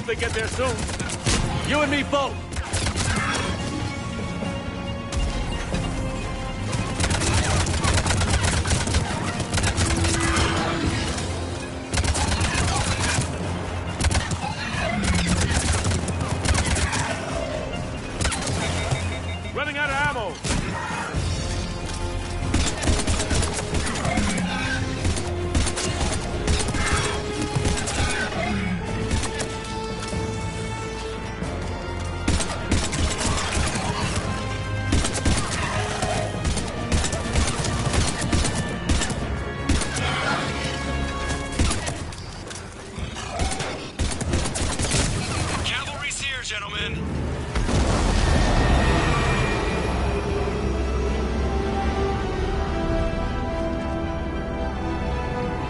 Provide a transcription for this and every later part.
they get there soon. You and me both. Running out of ammo. Cavalry's here, gentlemen.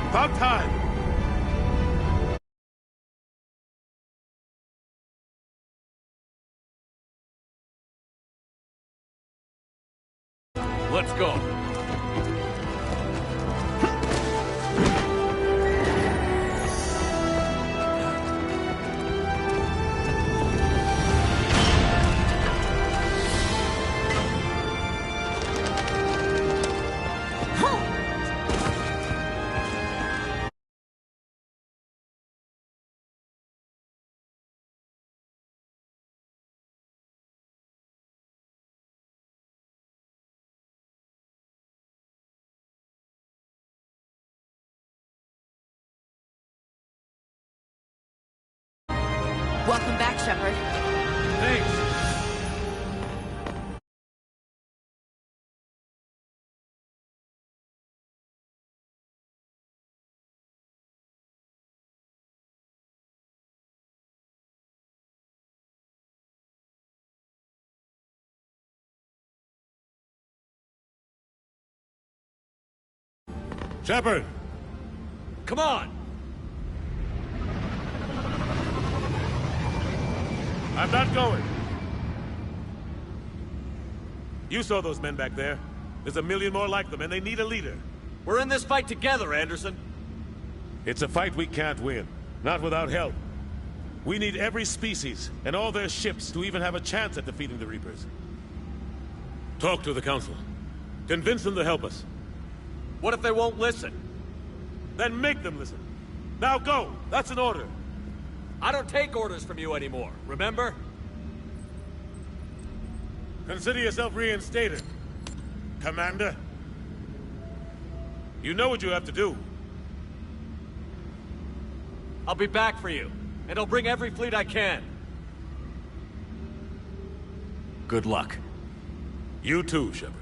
About time. Let's go. Welcome back, Shepard. Thanks. Shepard! Come on! I'm not going. You saw those men back there. There's a million more like them, and they need a leader. We're in this fight together, Anderson. It's a fight we can't win. Not without help. We need every species, and all their ships, to even have a chance at defeating the Reapers. Talk to the Council. Convince them to help us. What if they won't listen? Then make them listen. Now go! That's an order. I don't take orders from you anymore, remember? Consider yourself reinstated, Commander. You know what you have to do. I'll be back for you, and I'll bring every fleet I can. Good luck. You too, Shepard.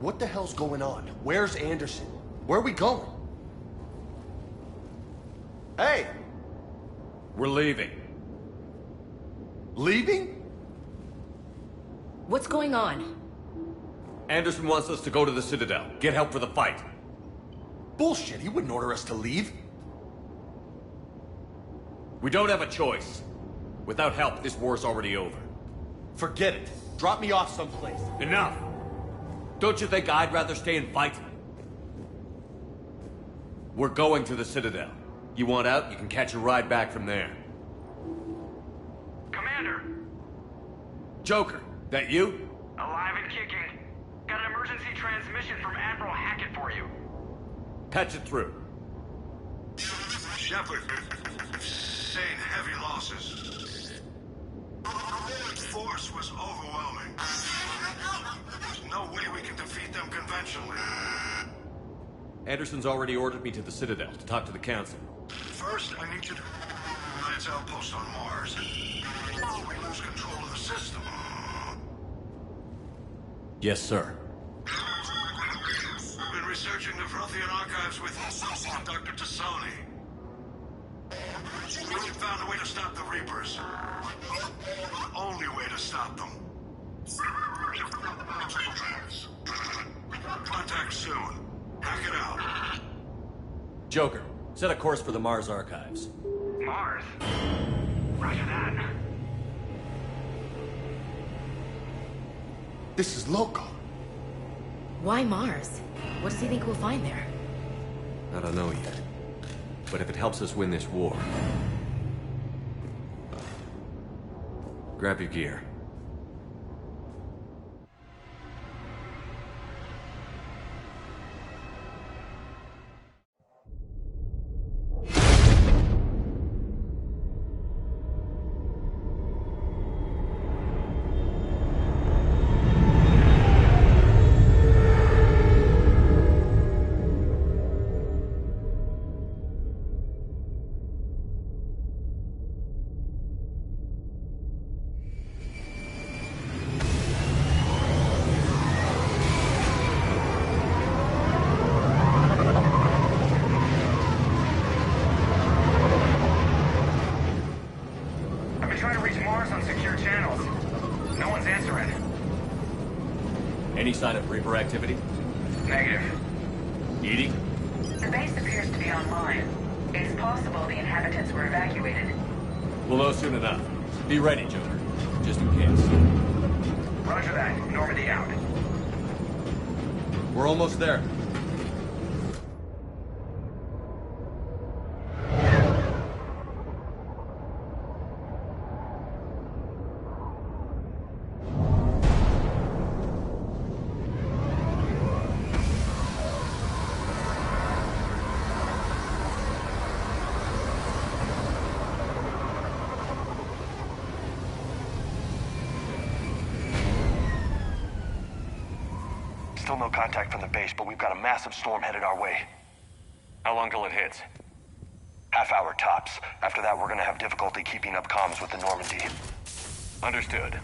What the hell's going on? Where's Anderson? Where are we going? Hey! We're leaving. Leaving? What's going on? Anderson wants us to go to the Citadel. Get help for the fight. Bullshit, he wouldn't order us to leave. We don't have a choice. Without help, this war's already over. Forget it. Drop me off someplace. Enough! Don't you think I'd rather stay and fight? We're going to the Citadel. You want out, you can catch a ride back from there. Commander! Joker, that you? Alive and kicking. Got an emergency transmission from Admiral Hackett for you. Patch it through. Shepard, sustained heavy losses. The force was overwhelming. There's no way we can defeat them conventionally. Anderson's already ordered me to the Citadel to talk to the Council. First, I need you to... Lance outpost on Mars. We lose control of the system. Yes, sir. We've been researching the Vrothian archives with Dr. Tassoni. We found a way to stop the Reapers. The only way to stop them. Contact soon. Hack it out. Joker, set a course for the Mars archives. Mars? Roger that. This is loco. Why Mars? What does he think we'll find there? I don't know yet. But if it helps us win this war... Grab your gear. Any sign of Reaper activity? Negative. Eating? The base appears to be online. It's possible the inhabitants were evacuated. We'll know soon enough. Be ready, Joker. Just in case. Roger that. Normandy out. We're almost there. Still no contact from the base, but we've got a massive storm headed our way. How long till it hits? Half hour tops. After that, we're gonna have difficulty keeping up comms with the Normandy. Understood.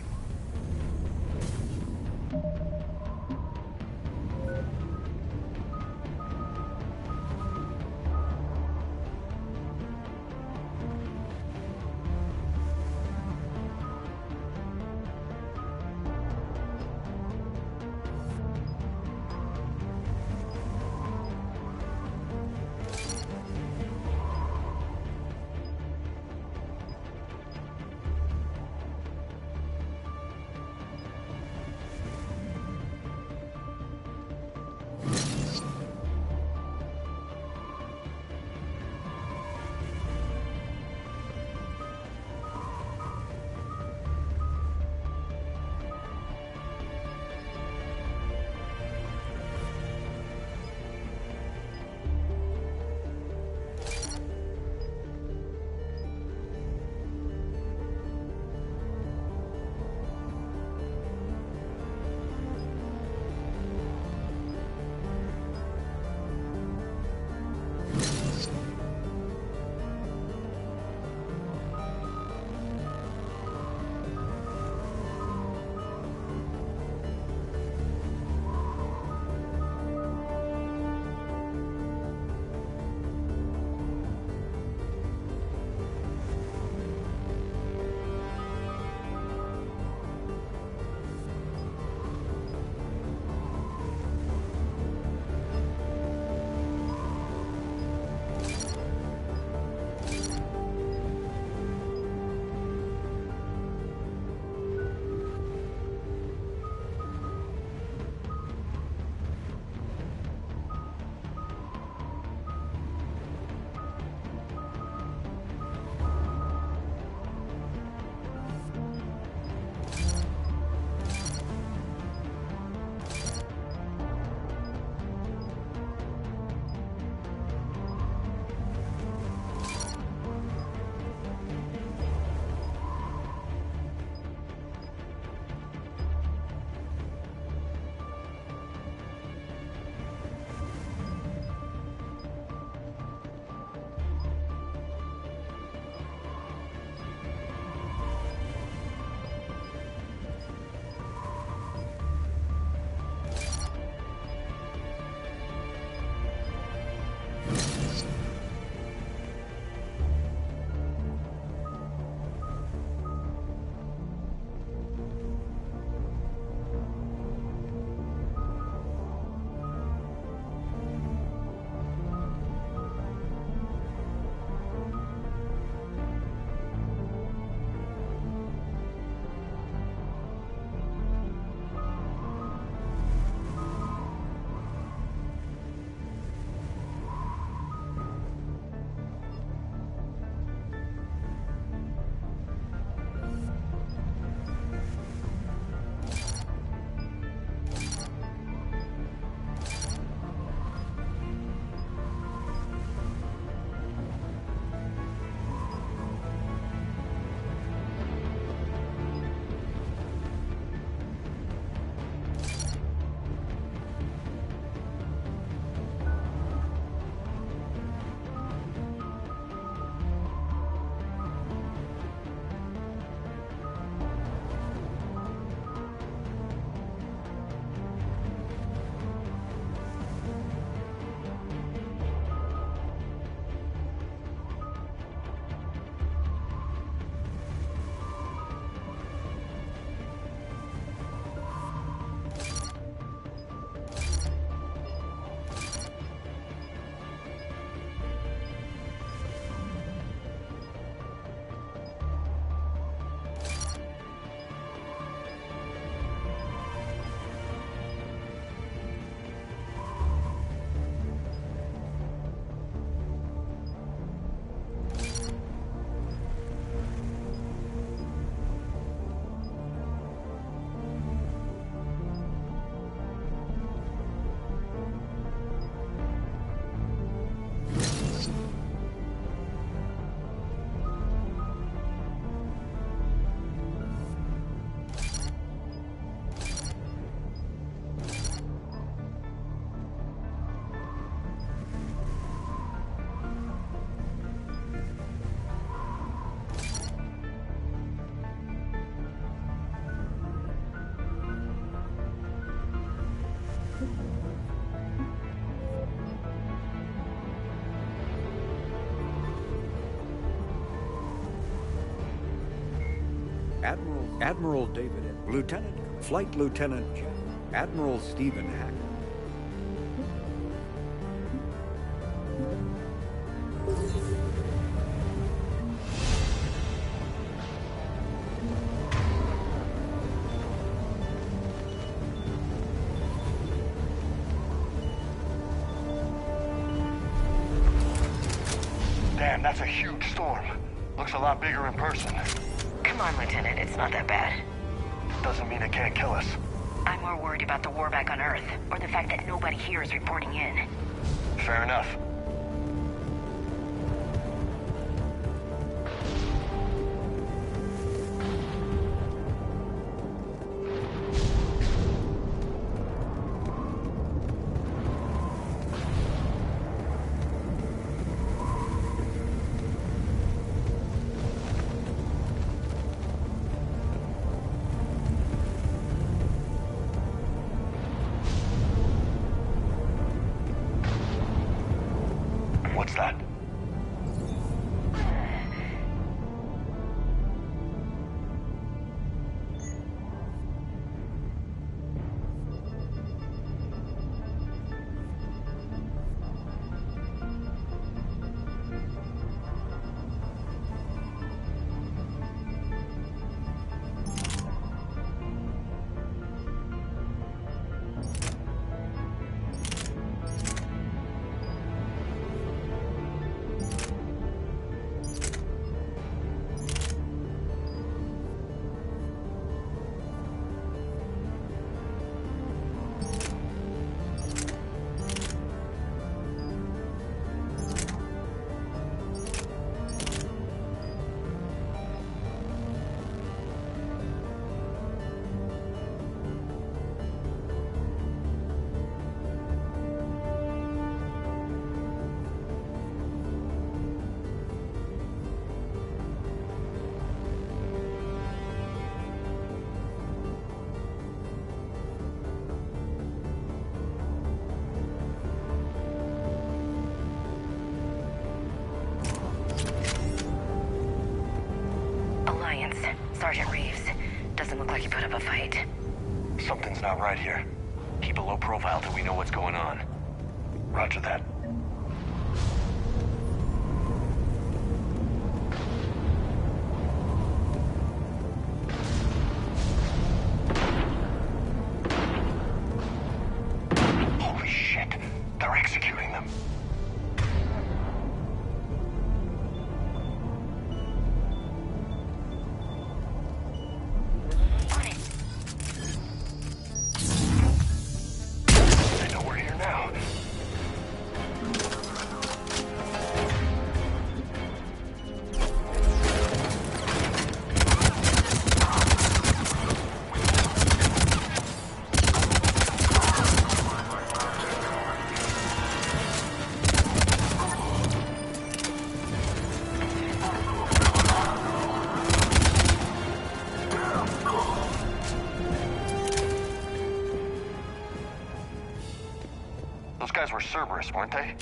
Admiral David, Lieutenant, Flight Lieutenant Admiral Stephen Hackett. Damn, that's a huge storm. Looks a lot bigger in person. Come on, Lieutenant, it's not that bad. Doesn't mean it can't kill us. I'm more worried about the war back on Earth, or the fact that nobody here is reporting in. Fair enough. What's that? Sergeant Reeves. Doesn't look like he put up a fight. Something's not right here. Keep a low profile till we know what's going on. Roger that. Holy shit! They're executing them. Those guys were Cerberus, weren't they?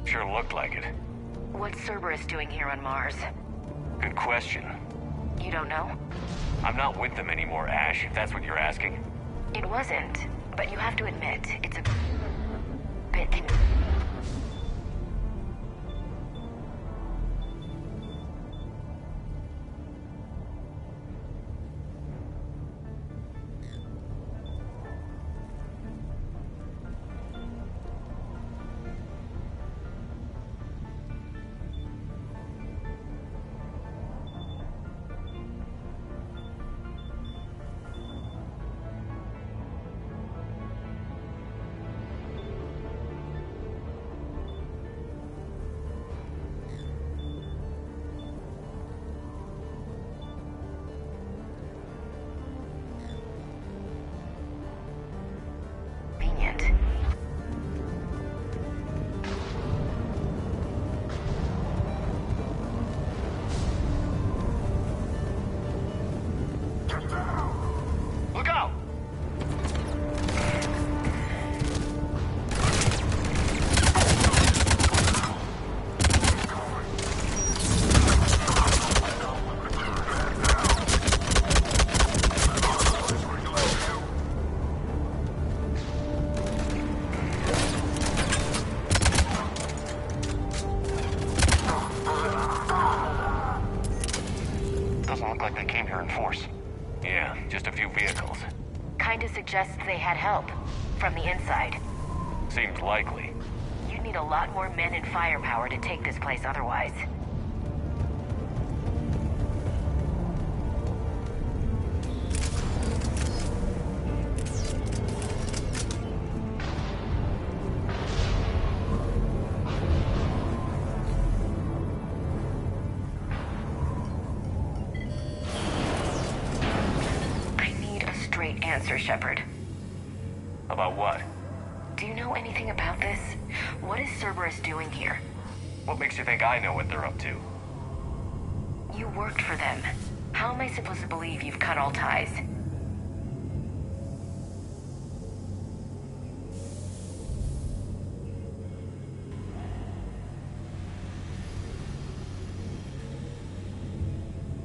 Sure looked like it. What's Cerberus doing here on Mars? Good question. You don't know? I'm not with them anymore, Ash, if that's what you're asking. It wasn't, but you have to admit, it's a bit... like they came here in force. Yeah, just a few vehicles. Kinda suggests they had help. From the inside. Seems likely. You'd need a lot more men and firepower to take this place otherwise. Answer, Shepard. About what? Do you know anything about this? What is Cerberus doing here? What makes you think I know what they're up to? You worked for them. How am I supposed to believe you've cut all ties?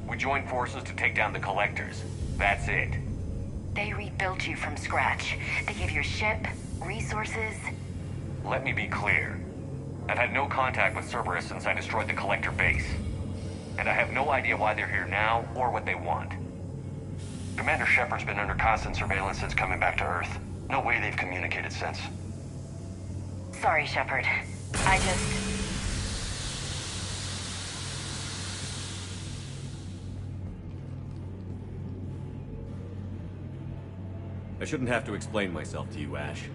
We joined forces to take down the Collectors. That's it. They rebuilt you from scratch. They gave you a ship, resources. Let me be clear. I've had no contact with Cerberus since I destroyed the Collector base. And I have no idea why they're here now, or what they want. Commander Shepard's been under constant surveillance since coming back to Earth. No way they've communicated since. Sorry, Shepard. I shouldn't have to explain myself to you, Ash.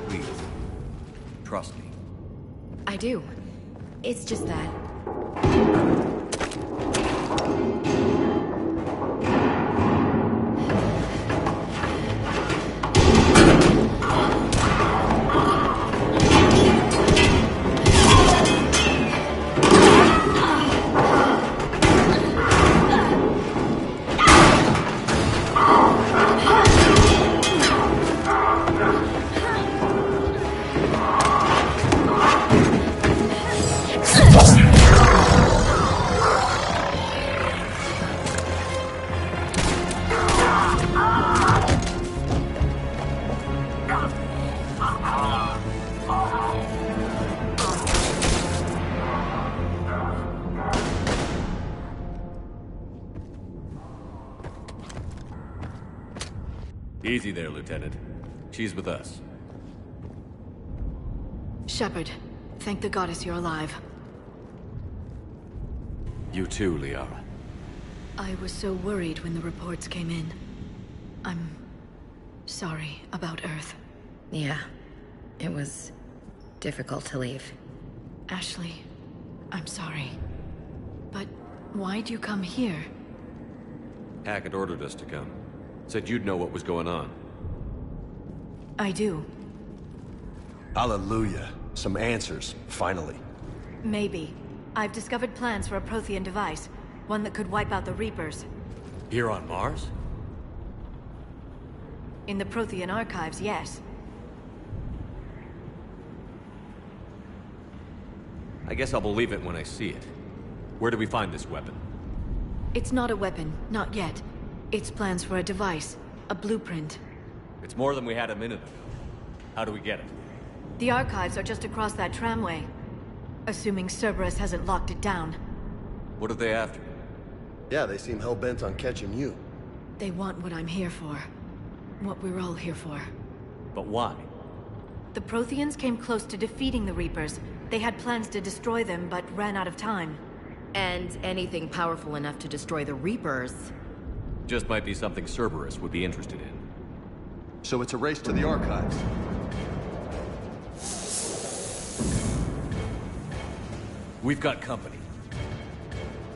Please, trust me. I do. It's just that. Easy there, Lieutenant. She's with us. Shepard, thank the goddess you're alive. You too, Liara. I was so worried when the reports came in. I'm sorry about Earth. Yeah. It was difficult to leave. Ashley, I'm sorry. But why'd you come here? Hackett ordered us to come. Said you'd know what was going on. I do. Hallelujah. Some answers, finally. Maybe. I've discovered plans for a Prothean device. One that could wipe out the Reapers. Here on Mars? In the Prothean archives, yes. I guess I'll believe it when I see it. Where do we find this weapon? It's not a weapon, not yet. It's plans for a device, a blueprint. It's more than we had a minute ago. How do we get it? The archives are just across that tramway. Assuming Cerberus hasn't locked it down. What are they after? Yeah, they seem hell-bent on catching you. They want what I'm here for. What we're all here for. But why? The Protheans came close to defeating the Reapers. They had plans to destroy them, but ran out of time. And anything powerful enough to destroy the Reapers. Just might be something Cerberus would be interested in. So it's a race to the archives. We've got company.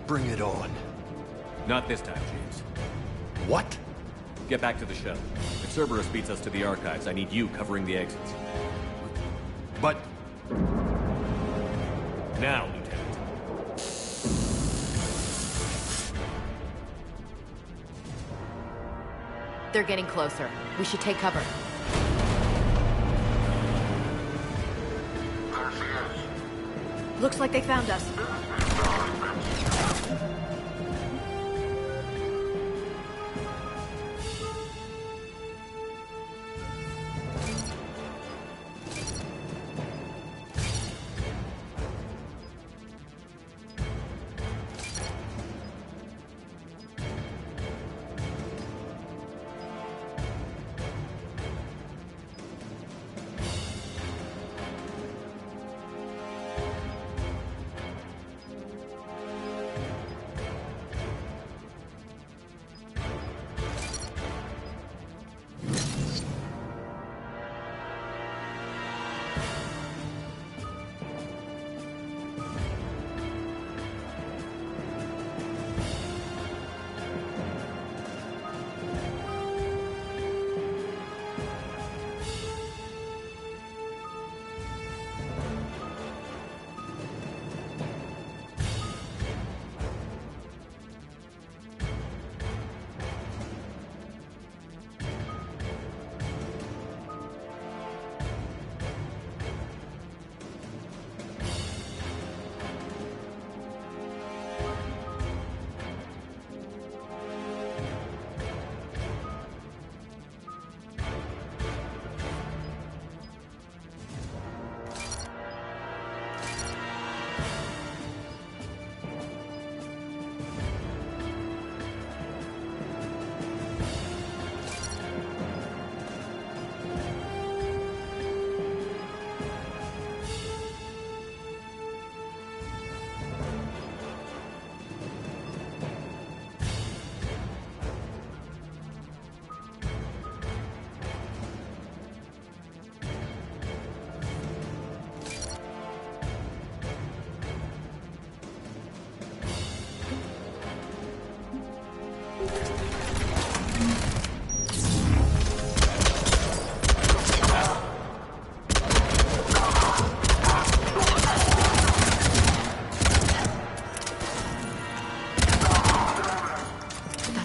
Bring it on. Not this time, James. What? Get back to the shuttle. If Cerberus beats us to the archives, I need you covering the exits. But... Now, Lieutenant. They're getting closer. We should take cover. Looks like they found us.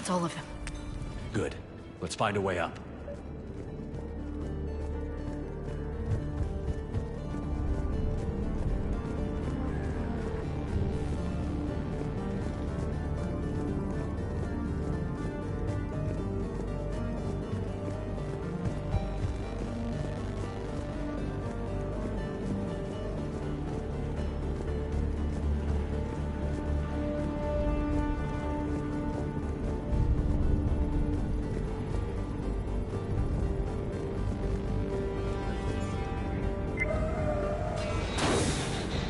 That's all of them. Good. Let's find a way up.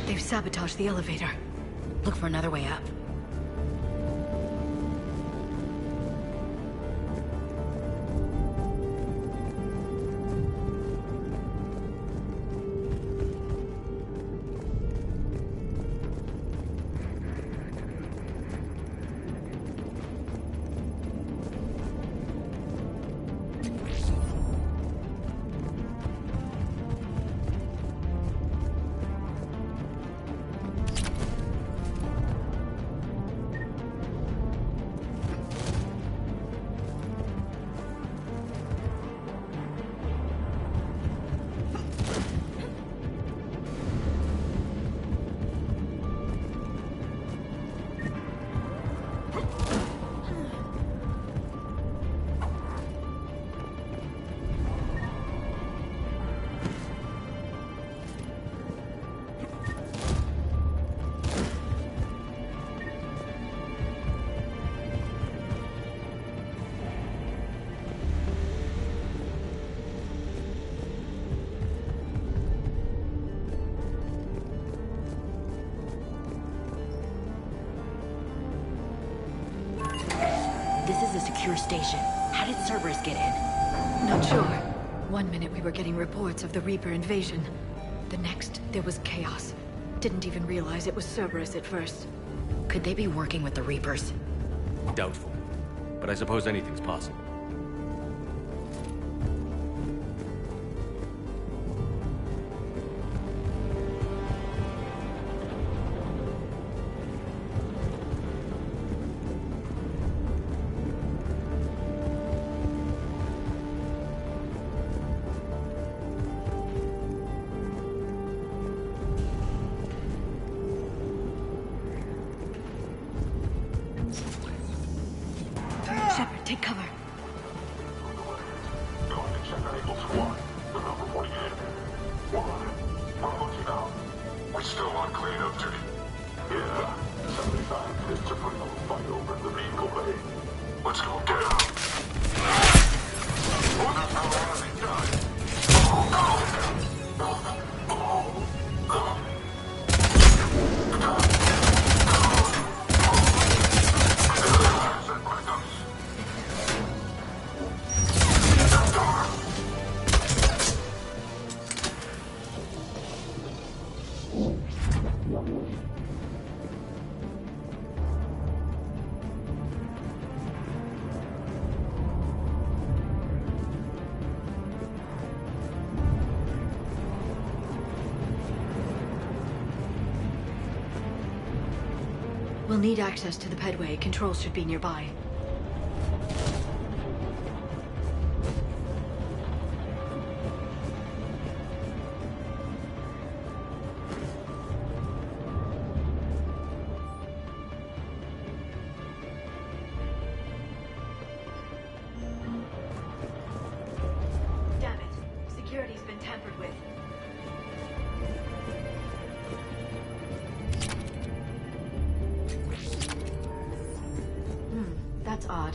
They've sabotaged the elevator. Look for another way up. This is a secure station. How did Cerberus get in? Not sure. One minute we were getting reports of the Reaper invasion. The next, there was chaos. Didn't even realize it was Cerberus at first. Could they be working with the Reapers? Doubtful. But I suppose anything's possible. Shepard, take cover. Going to check on Eagle Squad. We're not reporting an enemy. We're looking out. We're still on cleanup duty. Yeah. Some of the scientists are putting up a fight over at the vehicle bay. Let's go get them. What the hell have they done? We'll need access to the pedway. Controls should be nearby. Damn it. Security's been tampered with. That's odd.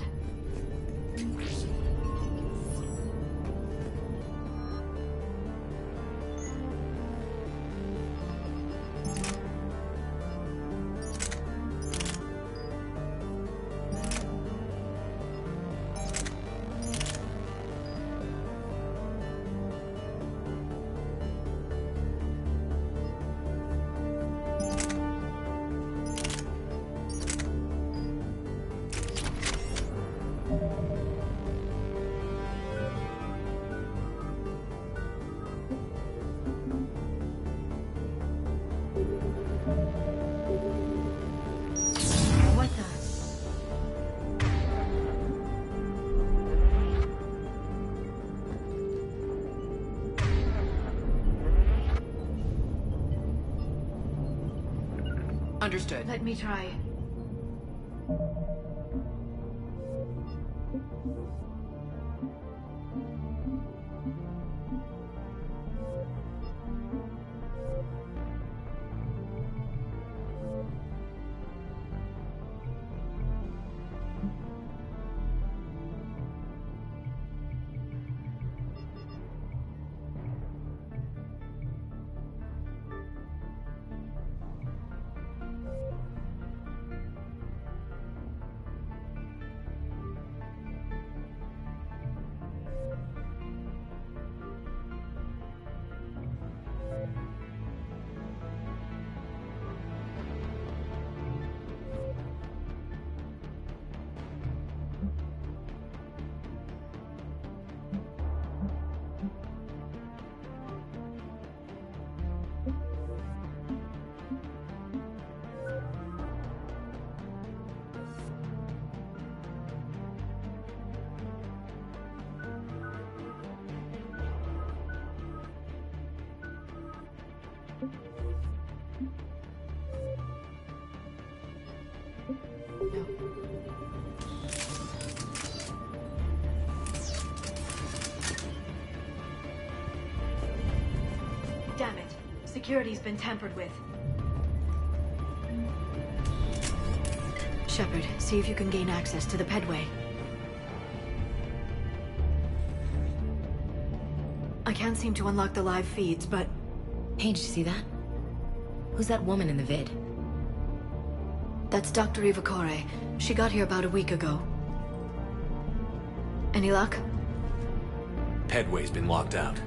Understood. Let me try. No. Damn it. Security's been tampered with. Shepard, see if you can gain access to the pedway. I can't seem to unlock the live feeds, but... Hey, did you see that? Who's that woman in the vid? That's Dr. Ivakore. She got here about a week ago. Any luck? Pedway's been locked out.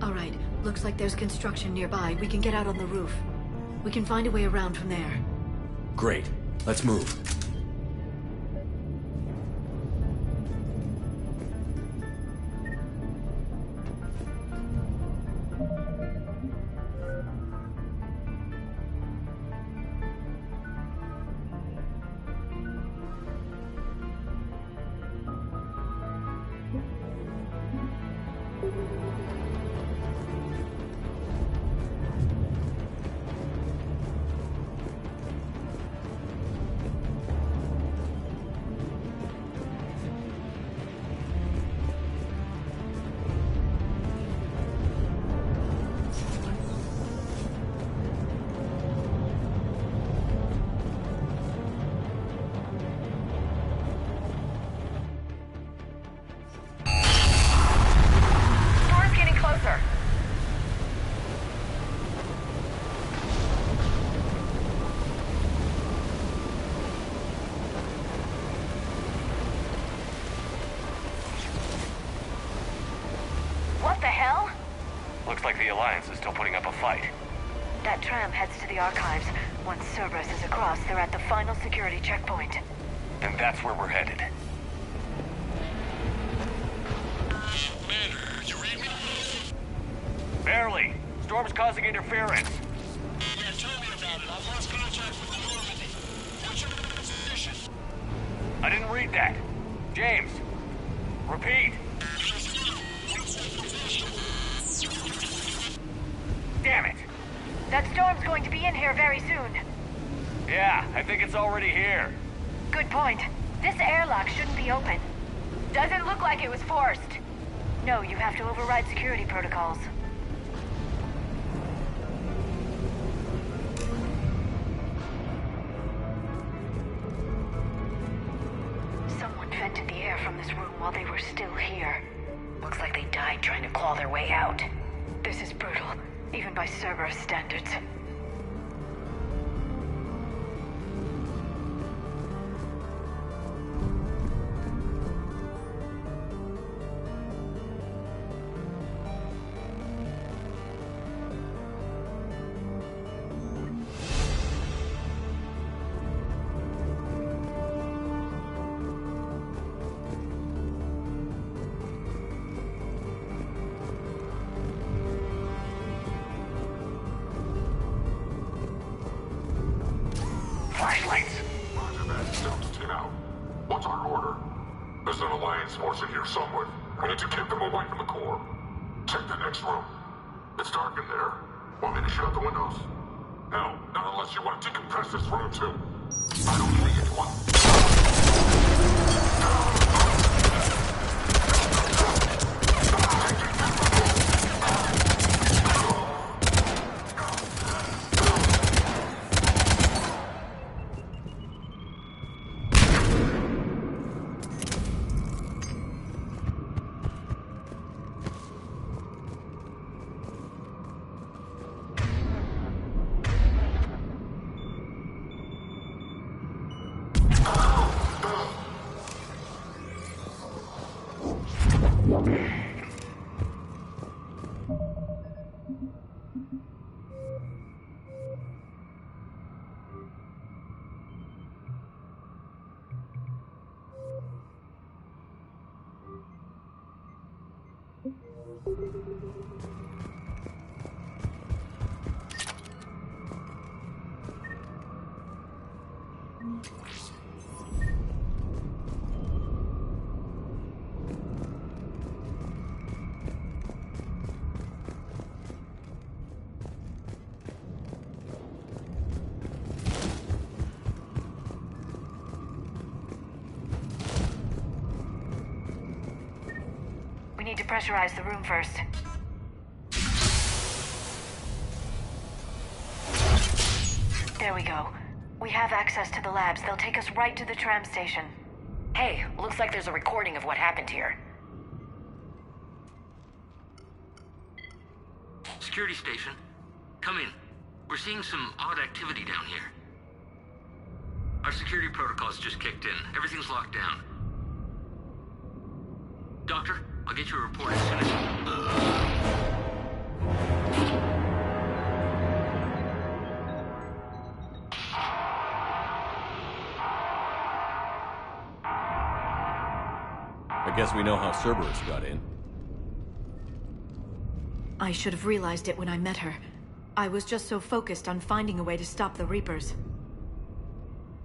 All right. Looks like there's construction nearby. We can get out on the roof. We can find a way around from there. Great. Let's move. Looks like the Alliance is still putting up a fight. That tram heads to the archives. Once Cerberus is across, they're at the final security checkpoint. And that's where we're headed. Commander, you read me? Barely. Storm's causing interference. Yeah, tell me about it. I've lost contact with the Normandy. What's your position? I didn't read that. James, repeat. Damn it. That storm's going to be in here very soon. Yeah, I think it's already here. Good point. This airlock shouldn't be open. Doesn't look like it was forced. No, you have to override security protocols. Someone vented the air from this room while they were still here. Looks like they died trying to claw their way out. This is brutal, even by Cerberus standards. Flashlights. Roger that. Delta 10 out. What's our order? There's an Alliance force in here somewhere. We need to keep them away from the core. Check the next room. It's dark in there. Want me to shut the windows? No, not unless you want to decompress this room too. I don't think it's one. We need to pressurize the room first. There we go. We have access to the labs. They'll take us right to the tram station. Hey, looks like there's a recording of what happened here. Security station. Come in. We're seeing some odd activity down here. Our security protocols just kicked in. Everything's locked down. Doctor, I'll get you a report as soon as... I guess we know how Cerberus got in. I should have realized it when I met her. I was just so focused on finding a way to stop the Reapers.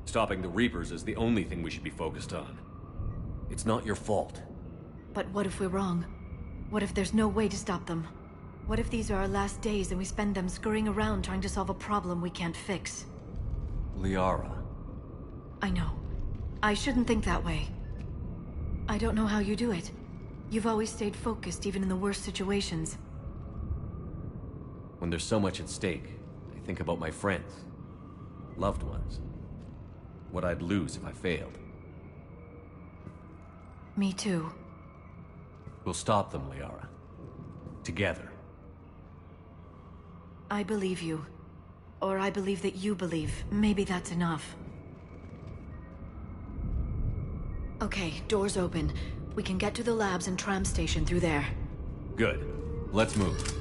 Stopping the Reapers is the only thing we should be focused on. It's not your fault. But what if we're wrong? What if there's no way to stop them? What if these are our last days and we spend them scurrying around trying to solve a problem we can't fix? Liara. I know. I shouldn't think that way. I don't know how you do it. You've always stayed focused even in the worst situations. When there's so much at stake, I think about my friends, loved ones. What I'd lose if I failed. Me too. We'll stop them, Liara. Together. I believe you. Or I believe that you believe. Maybe that's enough. Okay, doors open. We can get to the labs and tram station through there. Good. Let's move.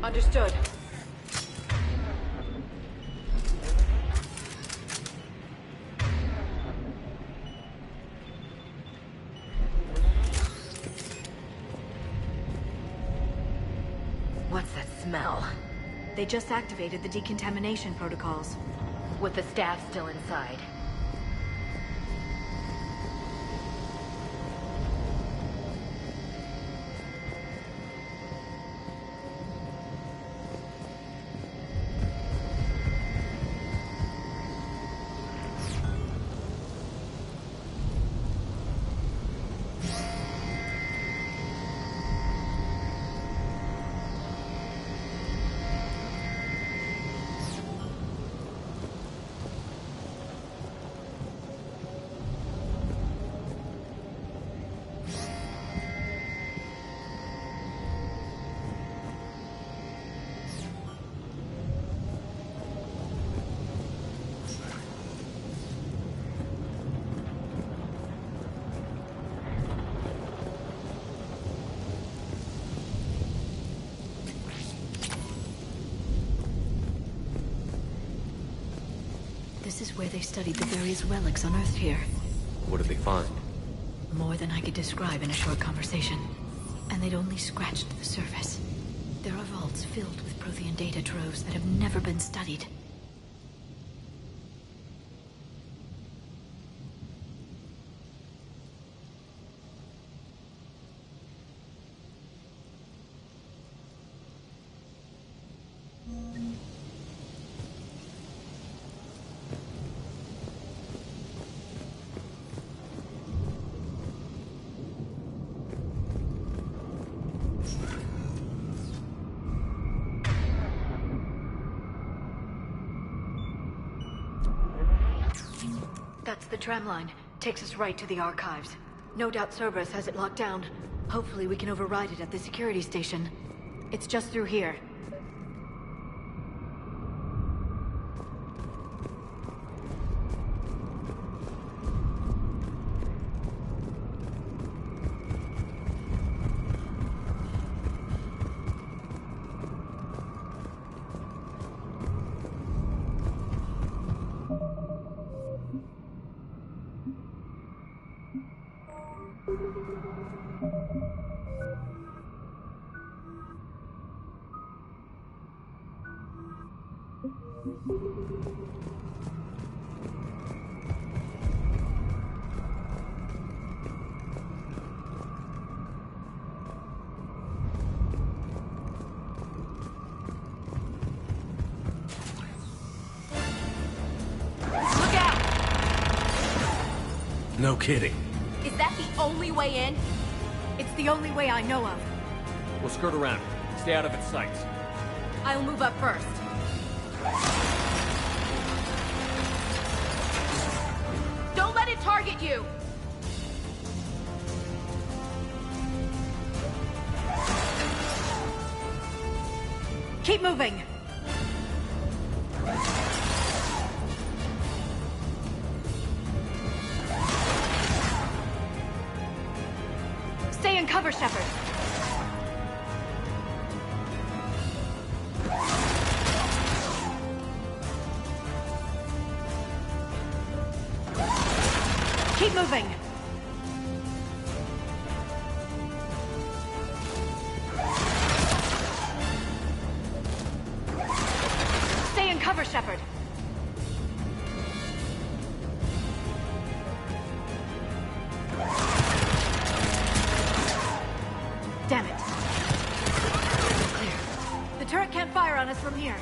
Understood. What's that smell? They just activated the decontamination protocols. With the staff still inside. This is where they studied the various relics unearthed here. What did they find? More than I could describe in a short conversation. And they'd only scratched the surface. There are vaults filled with Prothean data troves that have never been studied. That's the tram line. Takes us right to the archives. No doubt Cerberus has it locked down. Hopefully we can override it at the security station. It's just through here. No kidding. Is that the only way in? It's the only way I know of. We'll skirt around it. Stay out of its sights. I'll move up first. Don't let it target you! Keep moving! Stay in cover, Shepard. Keep moving! Stay in cover, Shepard. Damn it. Clear. The turret can't fire on us from here.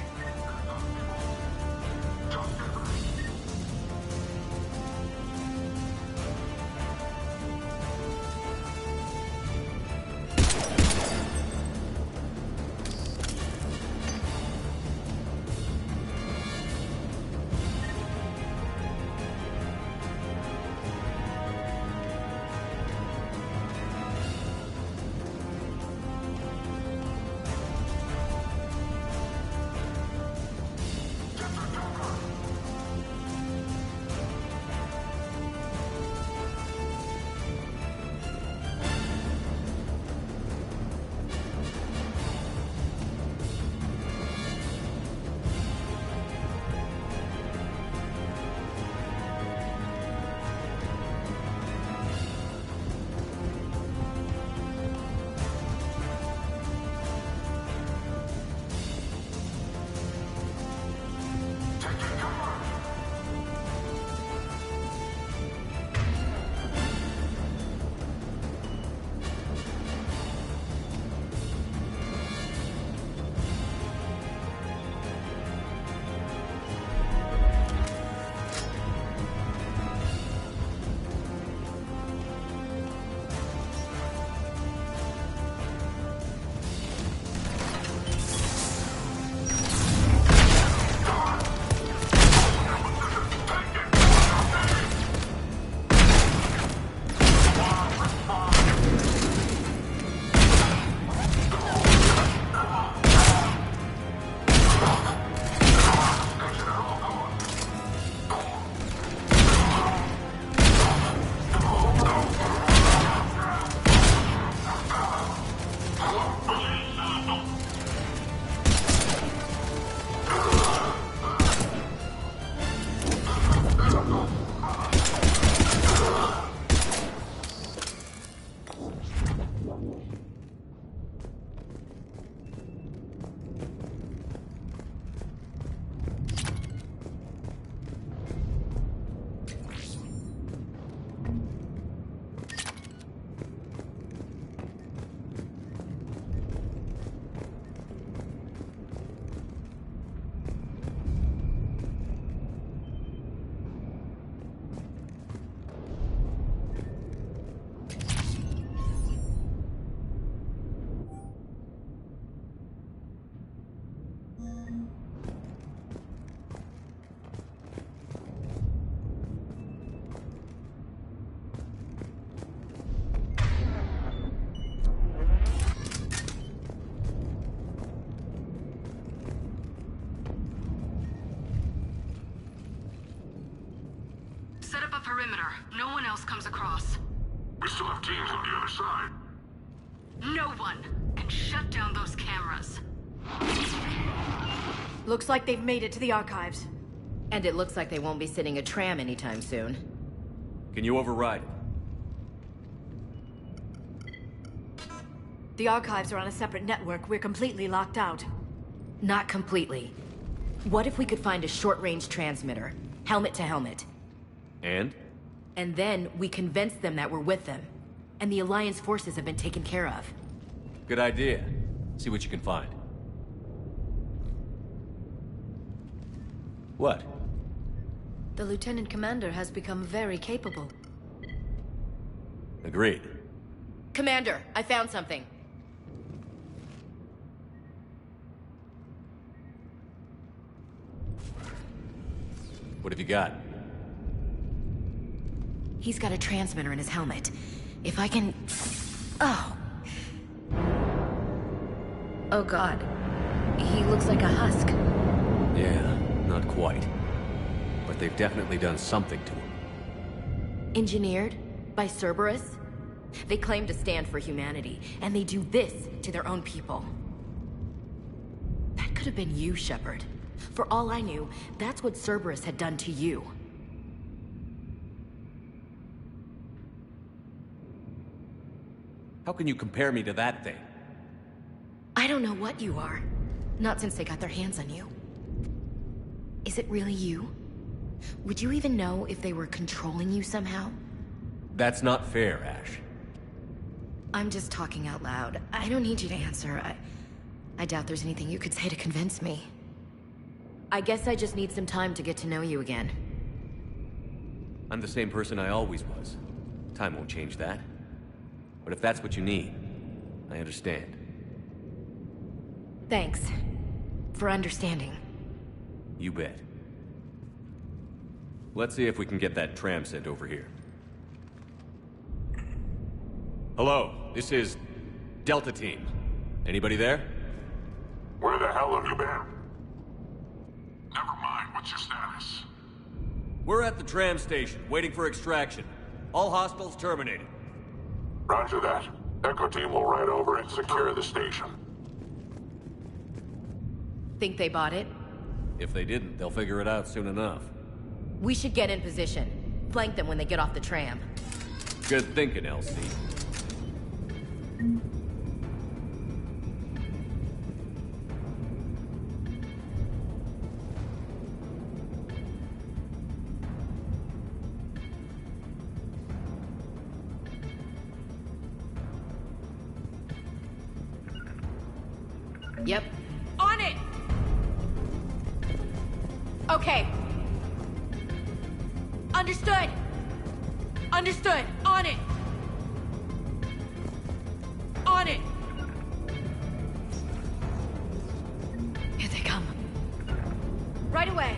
Set up a perimeter. No one else comes across. We still have teams on the other side. No one can shut down those cameras. Looks like they've made it to the archives. And it looks like they won't be sitting a tram anytime soon. Can you override it? The archives are on a separate network. We're completely locked out. Not completely. What if we could find a short-range transmitter? Helmet to helmet. And? And then we convince them that we're with them. And the Alliance forces have been taken care of. Good idea. See what you can find. What? The Lieutenant Commander has become very capable. Agreed. Commander, I found something. What have you got? He's got a transmitter in his helmet. If I can... Oh. Oh God. He looks like a husk. Yeah, not quite. But they've definitely done something to him. Engineered by Cerberus? They claim to stand for humanity, and they do this to their own people. That could have been you, Shepard. For all I knew, that's what Cerberus had done to you. How can you compare me to that thing? I don't know what you are. Not since they got their hands on you. Is it really you? Would you even know if they were controlling you somehow? That's not fair, Ash. I'm just talking out loud. I don't need you to answer. I doubt there's anything you could say to convince me. I guess I just need some time to get to know you again. I'm the same person I always was. Time won't change that. But if that's what you need, I understand. Thanks. For understanding. You bet. Let's see if we can get that tram sent over here. Hello, this is Delta Team. Anybody there? Where the hell have you been? Never mind, what's your status? We're at the tram station, waiting for extraction. All hostiles terminated. Roger that. Echo Team will ride over and secure the station. Think they bought it? If they didn't, they'll figure it out soon enough. We should get in position. Flank them when they get off the tram. Good thinking, LC. Yep. On it! Okay. Understood. Understood. On it. On it. Here they come. Right away.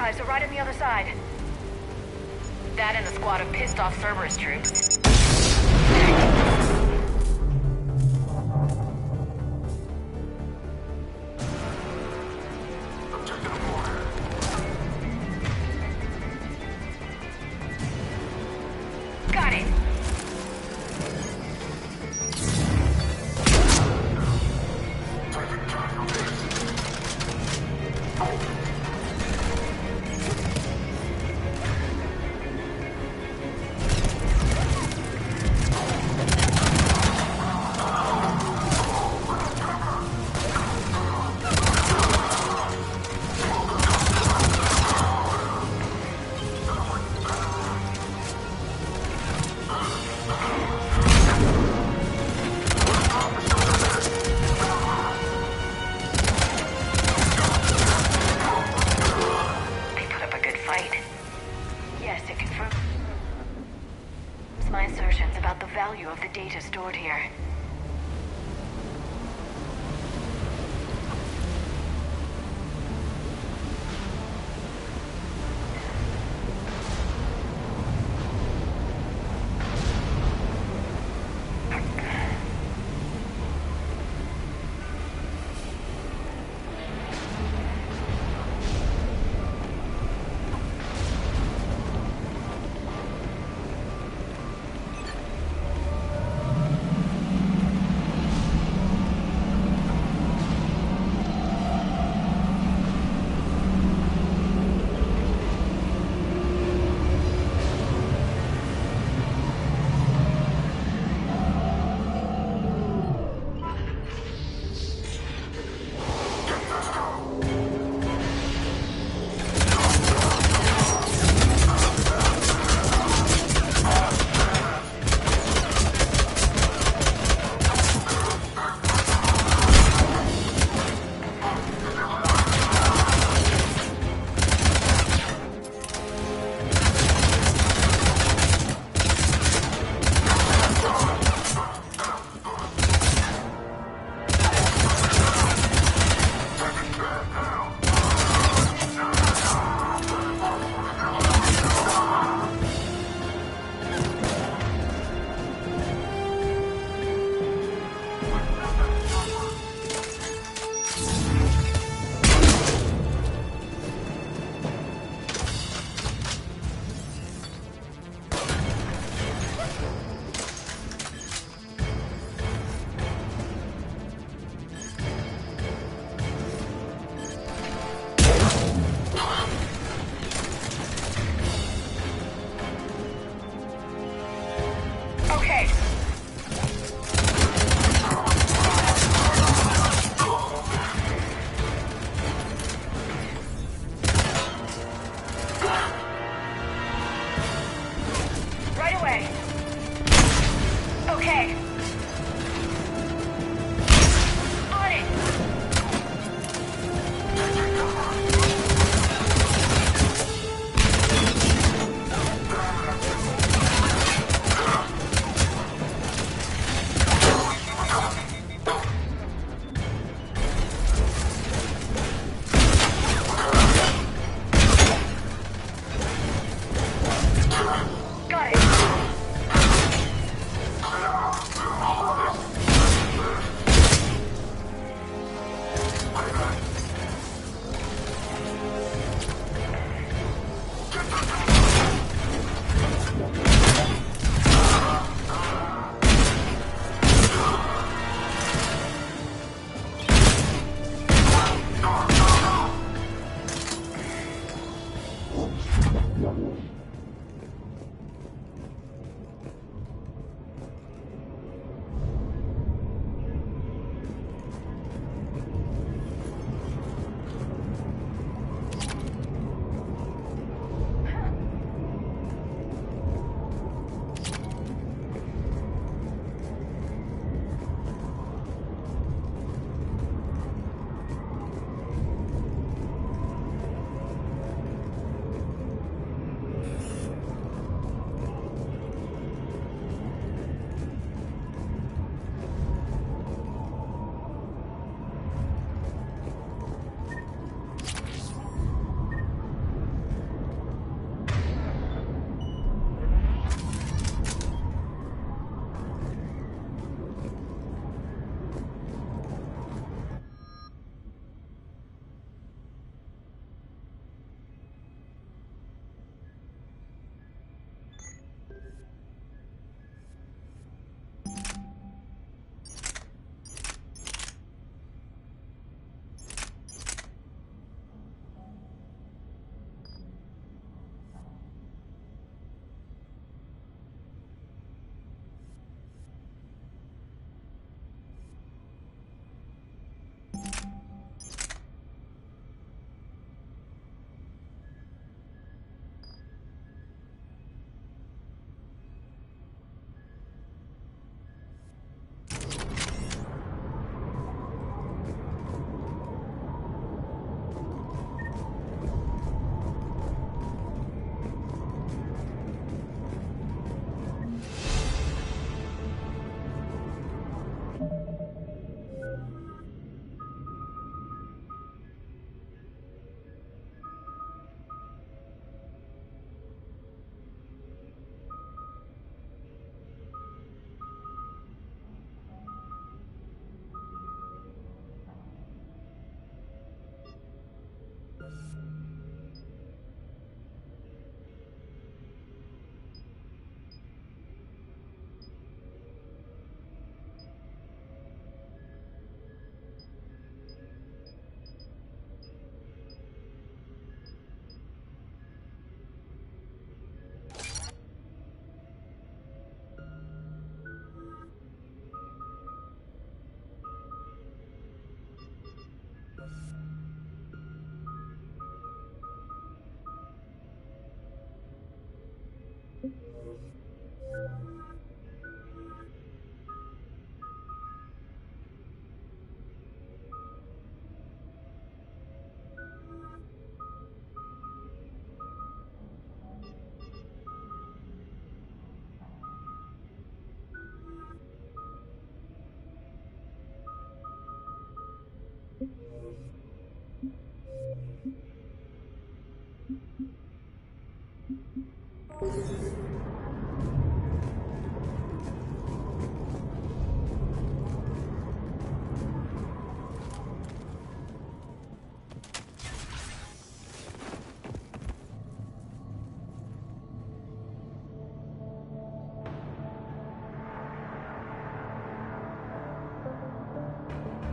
archives are right on the other side. That and a squad of pissed-off Cerberus troops. Got it. Of the data stored here.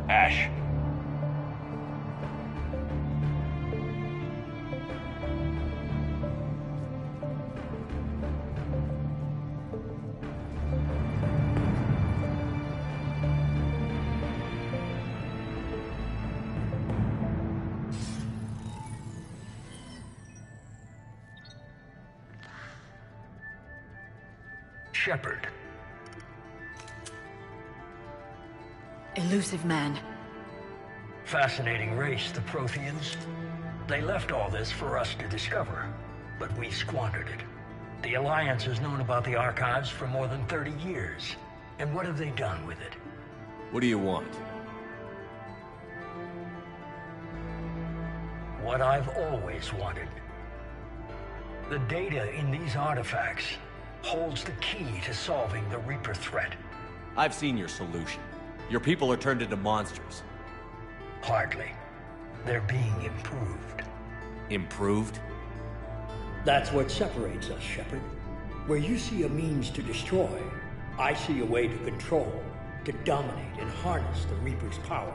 Ash. Shepard. Elusive man. Fascinating race, the Protheans. They left all this for us to discover, but we squandered it. The Alliance has known about the archives for more than 30 years. And what have they done with it? What do you want? What I've always wanted. The data in these artifacts holds the key to solving the Reaper threat. I've seen your solution. Your people are turned into monsters. Hardly. They're being improved. Improved? That's what separates us, Shepard. Where you see a means to destroy, I see a way to control, to dominate and harness the Reaper's power.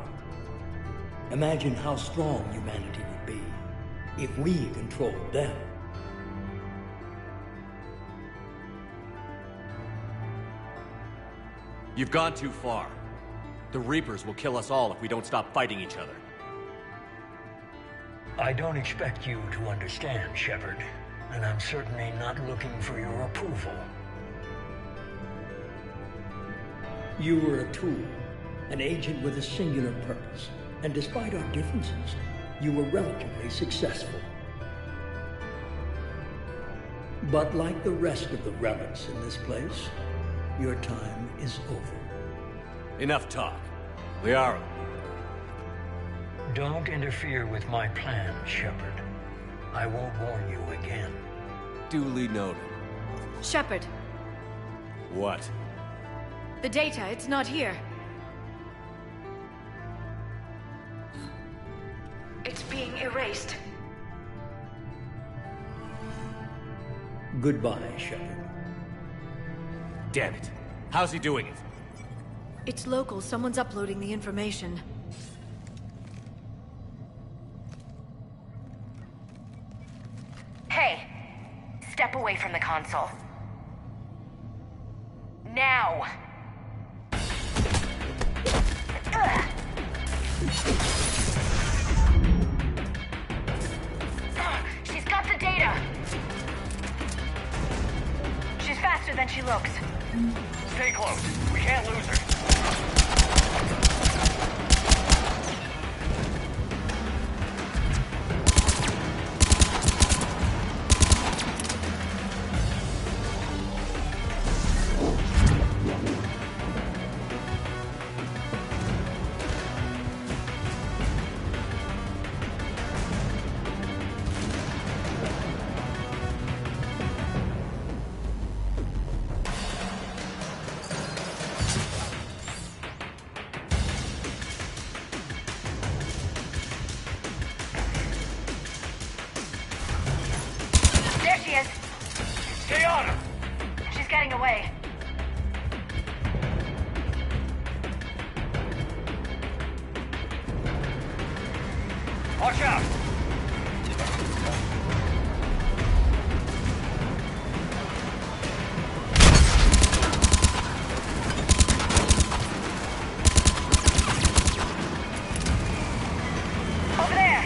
Imagine how strong humanity would be if we controlled them. You've gone too far. The Reapers will kill us all if we don't stop fighting each other. I don't expect you to understand, Shepard, and I'm certainly not looking for your approval. You were a tool, an agent with a singular purpose, and despite our differences, you were relatively successful. But like the rest of the relics in this place, your time is over. Enough talk. Liara. Don't interfere with my plan, Shepard. I won't warn you again. Duly noted. Shepard. What? The data, it's not here. It's being erased. Goodbye, Shepard. Damn it. How's he doing it? It's local. Someone's uploading the information. Hey, step away from the console. Now! She's got the data! She's faster than she looks. Stay close. We can't lose her. Stay on her! She's getting away. Watch out! Over there!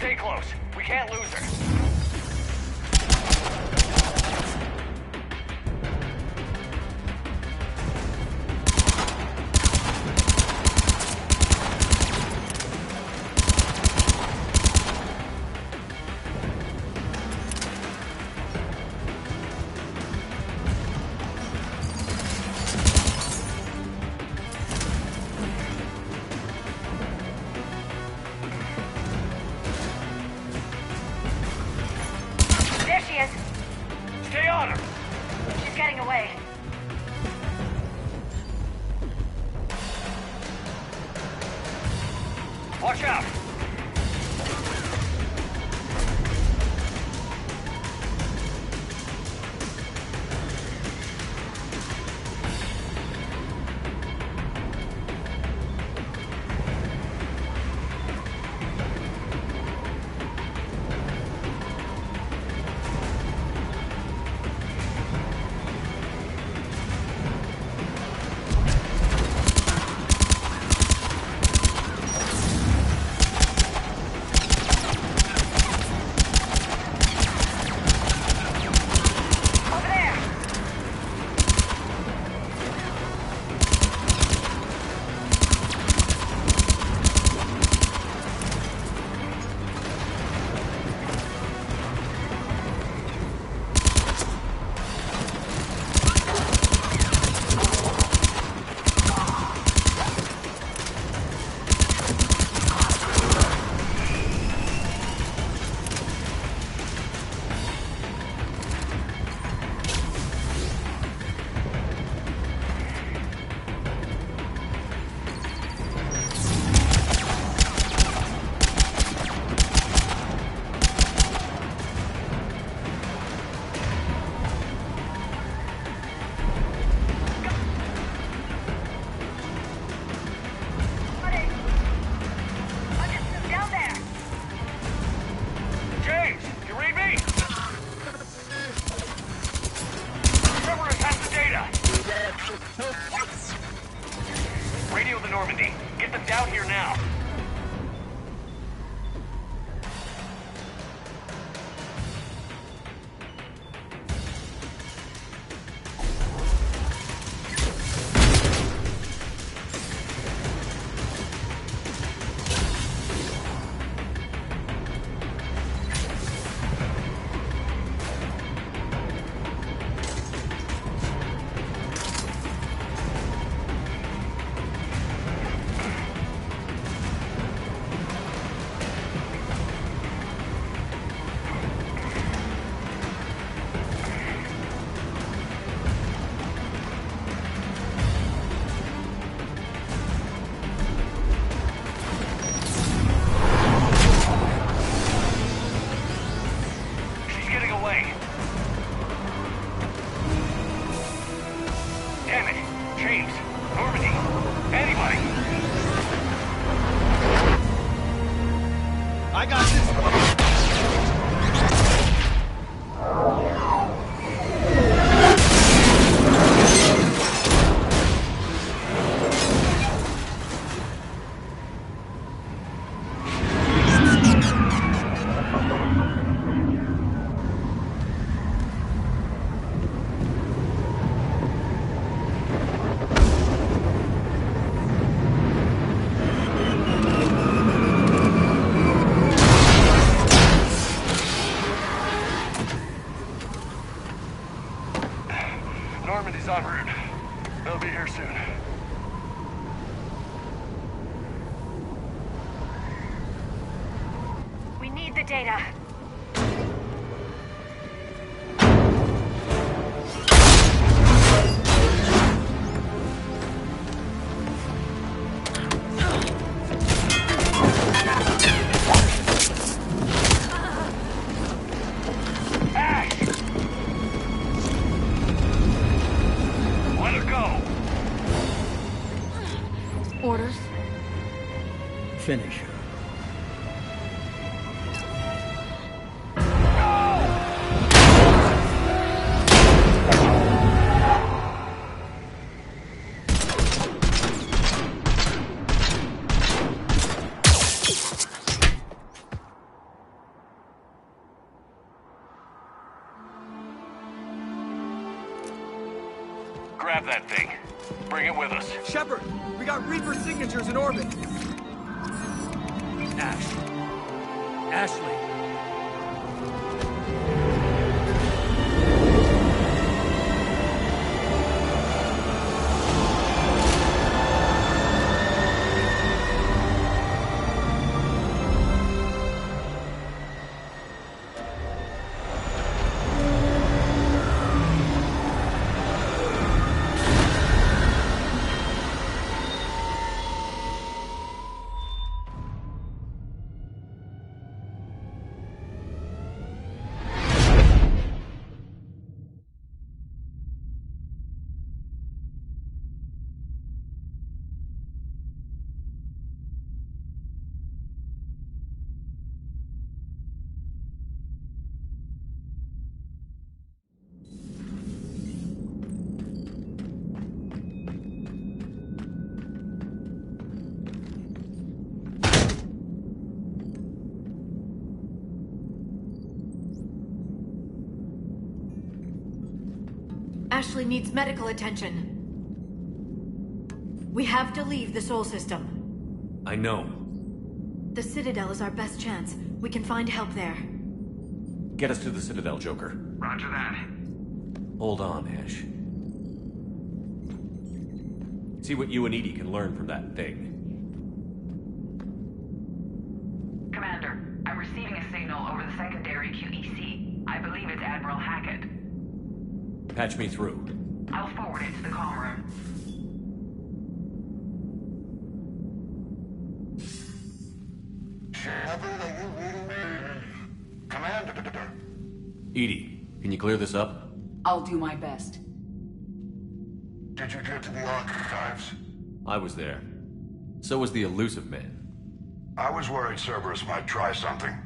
Stay close. We can't lose her. Stay on her! She's getting away. Watch out! Radio the Normandy. Get them down here now. Normandy's en route. They'll be here soon. We need the data. Orders? Finish her. Grab that thing. Bring it with us. Shepard, we got Reaper signatures in orbit. Ashley. Ashley needs medical attention. We have to leave the Sol system. I know. The Citadel is our best chance. We can find help there. Get us to the Citadel, Joker. Roger that. Hold on, Ash. See what you and Edie can learn from that thing. Commander, I'm receiving a signal over the secondary QEC. I believe it's Admiral Hackett. Patch me through. I'll forward it to the comm room. Shepard, are you reading me? Commander. Edie, can you clear this up? I'll do my best. Did you get to the archives? I was there. So was the elusive man. I was worried Cerberus might try something.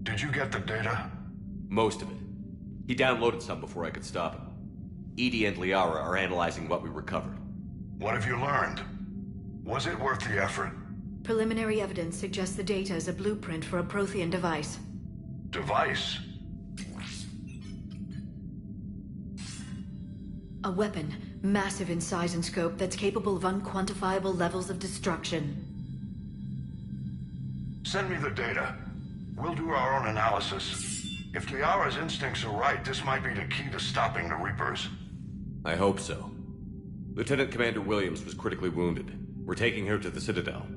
Did you get the data? Most of it. He downloaded some before I could stop him. Edie and Liara are analyzing what we recovered. What have you learned? Was it worth the effort? Preliminary evidence suggests the data is a blueprint for a Prothean device. Device? A weapon, massive in size and scope, that's capable of unquantifiable levels of destruction. Send me the data. We'll do our own analysis. If Liara's instincts are right, this might be the key to stopping the Reapers. I hope so. Lieutenant Commander Williams was critically wounded. We're taking her to the Citadel.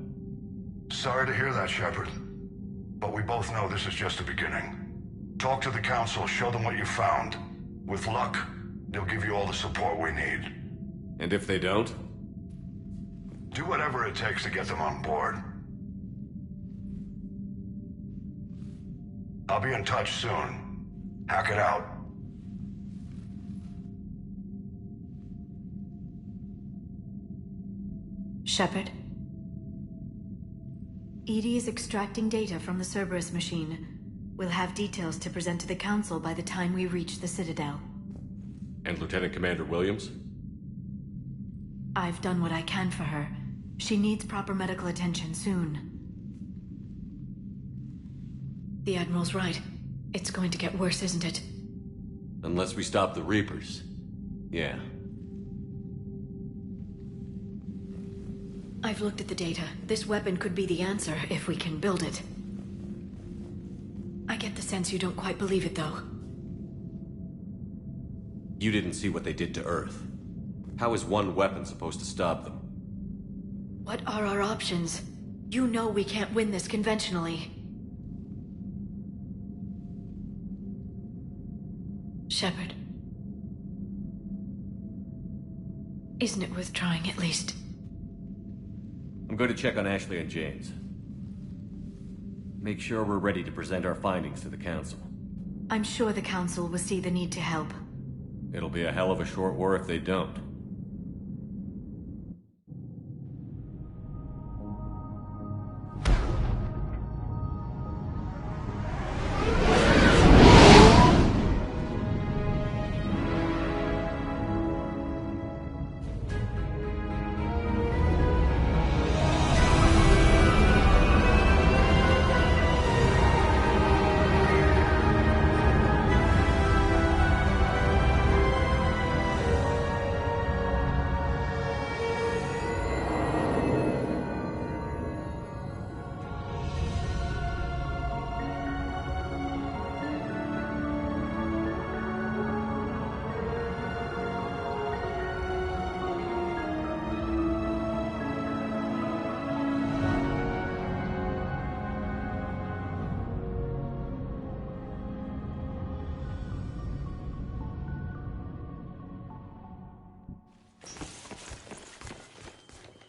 Sorry to hear that, Shepard. But we both know this is just the beginning. Talk to the Council, show them what you found. With luck, they'll give you all the support we need. And if they don't? Do whatever it takes to get them on board. I'll be in touch soon. Hack it out. Shepard? Edie is extracting data from the Cerberus machine. We'll have details to present to the Council by the time we reach the Citadel. And Lieutenant Commander Williams? I've done what I can for her. She needs proper medical attention soon. The Admiral's right. It's going to get worse, isn't it? Unless we stop the Reapers. Yeah. I've looked at the data. This weapon could be the answer if we can build it. I get the sense you don't quite believe it, though. You didn't see what they did to Earth. How is one weapon supposed to stop them? What are our options? You know we can't win this conventionally. Shepard. Isn't it worth trying at least? I'm going to check on Ashley and James. Make sure we're ready to present our findings to the Council. I'm sure the Council will see the need to help. It'll be a hell of a short war if they don't.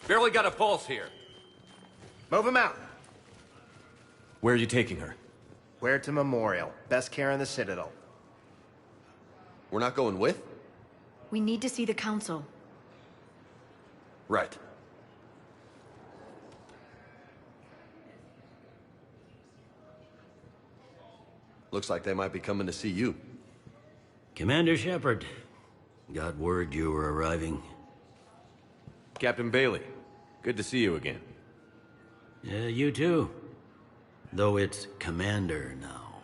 Barely got a pulse here. Move him out. Where are you taking her? Huerta Memorial. Best care in the Citadel. We're not going with? We need to see the Council. Right. Looks like they might be coming to see you. Commander Shepard. Got word you were arriving. Captain Bailey, good to see you again. You too. Though it's Commander now.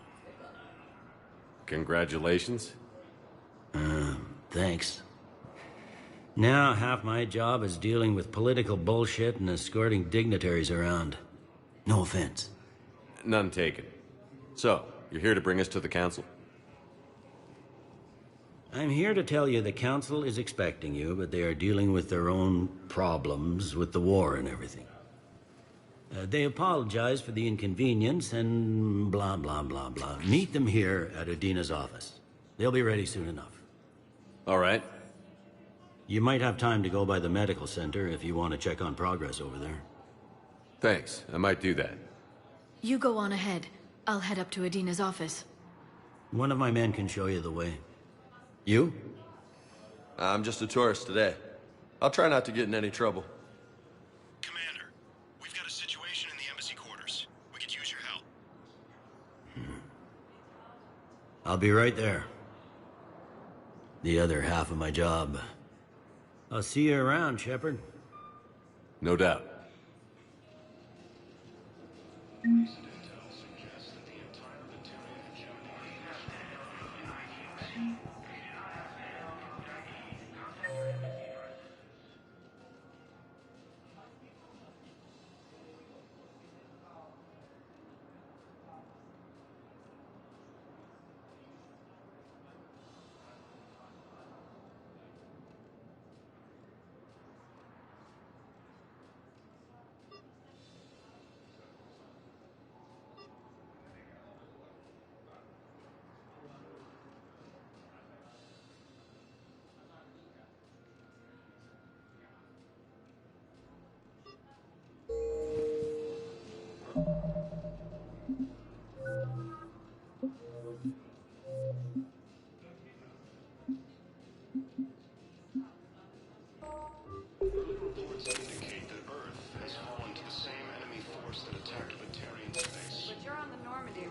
Congratulations. Thanks. Now half my job is dealing with political bullshit and escorting dignitaries around. No offense. None taken. So, you're here to bring us to the Council? I'm here to tell you the Council is expecting you, but they are dealing with their own problems with the war and everything. They apologize for the inconvenience and blah, blah, blah, blah. Meet them here at Adina's office. They'll be ready soon enough. All right. You might have time to go by the medical center if you want to check on progress over there. Thanks. I might do that. You go on ahead. I'll head up to Adina's office. One of my men can show you the way. You? I'm just a tourist today. I'll try not to get in any trouble. Commander, we've got a situation in the embassy quarters. We could use your help. I'll be right there. The other half of my job. I'll see you around, Shepard. No doubt.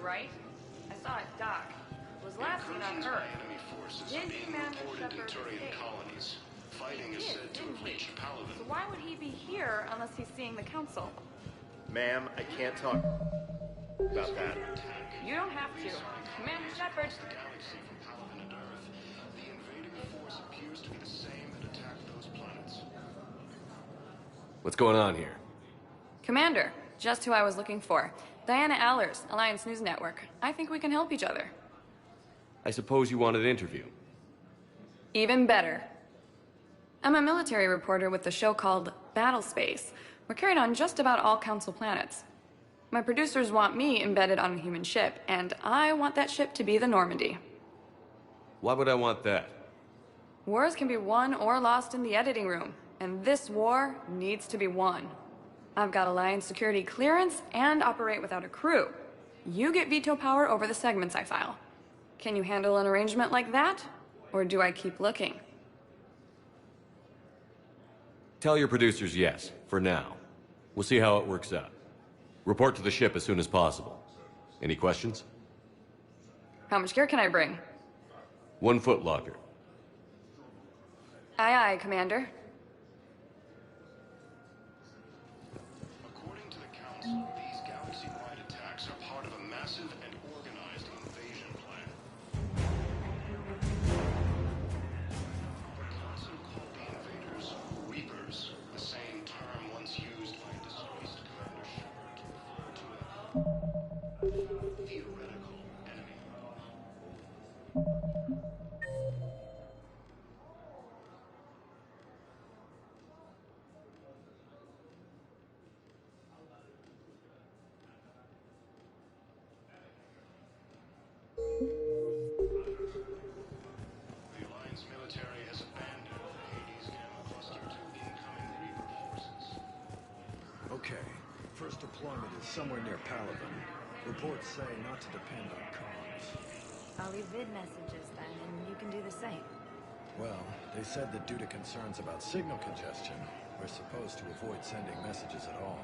Right? I saw it dock. It was last seen on Earth. Enemy forces Did being Commander reported in Shepard Turian escape? colonies. Fighting is said to have reached Paladin. So why would he be here unless he's seeing the Council? Ma'am, I can't talk about that. You don't have to. Commander Shepard. The galaxy from Paladin and Earth. The invading force appears to be the same that attacked those planets. What's going on here? Commander, just who I was looking for. Diana Allers, Alliance News Network. I think we can help each other. I suppose you wanted an interview. Even better. I'm a military reporter with the show called Battle Space. We're carried on just about all Council planets. My producers want me embedded on a human ship, and I want that ship to be the Normandy. Why would I want that? Wars can be won or lost in the editing room, and this war needs to be won. I've got Alliance security clearance and operate without a crew. You get veto power over the segments I file. Can you handle an arrangement like that? Or do I keep looking? Tell your producers yes, for now. We'll see how it works out. Report to the ship as soon as possible. Any questions? How much gear can I bring? 1 foot locker. Aye, aye, Commander. According to the Council, these galaxy-wide attacks are part of a massive and organized invasion plan. The Council called the invaders Reapers, the same term once used by disgraced Commander Shepard to refer to a theoretical enemy. somewhere near Palaven. Reports say not to depend on comms. I'll leave vid messages then, and you can do the same. Well, they said that due to concerns about signal congestion, we're supposed to avoid sending messages at all.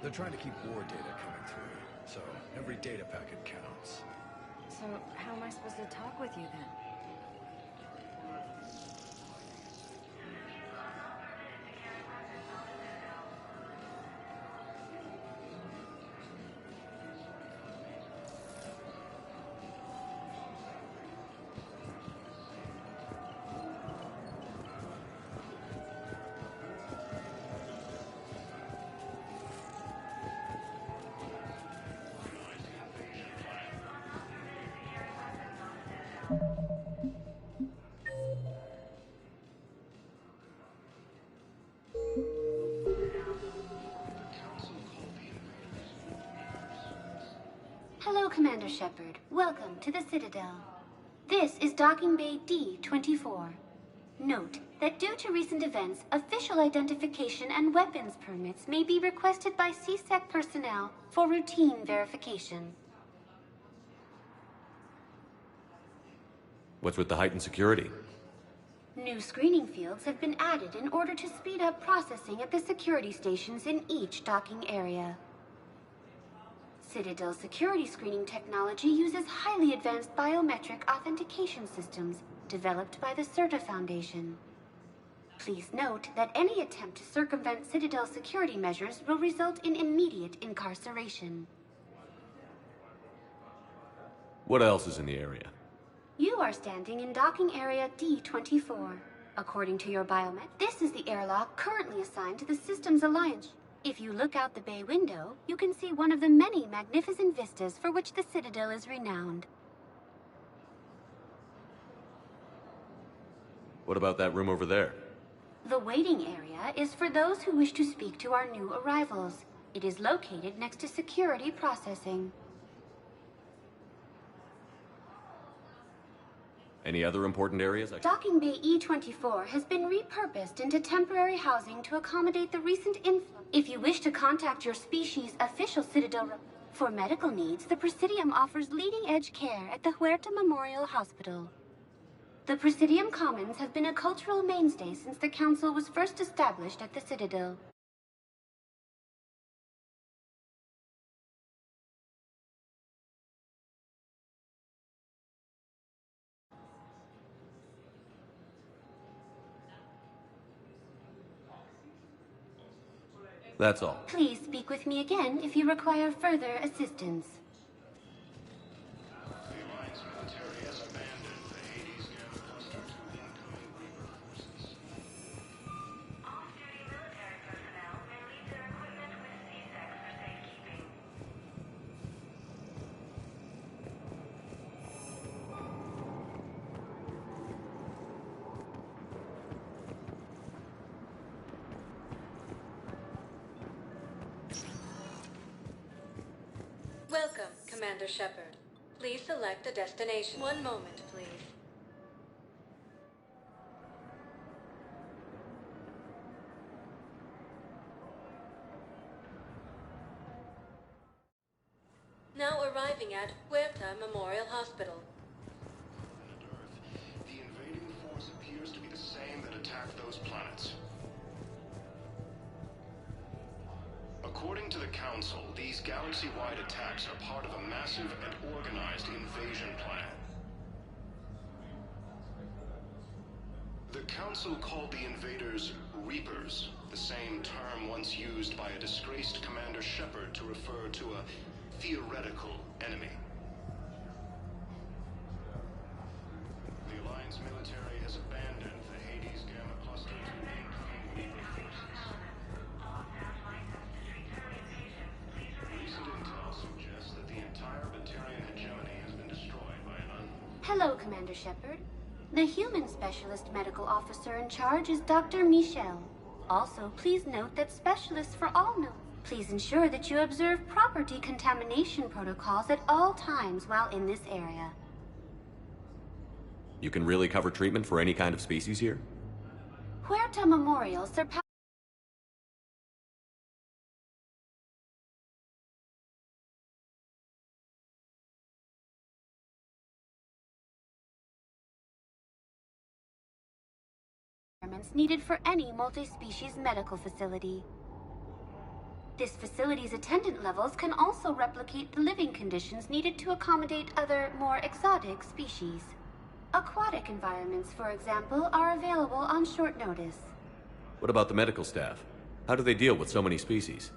They're trying to keep war data coming through, so every data packet counts. So, how am I supposed to talk with you then? Hello, Commander Shepard. Welcome to the Citadel. This is Docking Bay D-24. Note that due to recent events, official identification and weapons permits may be requested by CSEC personnel for routine verification. What's with the heightened security? New screening fields have been added in order to speed up processing at the security stations in each docking area. Citadel's security screening technology uses highly advanced biometric authentication systems developed by the CERTA Foundation. Please note that any attempt to circumvent Citadel's security measures will result in immediate incarceration. What else is in the area? You are standing in docking area D-24. According to your biomet, this is the airlock currently assigned to the Systems Alliance. If you look out the bay window, you can see one of the many magnificent vistas for which the Citadel is renowned. What about that room over there? The waiting area is for those who wish to speak to our new arrivals. It is located next to security processing. Any other important areas? Docking Bay E-24 has been repurposed into temporary housing to accommodate the recent influx. If you wish to contact your species' official Citadel for medical needs, the Presidium offers leading-edge care at the Huerta Memorial Hospital. The Presidium Commons have been a cultural mainstay since the Council was first established at the Citadel. That's all. Please speak with me again if you require further assistance. Welcome, Commander Shepard. Please select a destination. One moment, please. Now arriving at Huerta Memorial Hospital. The invading force appears to be the same that attacked those planets. According to the Council, these galaxy-wide attacks are part of a massive and organized invasion plan. The Council called the invaders Reapers, the same term once used by a disgraced Commander Shepard to refer to a theoretical enemy. The Alliance military has abandoned the Hades Gamma Cluster to incoming Reaper forces. Recent intel suggests that the entire Batarian hegemony has been destroyed by an Hello, Commander Shepard. The human specialist medical officer in charge is Dr. Michel. Also, please note that specialists for all please ensure that you observe proper decontamination protocols at all times while in this area. You can really cover treatment for any kind of species here? Huerta Memorial surpasses environments needed for any multi-species medical facility. This facility's attendant levels can also replicate the living conditions needed to accommodate other, more exotic species. Aquatic environments, for example, are available on short notice. What about the medical staff? How do they deal with so many species?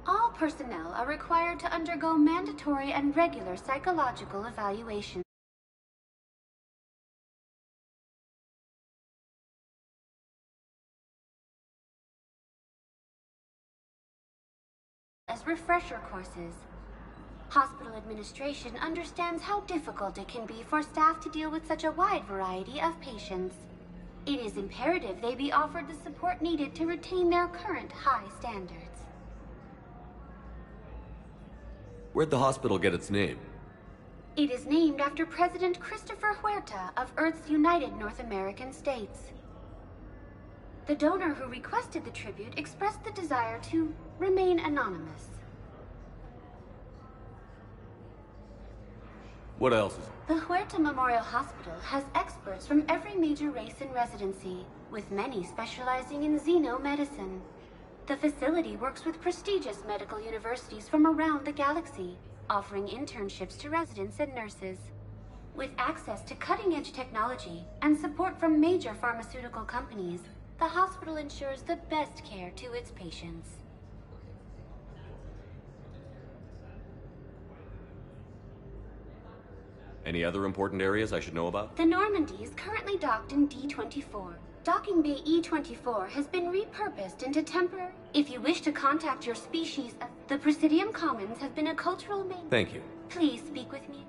All personnel are required to undergo mandatory and regular psychological evaluations. As refresher courses. Hospital administration understands how difficult it can be for staff to deal with such a wide variety of patients. It is imperative they be offered the support needed to retain their current high standards. Where'd the hospital get its name? It is named after President Christopher Huerta of Earth's United North American States. The donor who requested the tribute expressed the desire to remain anonymous. What else? The Huerta Memorial Hospital has experts from every major race in residency, with many specializing in xenomedicine. The facility works with prestigious medical universities from around the galaxy, offering internships to residents and nurses. With access to cutting-edge technology and support from major pharmaceutical companies, the hospital ensures the best care to its patients. Any other important areas I should know about? The Normandy is currently docked in D-24. Docking Bay E-24 has been repurposed into temporary... If you wish to contact your species, the Presidium Commons have been a cultural main... Thank you. Please speak with me.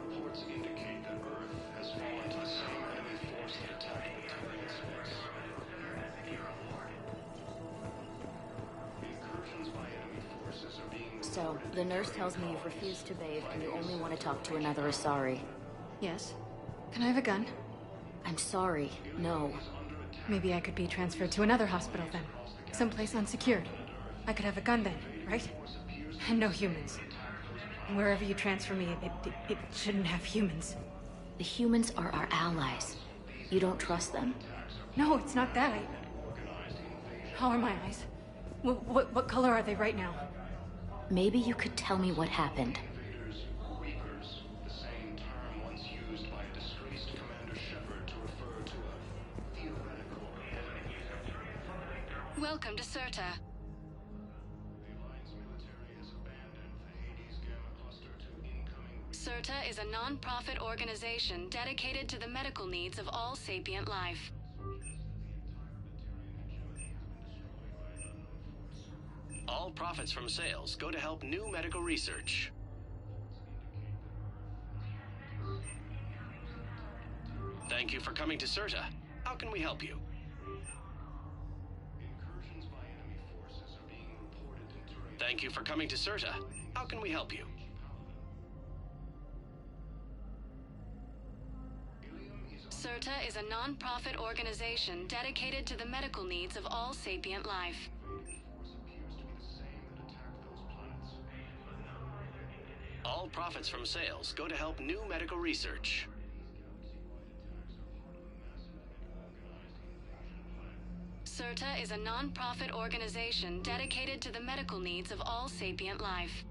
Reports indicate that Earth has fallen to the same enemy force that attacked the Terran space. Incursions by enemy forces are being... So, the nurse tells me you've refused to bathe and you only want to talk to another Asari. Yes. Can I have a gun? I'm sorry, no. Maybe I could be transferred to another hospital then. Someplace unsecured. I could have a gun then, right? And no humans. Wherever you transfer me, it shouldn't have humans. The humans are our allies. You don't trust them? No, it's not that. How are my eyes? What color are they right now? Maybe you could tell me what happened. Reapers, the same term once used by disgraced Commander Shepard to refer to a theoretical enemy. Welcome to Serta. The Alliance military has abandoned the Hades Gamma Cluster to incoming... Serta is a non-profit organization dedicated to the medical needs of all sapient life. All profits from sales go to help new medical research. Thank you for coming to Serta. How can we help you? Incursions by enemy forces are being reported in terrain... Thank you for coming to Serta. How can we help you? Serta is a non-profit organization dedicated to the medical needs of all sapient life. All profits from sales go to help new medical research. Serta is a non-profit organization dedicated to the medical needs of all sapient life.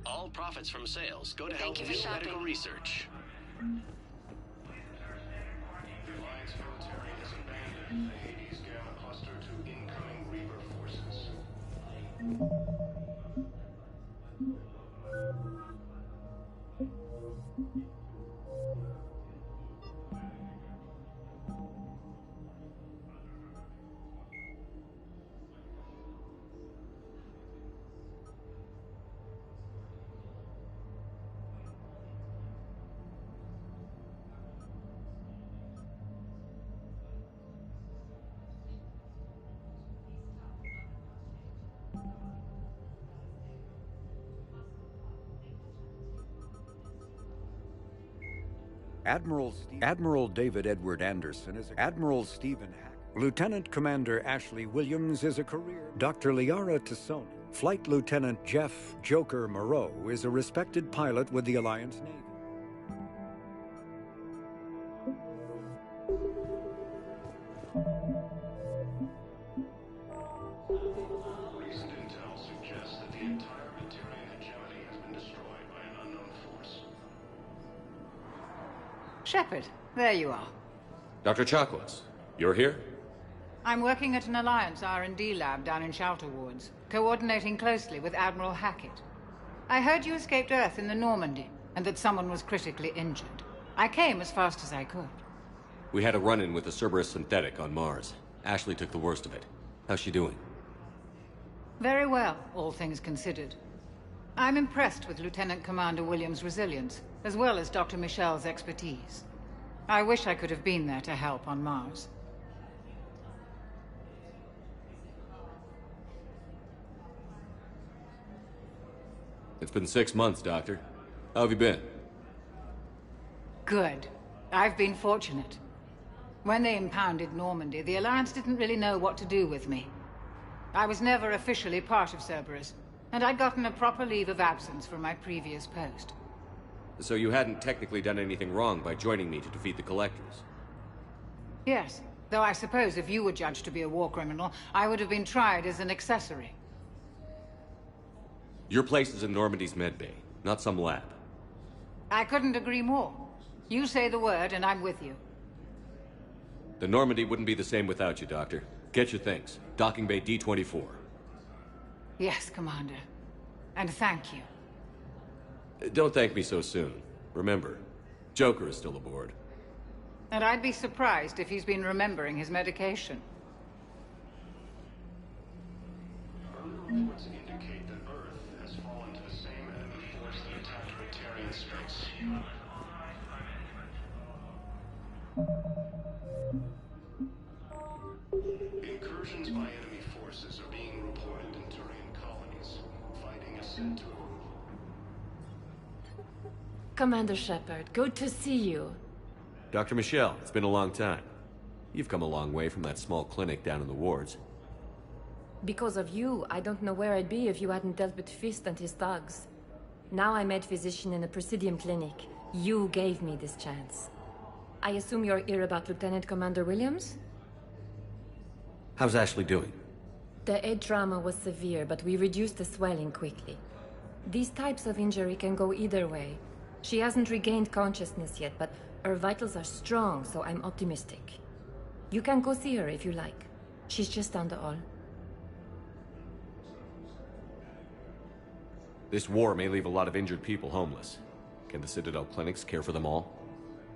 All profits from sales go to help Thank new you for medical shopping. research. The Alliance military has abandoned the Hades Gamma Cluster to incoming Reaper forces. Admiral David Edward Anderson is Admiral Stephen Hack. Lieutenant Commander Ashley Williams is a career. Dr. Liara Tassoni Flight Lieutenant Jeff Joker Moreau is a respected pilot with the Alliance Navy. Recent intel suggests that the entire Materian hegemony has been destroyed by an unknown force. Shepard, there you are. Dr. Chakwas, you're here? I'm working at an Alliance R&D lab down in Shelter Woods, coordinating closely with Admiral Hackett. I heard you escaped Earth in the Normandy, and that someone was critically injured. I came as fast as I could. We had a run-in with the Cerberus synthetic on Mars. Ashley took the worst of it. How's she doing? Very well, all things considered. I'm impressed with Lieutenant Commander Williams' resilience, as well as Dr. Michel's expertise. I wish I could have been there to help on Mars. It's been 6 months, Doctor. How have you been? Good. I've been fortunate. When they impounded Normandy, the Alliance didn't really know what to do with me. I was never officially part of Cerberus, and I'd gotten a proper leave of absence from my previous post. So you hadn't technically done anything wrong by joining me to defeat the Collectors? Yes, though I suppose if you were judged to be a war criminal, I would have been tried as an accessory. Your place is in Normandy's medbay, not some lab. I couldn't agree more. You say the word, and I'm with you. The Normandy wouldn't be the same without you, Doctor. Get your things. Docking Bay D-24. Yes, Commander. And thank you. Don't thank me so soon. Remember, Joker is still aboard. And I'd be surprised if he's been remembering his medication. Reports indicate that Earth has fallen to the same enemy force that attacked Materian space. Incursions by enemy forces are being reported in Turian colonies. Fighting is said to have... Commander Shepard, good to see you. Dr. Michel, it's been a long time. You've come a long way from that small clinic down in the wards. Because of you, I don't know where I'd be if you hadn't dealt with Fist and his thugs. Now I'm med physician in a Presidium clinic. You gave me this chance. I assume you're here about Lieutenant Commander Williams? How's Ashley doing? The head trauma was severe, but we reduced the swelling quickly. These types of injury can go either way. She hasn't regained consciousness yet, but her vitals are strong, so I'm optimistic. You can go see her if you like. She's just down the hall. This war may leave a lot of injured people homeless. Can the Citadel clinics care for them all?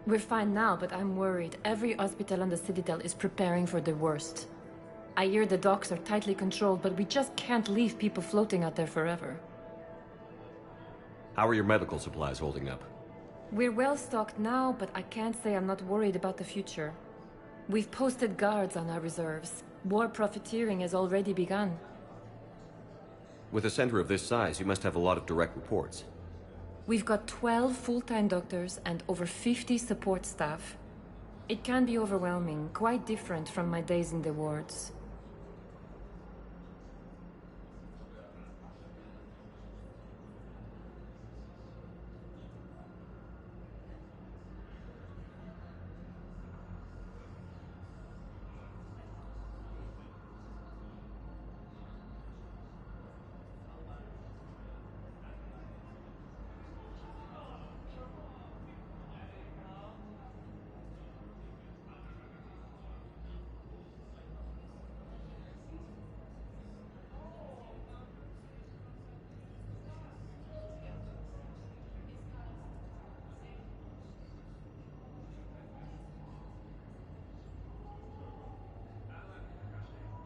We're fine now, but I'm worried. Every hospital on the Citadel is preparing for the worst. I hear the docks are tightly controlled, but we just can't leave people floating out there forever. How are your medical supplies holding up? We're well stocked now, but I can't say I'm not worried about the future. We've posted guards on our reserves. War profiteering has already begun. With a center of this size, you must have a lot of direct reports. We've got 12 full-time doctors and over 50 support staff. It can be overwhelming, quite different from my days in the wards.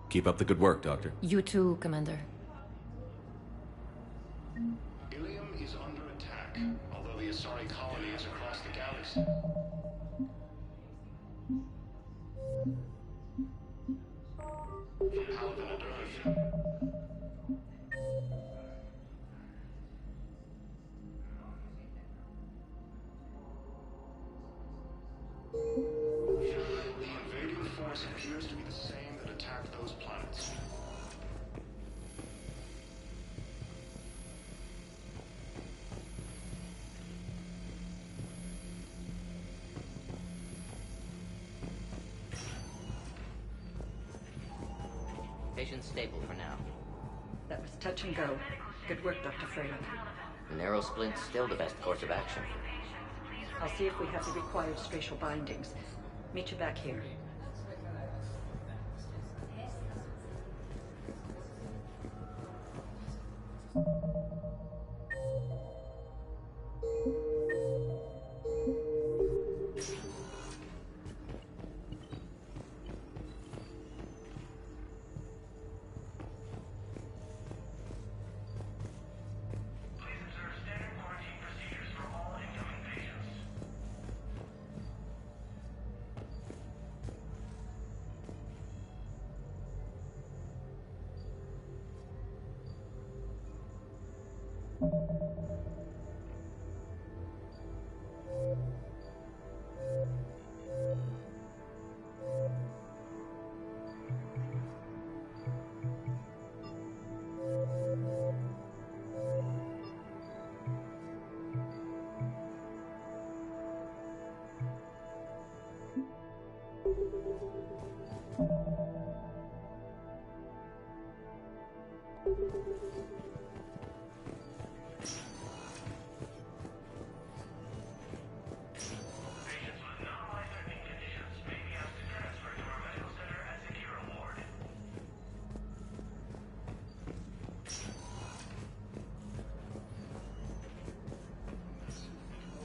Keep up the good work, Doctor. You too, Commander. Ilium is under attack, although the Asari colony is across the galaxy. From Paladin at Earth. The invading force appears to be the same that attacked those planets. Communications stable for now. That was touch and go. Good work, Dr. Freeland. Narrow splint's still the best course of action. I'll see if we have the required spatial bindings. Meet you back here.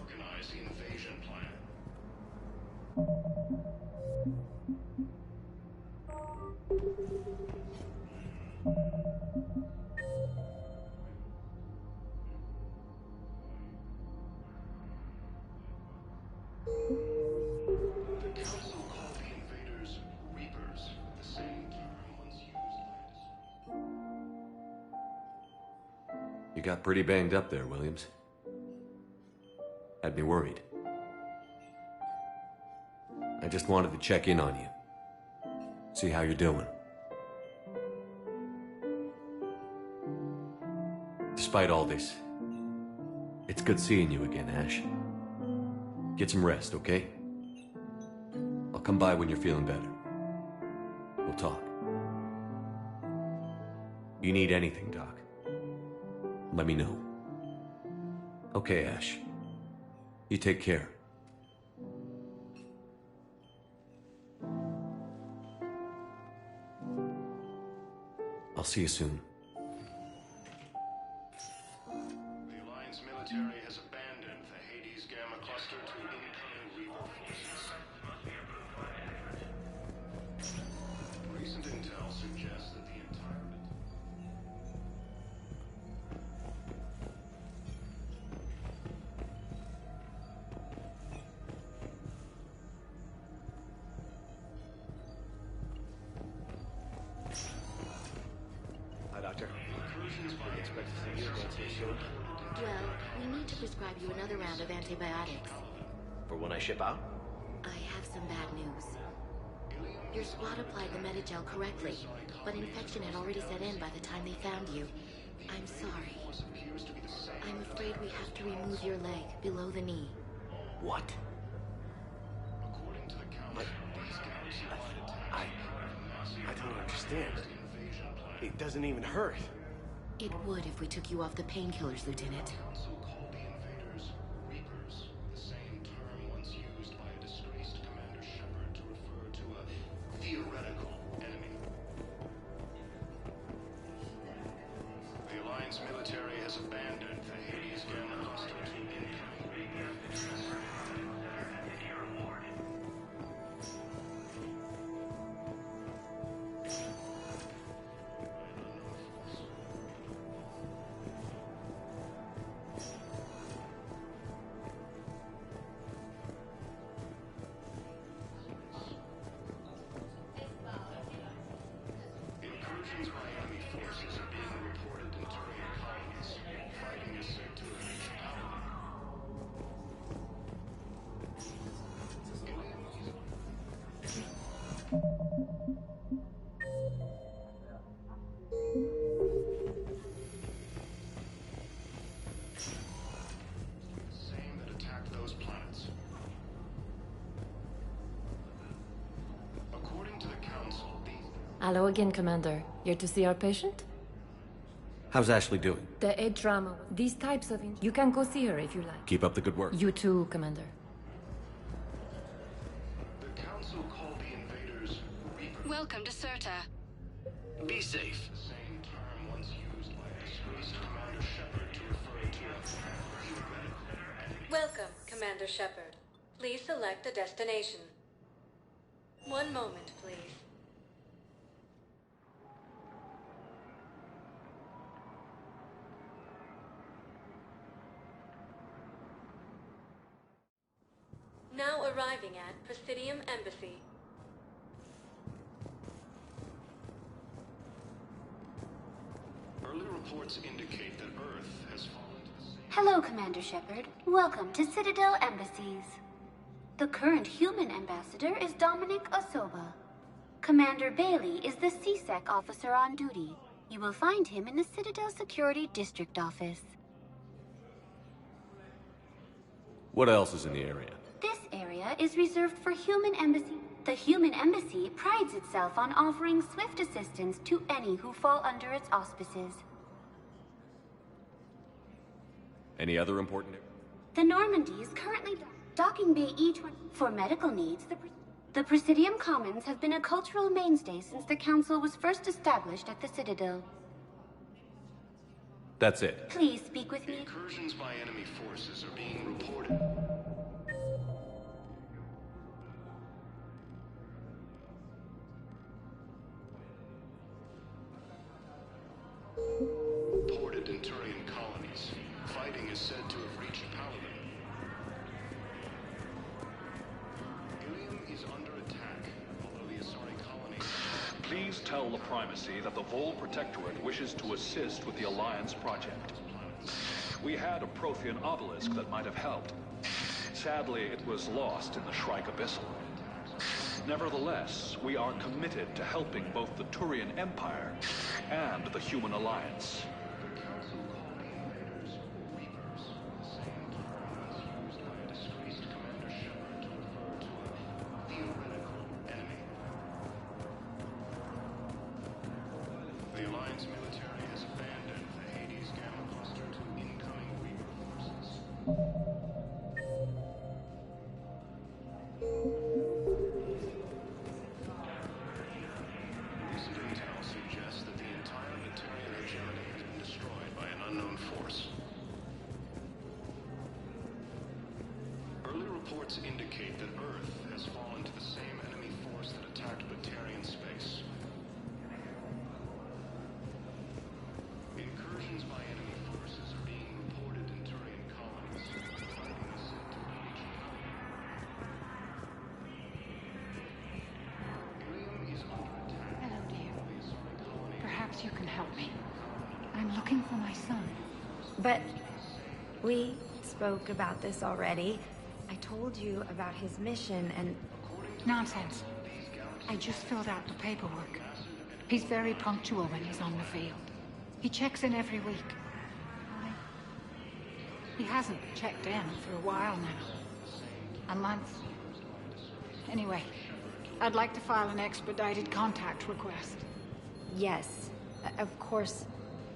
Organize the invasion plan. The Council called the invaders Reapers, the same term once used by You got pretty banged up there, Williams. Had me worried. I just wanted to check in on you. See how you're doing. Despite all this, it's good seeing you again, Ash. Get some rest, okay? I'll come by when you're feeling better. We'll talk. You need anything, Doc, let me know. Okay, Ash. You take care. I'll see you soon. The Alliance military has abandoned the Hades Gamma cluster to incoming Reaper forces. Recent intel suggests that the entire... Hi, Doctor. I expect to see you again soon. Well, we need to prescribe you another round of antibiotics. For when I ship out? I have some bad news. Your squad applied the Medigel correctly, but infection had already set in by the time they found you. I'm sorry. I'm afraid we have to remove your leg below the knee. What? I don't understand. It doesn't even hurt. It would if we took you off the painkillers, Lieutenant. Council called the invaders Reapers, the same term once used by a disgraced Commander Shepard to refer to a theoretical enemy. The Alliance military has abandoned the Hades Gamma cluster to incoming Reapers. Hello again, Commander. Here to see our patient? How's Ashley doing? The head trauma. These types of... You can go see her if you like. Keep up the good work. You too, Commander. The Council called the invaders Reapers. Welcome to Serta. Be safe. The same term once used by disgraced Commander Shepard to refer to a... Welcome, Commander Shepard. Please select a destination. One moment, please. Now arriving at Presidium Embassy. Early reports indicate that Earth has fallen to the same... Hello, Commander Shepard. Welcome to Citadel Embassies. The current human ambassador is Dominic Osoba. Commander Bailey is the CSEC officer on duty. You will find him in the Citadel Security District Office. What else is in the area? This area is reserved for human embassy. The human embassy prides itself on offering swift assistance to any who fall under its auspices. Any other important... The Normandy is currently docking bay E20. For medical needs, the Presidium Commons have been a cultural mainstay since the Council was first established at the Citadel. That's it. Please speak with me. Incursions by enemy forces are being reported. Ported in Turian colonies. Fighting is said to have reached Paladin. Ilium is under attack, although the Asari colony... Please tell the Primacy that the Vol Protectorate wishes to assist with the Alliance project. We had a Prothean obelisk that might have helped. Sadly, it was lost in the Shrike Abyssal. Nevertheless, we are committed to helping both the Turian Empire and the Human Alliance. The Council called the invaders Reapers, the same term once used by a disgraced Commander Shepard to refer to a theoretical enemy. The Alliance military has abandoned the Hades Gamma Cluster to incoming Reaper forces. Recent intel suggests that the entire Batarian hegemony has been destroyed by an unknown force. Early reports indicate that Earth has fallen to the same enemy force that attacked Batarian space. Incursions by enemy forces are being reported in Turian colonies. Fighting is said to have reached Ilium is under attack. Hello, dear. The Asari colony... Perhaps you can help me. I'm looking for my son. But we spoke about this already. I told you about his mission and... Nonsense. I just filled out the paperwork. He's very punctual when he's on the field. He checks in every week. He hasn't checked in for a while now. A month. Anyway, I'd like to file an expedited contact request. Yes, of course,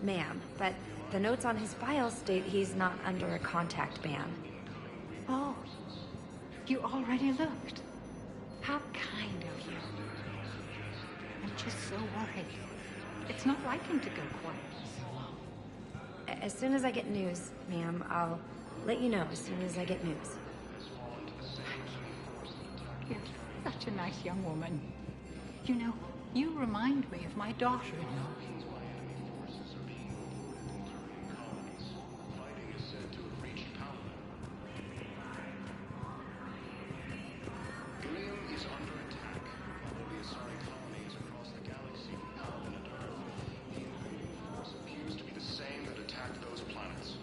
ma'am. But the notes on his file state he's not under a contact ban. Oh, you already looked. How kind of you. I'm just so worried. It's not like him to go quiet so long. As soon as I get news, ma'am, I'll let you know as soon as I get news. You're such a nice young woman. You know, you remind me of my daughter-in-law. Fighting is said to have reached Paladin. Ilium is under attack, although the Asari colonies across the galaxy from Paladin and Earth, the invading force appears to be the same that attacked those planets.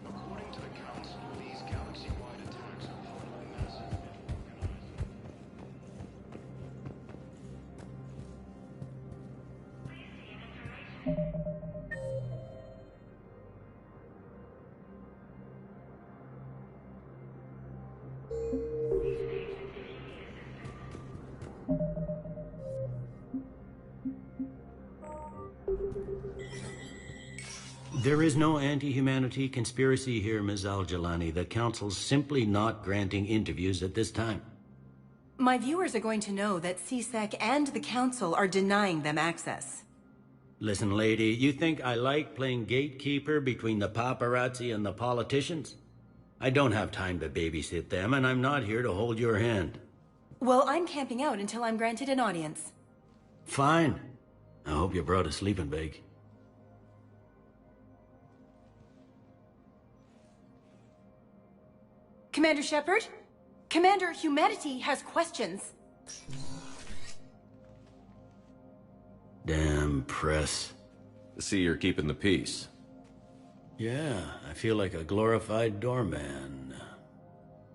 According to the Council, these galaxy-wide attacks are part of a massive net organized. There is no anti-humanity conspiracy here, Ms. Al-Jalani. The Council's simply not granting interviews at this time. My viewers are going to know that CSEC and the Council are denying them access. Listen, lady, you think I like playing gatekeeper between the paparazzi and the politicians? I don't have time to babysit them, and I'm not here to hold your hand. Well, I'm camping out until I'm granted an audience. Fine. I hope you brought a sleeping bag. Commander Shepard? Commander Humanity has questions. Damn press. See, you're keeping the peace. Yeah, I feel like a glorified doorman.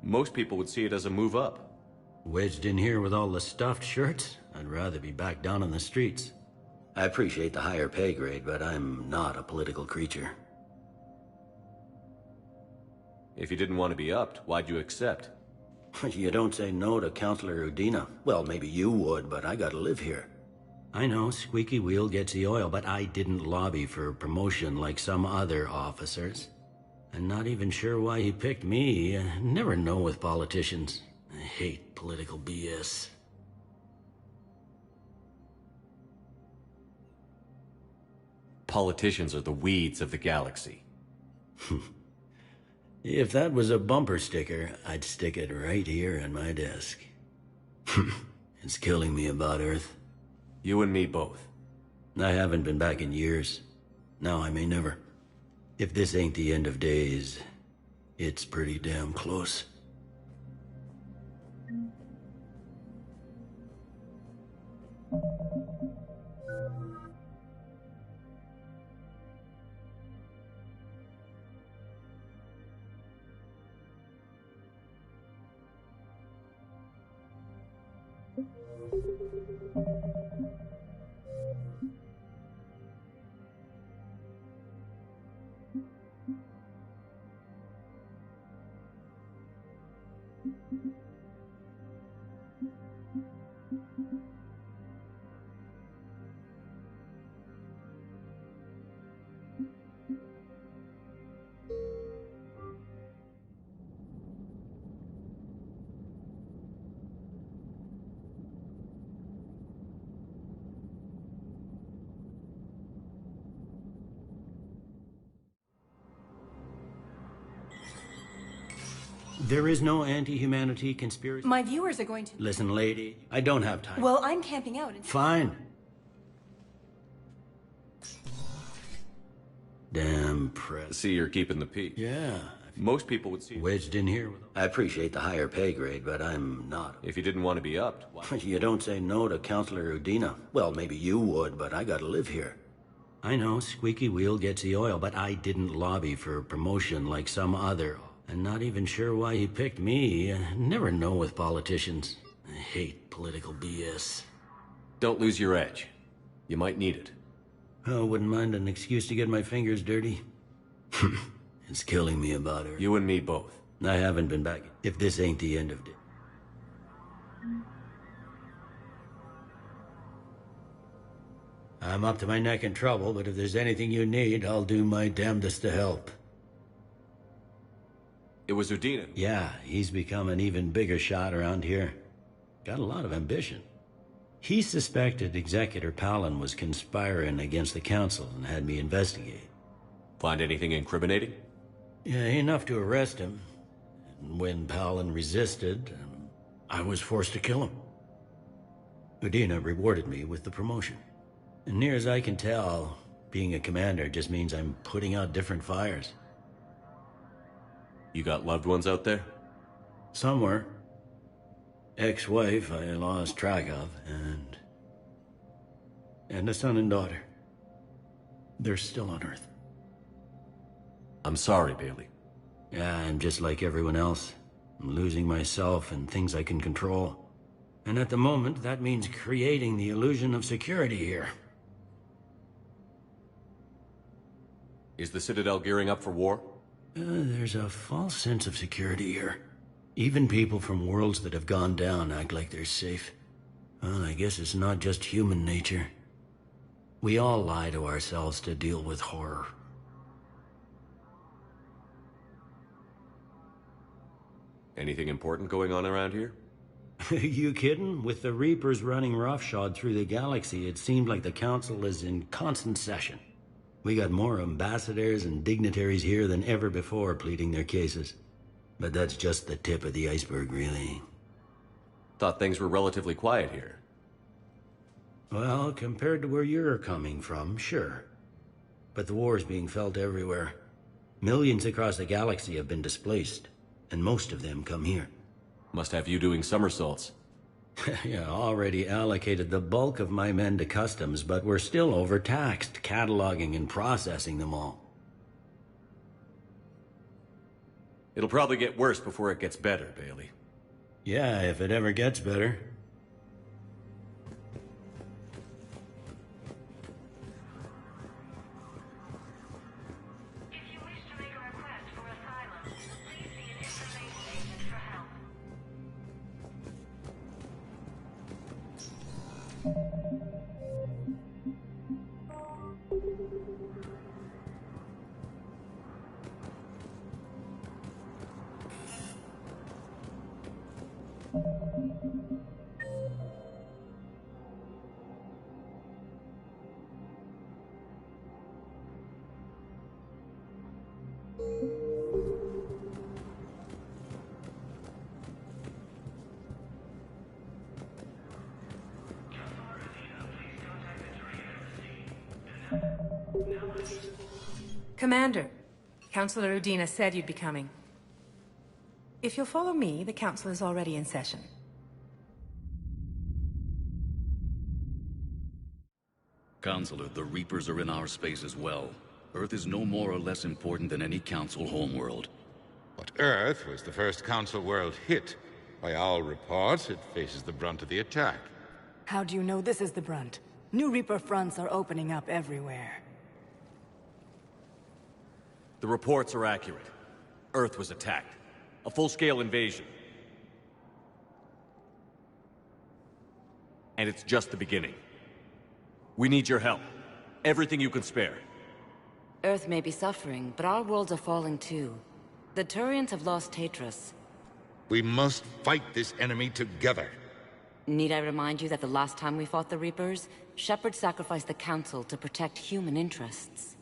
Most people would see it as a move up. Wedged in here with all the stuffed shirts? I'd rather be back down on the streets. I appreciate the higher pay grade, but I'm not a political creature. If you didn't want to be upped, why'd you accept? You don't say no to Counselor Udina. Well, maybe you would, but I gotta live here. I know, squeaky wheel gets the oil, but I didn't lobby for promotion like some other officers. I'm not even sure why he picked me. I never know with politicians. I hate political BS. Politicians are the weeds of the galaxy. If that was a bumper sticker, I'd stick it right here on my desk. It's killing me about Earth. You and me both. I haven't been back in years. Now I may never. If this ain't the end of days, it's pretty damn close. There is no anti-humanity conspiracy. My viewers are going to... Listen, lady, I don't have time. Well, I'm camping out. Fine. Damn press. See, you're keeping the peace. Yeah. Most people would see... Wedged in here with... I appreciate the higher pay grade, but I'm not. If you didn't want to be upped, why... You don't say no to Counselor Udina. Well, maybe you would, but I gotta live here. I know, squeaky wheel gets the oil, but I didn't lobby for promotion like some other... I'm not even sure why he picked me. I never know with politicians. I hate political BS. Don't lose your edge. You might need it. Oh, wouldn't mind an excuse to get my fingers dirty. It's killing me about her. You and me both. I haven't been back. If this ain't the end of it. I'm up to my neck in trouble, but if there's anything you need, I'll do my damnedest to help. It was Udina. Yeah, he's become an even bigger shot around here. Got a lot of ambition. He suspected Executor Palin was conspiring against the Council and had me investigate. Find anything incriminating? Yeah, enough to arrest him. And when Palin resisted, I was forced to kill him. Udina rewarded me with the promotion. And near as I can tell, being a commander just means I'm putting out different fires. You got loved ones out there? Somewhere. Ex-wife I lost track of, and a son and daughter. They're still on Earth. I'm sorry, Bailey. Yeah, I'm just like everyone else. I'm losing myself and things I can control. And at the moment, that means creating the illusion of security here. Is the Citadel gearing up for war? There's a false sense of security here. Even people from worlds that have gone down act like they're safe. Well, I guess it's not just human nature. We all lie to ourselves to deal with horror. Anything important going on around here? You kidding? With the Reapers running roughshod through the galaxy, it seemed like the Council is in constant session. We got more ambassadors and dignitaries here than ever before pleading their cases. But that's just the tip of the iceberg, really. Thought things were relatively quiet here. Well, compared to where you're coming from, sure. But the war's being felt everywhere. Millions across the galaxy have been displaced, and most of them come here. Must have you doing somersaults. Yeah, already allocated the bulk of my men to customs, but we're still overtaxed, cataloging and processing them all. It'll probably get worse before it gets better, Bailey. Yeah, if it ever gets better. Commander, Councilor Udina said you'd be coming. If you'll follow me, the Council is already in session. Counselor, the Reapers are in our space as well. Earth is no more or less important than any Council homeworld. But Earth was the first Council world hit. By all reports, it faces the brunt of the attack. How do you know this is the brunt? New Reaper fronts are opening up everywhere. The reports are accurate. Earth was attacked. A full-scale invasion. And it's just the beginning. We need your help. Everything you can spare. Earth may be suffering, but our worlds are falling too. The Turians have lost Tatris. We must fight this enemy together. Need I remind you that the last time we fought the Reapers, Shepard sacrificed the Council to protect human interests?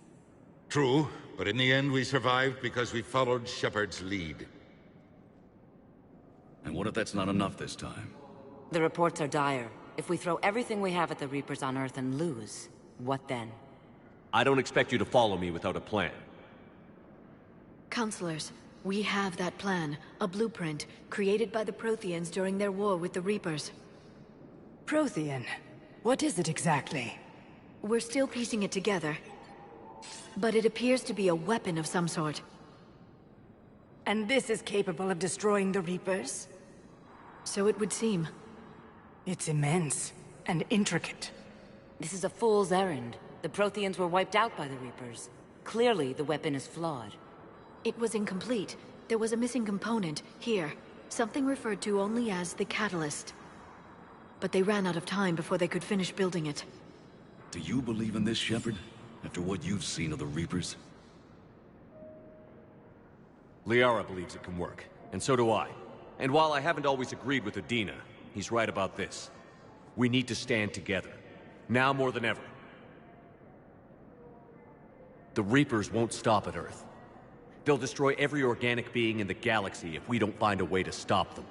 True, but in the end we survived because we followed Shepard's lead. And what if that's not enough this time? The reports are dire. If we throw everything we have at the Reapers on Earth and lose, what then? I don't expect you to follow me without a plan. Counselors, we have that plan. A blueprint, created by the Protheans during their war with the Reapers. Prothean? What is it exactly? We're still piecing it together. But it appears to be a weapon of some sort. And this is capable of destroying the Reapers? So it would seem. It's immense and intricate. This is a fool's errand. The Protheans were wiped out by the Reapers. Clearly, the weapon is flawed. It was incomplete. There was a missing component, here. Something referred to only as the catalyst. But they ran out of time before they could finish building it. Do you believe in this, Shepard? After what you've seen of the Reapers? Liara believes it can work, and so do I. And while I haven't always agreed with Udina, he's right about this. We need to stand together. Now more than ever. The Reapers won't stop at Earth. They'll destroy every organic being in the galaxy if we don't find a way to stop them.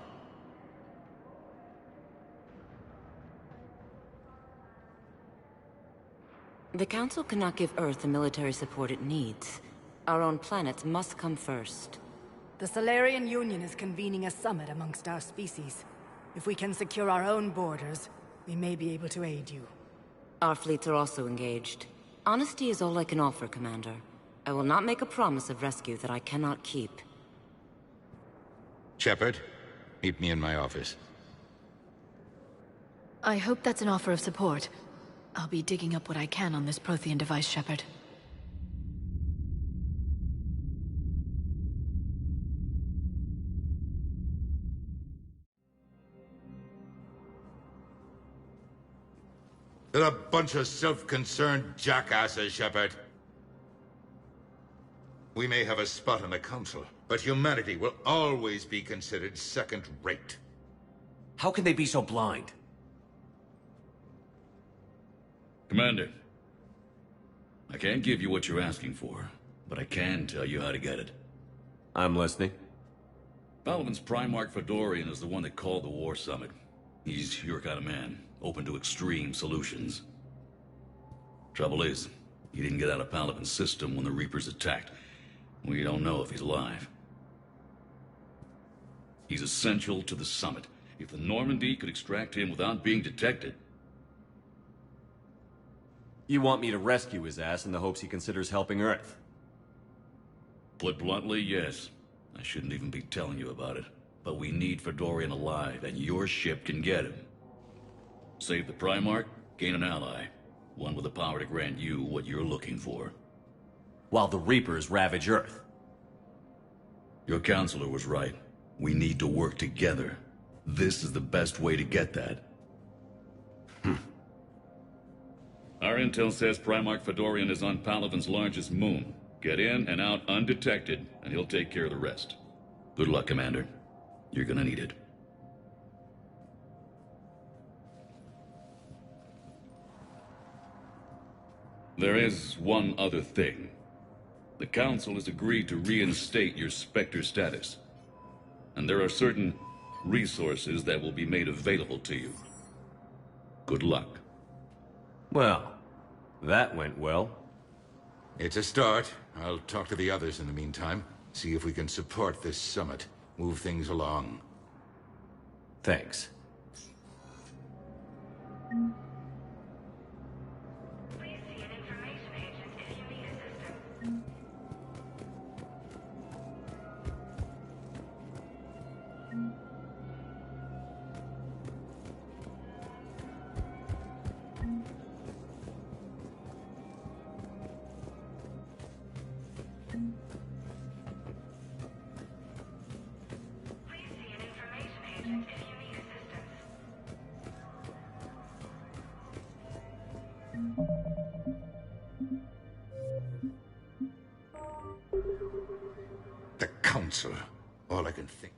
The Council cannot give Earth the military support it needs. Our own planets must come first. The Solarian Union is convening a summit amongst our species. If we can secure our own borders, we may be able to aid you. Our fleets are also engaged. Honesty is all I can offer, Commander. I will not make a promise of rescue that I cannot keep. Shepard, meet me in my office. I hope that's an offer of support. I'll be digging up what I can on this Prothean device, Shepard. They're a bunch of self-concerned jackasses, Shepard. We may have a spot in the Council, But humanity will always be considered second-rate. How can they be so blind? Commander, I can't give you what you're asking for, but I can tell you how to get it. I'm listening. Palaven's Primarch Fedorian is the one that called the War Summit. He's your kind of man, open to extreme solutions. Trouble is, he didn't get out of Palaven's system when the Reapers attacked. We don't know if he's alive. He's essential to the summit. If the Normandy could extract him without being detected... You want me to rescue his ass in the hopes he considers helping Earth? Put bluntly, yes. I shouldn't even be telling you about it. But we need Fedorian alive, and your ship can get him. Save the Primarch, gain an ally. One with the power to grant you what you're looking for. While the Reapers ravage Earth. Your counselor was right. We need to work together. This is the best way to get that. Our intel says Primarch Fedorian is on Palaven's largest moon. Get in and out undetected, and he'll take care of the rest. Good luck, Commander. You're gonna need it. There is one other thing. The Council has agreed to reinstate your Spectre status. And there are certain resources that will be made available to you. Good luck. Well, that went well. It's a start. I'll talk to the others in the meantime. See if we can support this summit. Move things along. Thanks. The Council. All I can think.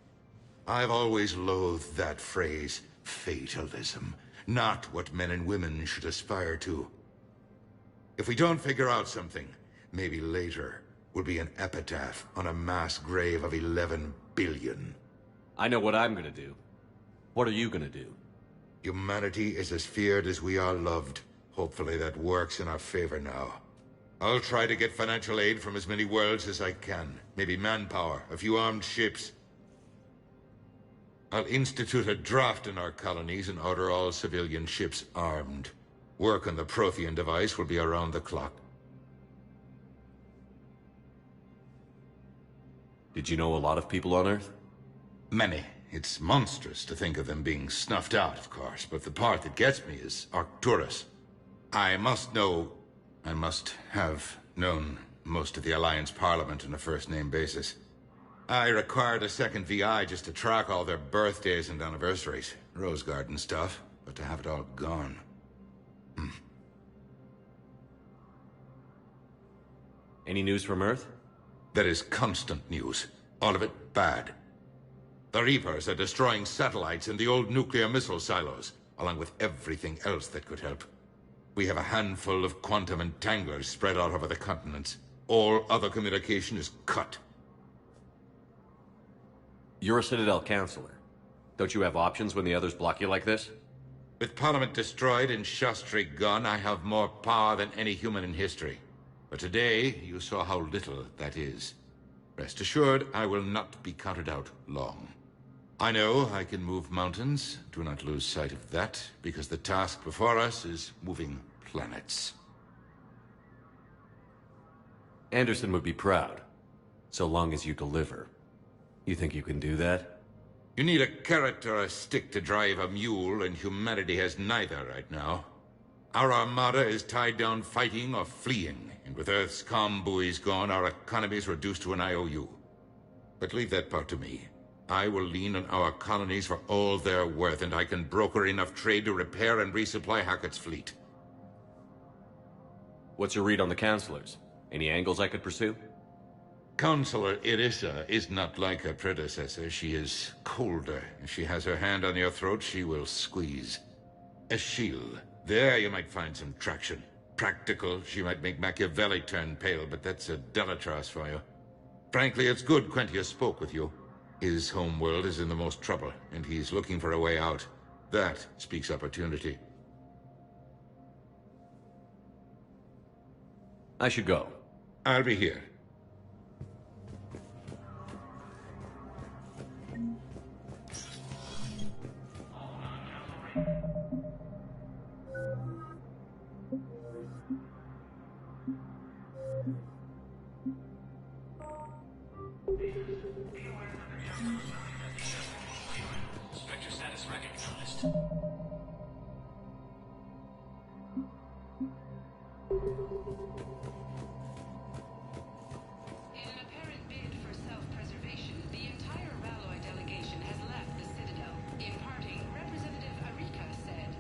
I've always loathed that phrase, fatalism. Not what men and women should aspire to. If we don't figure out something, maybe later will be an epitaph on a mass grave of 11 billion. I know what I'm gonna do. What are you gonna do? Humanity is as feared as we are loved. Hopefully that works in our favor now. I'll try to get financial aid from as many worlds as I can. Maybe manpower, a few armed ships. I'll institute a draft in our colonies and order all civilian ships armed. Work on the Prothean device will be around the clock. Did you know a lot of people on Earth? Many. It's monstrous to think of them being snuffed out, of course, but the part that gets me is Arcturus. I must have known most of the Alliance Parliament on a first-name basis. I required a second VI just to track all their birthdays and anniversaries. Rose Garden stuff, but to have it all gone. Any news from Earth? There is constant news. All of it bad. The Reapers are destroying satellites and the old nuclear missile silos, along with everything else that could help. We have a handful of quantum entanglers spread out over the continents. All other communication is cut. You're a Citadel Counselor. Don't you have options when the others block you like this? With Parliament destroyed and Shastri gone, I have more power than any human in history. But today, you saw how little that is. Rest assured, I will not be counted out long. I know I can move mountains. Do not lose sight of that, because the task before us is moving planets. Anderson would be proud, so long as you deliver. You think you can do that? You need a carrot or a stick to drive a mule, and humanity has neither right now. Our armada is tied down fighting or fleeing, and with Earth's comm buoys gone, our economy is reduced to an IOU. But leave that part to me. I will lean on our colonies for all they're worth, and I can broker enough trade to repair and resupply Hackett's fleet. What's your read on the Counselors? Any angles I could pursue? Counselor Edycja is not like her predecessor. She is colder. If she has her hand on your throat, she will squeeze. A shield. There you might find some traction. Practical, she might make Machiavelli turn pale, but that's a Delatras for you. Frankly, it's good Quentius spoke with you. His home world is in the most trouble, and he's looking for a way out. That speaks opportunity. I should go. I'll be here. Spectre status recognized. In an apparent bid for self-preservation, the entire Ralloy delegation has left the Citadel. In parting, Representative Arika said,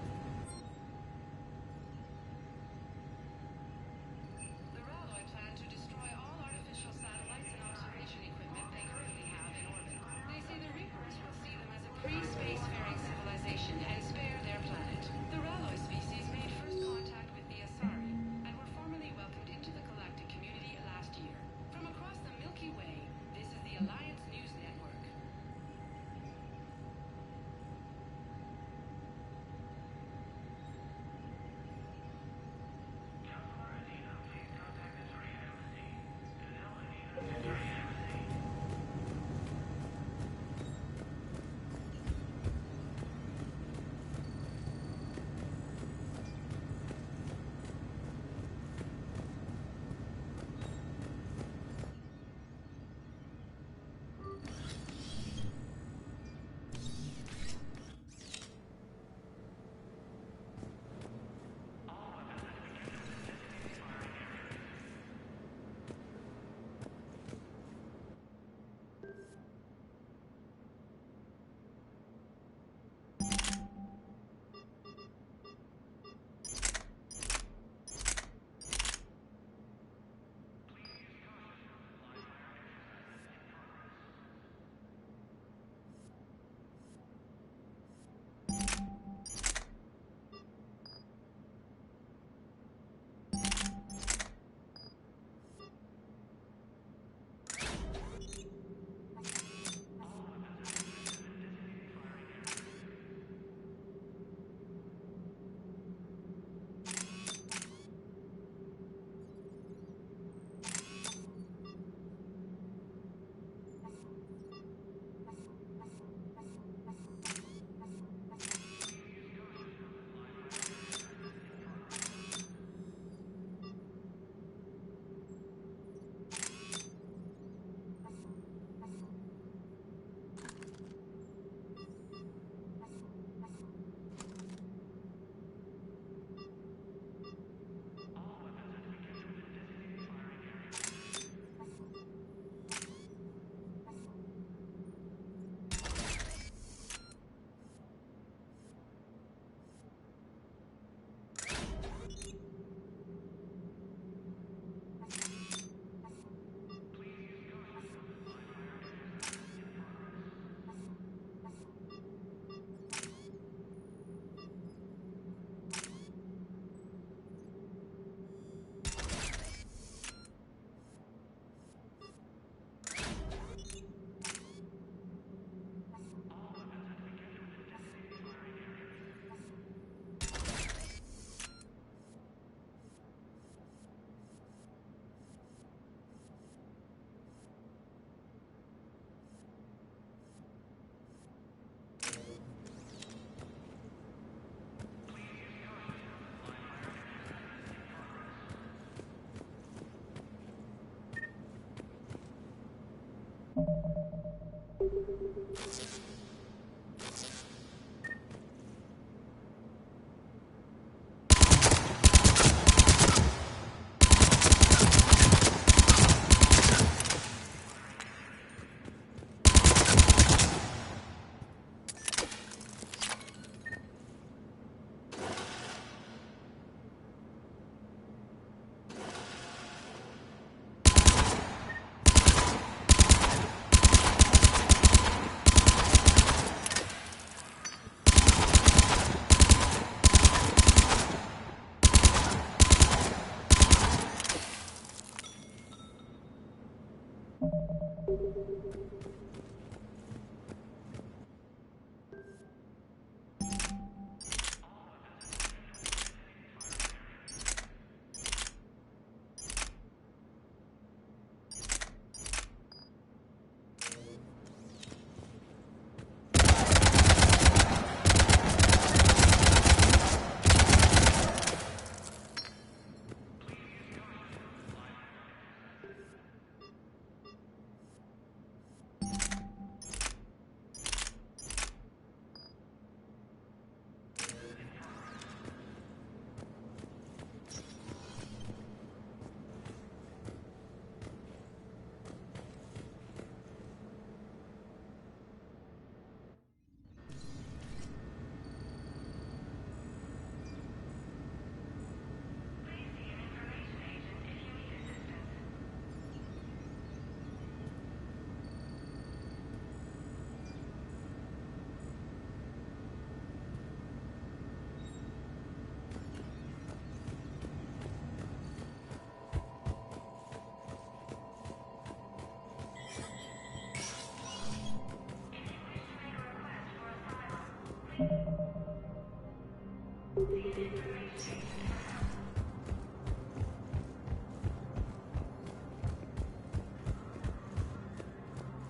"The Ralloy plan to destroy all artificial satellites and observation equipment they currently have in orbit. They say the Reapers will see them as a pre-spacefaring civilization and spare their planet. The Ralloy species made first contact with the Asari and were formally welcomed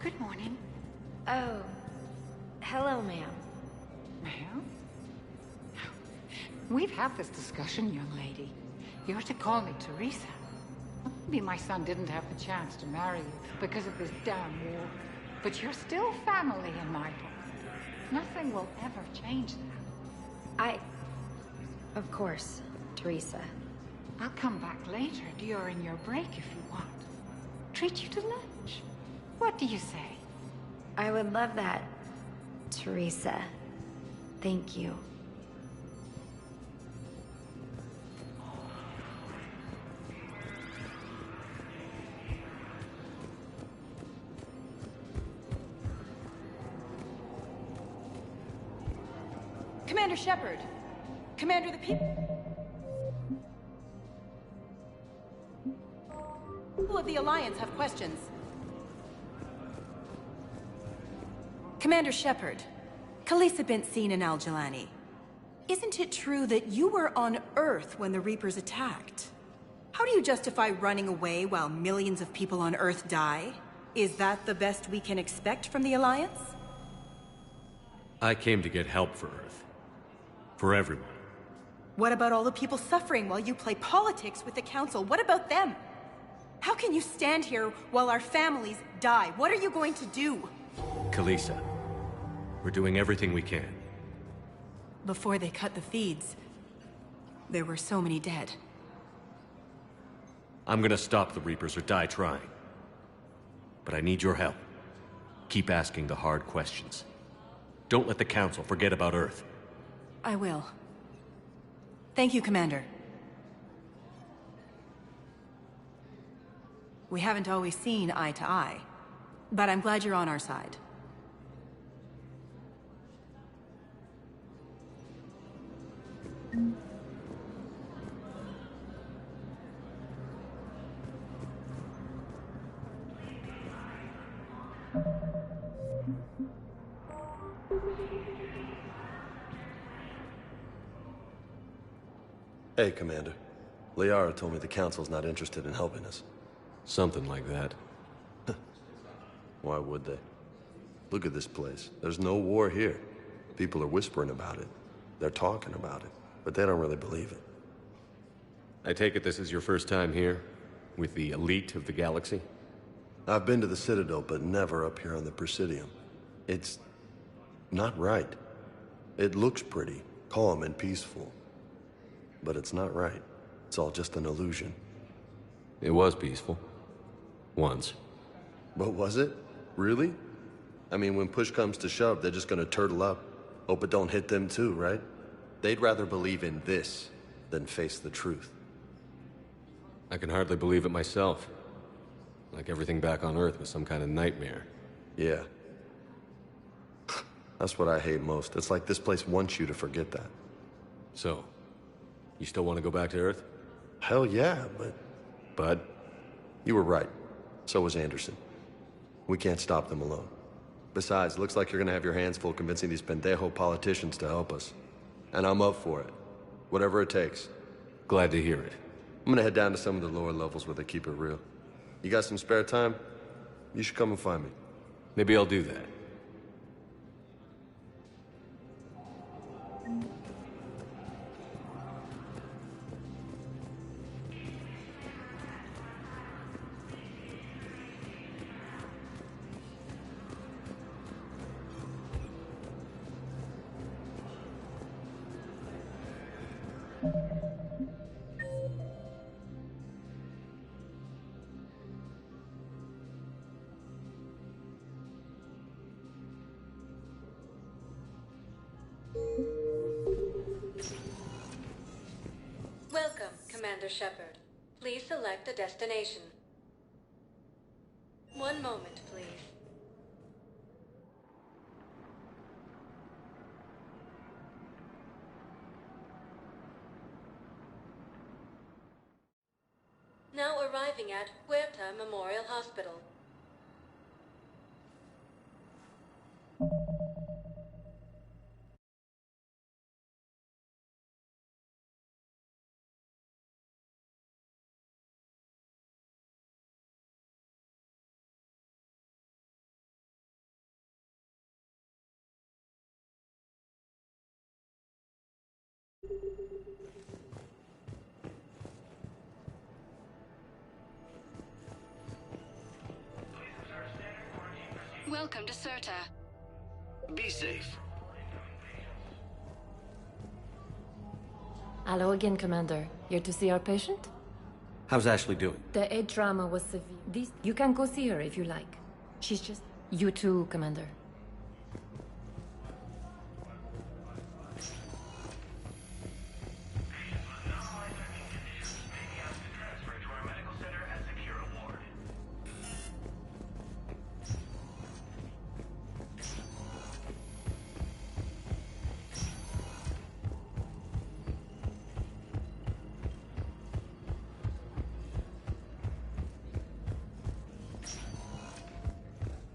Good morning. Oh, hello, ma'am. Ma'am? We've had this discussion, young lady. You're to call me Teresa. Maybe my son didn't have the chance to marry you because of this damn war. But you're still family in my book. Nothing will ever change that. Of course, Teresa. I'll come back later during your break if you want. Treat you to lunch. What do you say? I would love that, Teresa. Thank you. Commander Shepard! Commander, the people of the Alliance have questions. Commander Shepard, Khaleesa bint Seen and Al-Jalani. Isn't it true that you were on Earth when the Reapers attacked? How do you justify running away while millions of people on Earth die? Is that the best we can expect from the Alliance? I came to get help for Earth. For everyone. What about all the people suffering while you play politics with the Council? What about them? How can you stand here while our families die? What are you going to do? Khaleesa, we're doing everything we can. Before they cut the feeds, there were so many dead. I'm gonna stop the Reapers or die trying. But I need your help. Keep asking the hard questions. Don't let the Council forget about Earth. I will. Thank you, Commander. We haven't always seen eye to eye, but I'm glad you're on our side. Hey, Commander. Liara told me the Council's not interested in helping us. Something like that. Why would they? Look at this place. There's no war here. People are whispering about it. They're talking about it, but they don't really believe it. I take it this is your first time here? With the elite of the galaxy? I've been to the Citadel, but never up here on the Presidium. It's not right. It looks pretty, calm and peaceful. But it's not right. It's all just an illusion. It was peaceful. Once. But was it? Really? I mean, when push comes to shove, they're just gonna turtle up. Hope it don't hit them too, right? They'd rather believe in this than face the truth. I can hardly believe it myself. Like everything back on Earth was some kind of nightmare. Yeah. That's what I hate most. It's like this place wants you to forget that. So, you still want to go back to Earth? Hell yeah, but... Bud? You were right. So was Anderson. We can't stop them alone. Besides, looks like you're gonna have your hands full convincing these pendejo politicians to help us. And I'm up for it. Whatever it takes. Glad to hear it. I'm gonna head down to some of the lower levels where they keep it real. You got some spare time? You should come and find me. Maybe I'll do that. Welcome, Commander Shepard. Please select a destination. One moment, please. Now arriving at Huerta Memorial Hospital. Welcome to Serta. Be safe. Hello again, Commander. Here to see our patient? How's Ashley doing? The head trauma was severe. You can go see her if you like. She's just... You too, Commander.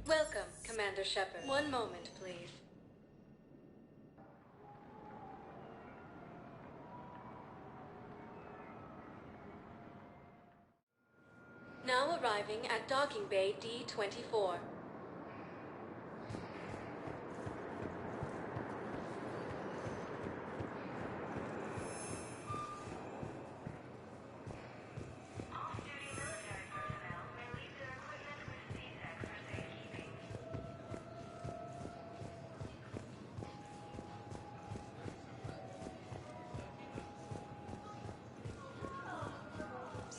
Welcome, Commander Shepard. One moment, please. Now arriving at Docking Bay D-24.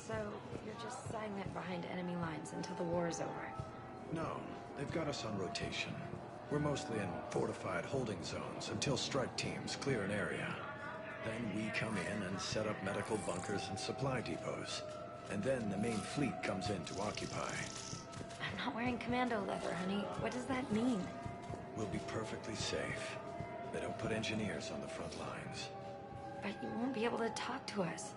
So, you're just silent behind enemy lines until the war is over? No, they've got us on rotation. We're mostly in fortified holding zones until strike teams clear an area. Then we come in and set up medical bunkers and supply depots. And then the main fleet comes in to occupy. I'm not wearing commando leather, honey. What does that mean? We'll be perfectly safe. They don't put engineers on the front lines. But you won't be able to talk to us.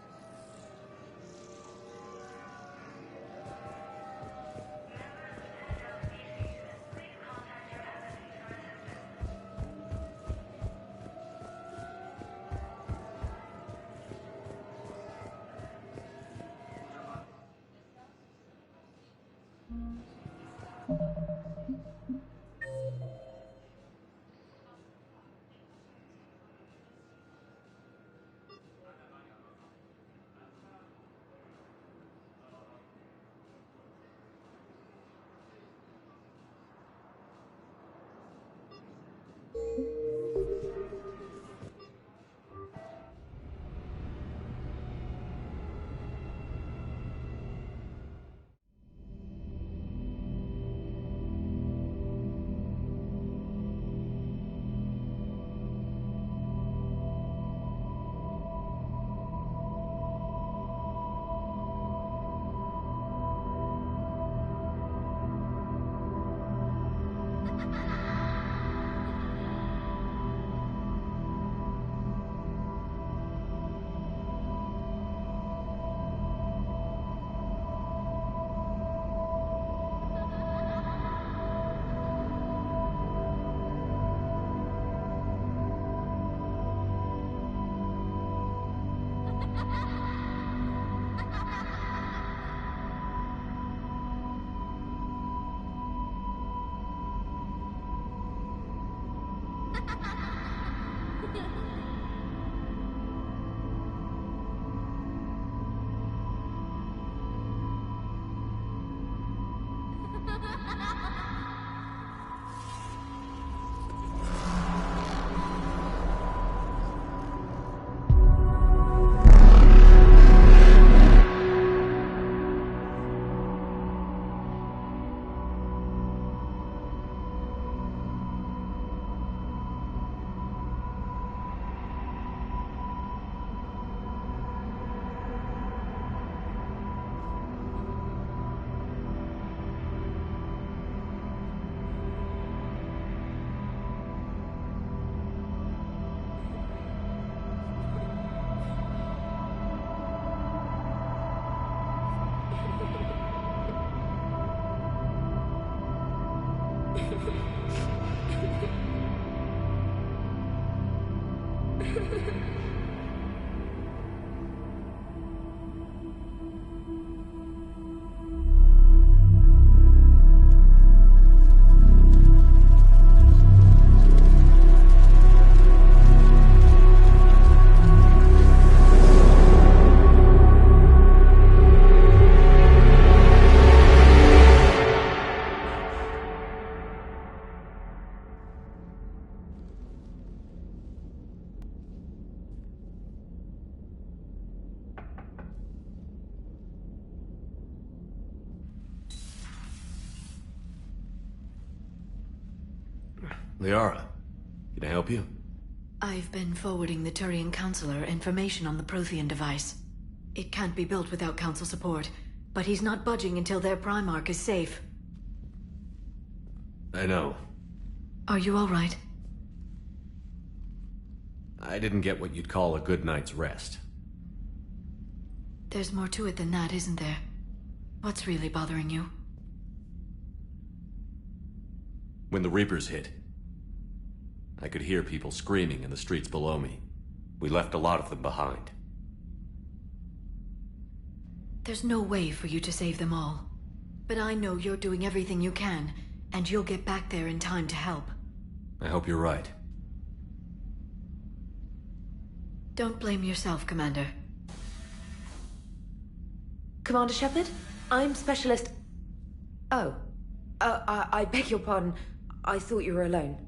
Liara, can I help you? I've been forwarding the Turian Counselor information on the Prothean device. It can't be built without Council support, but he's not budging until their Primarch is safe. I know. Are you all right? I didn't get what you'd call a good night's rest. There's more to it than that, isn't there? What's really bothering you? When the Reapers hit, I could hear people screaming in the streets below me. We left a lot of them behind. There's no way for you to save them all. But I know you're doing everything you can, and you'll get back there in time to help. I hope you're right. Don't blame yourself, Commander. Commander Shepard, I'm Specialist... Oh. I beg your pardon. I thought you were alone.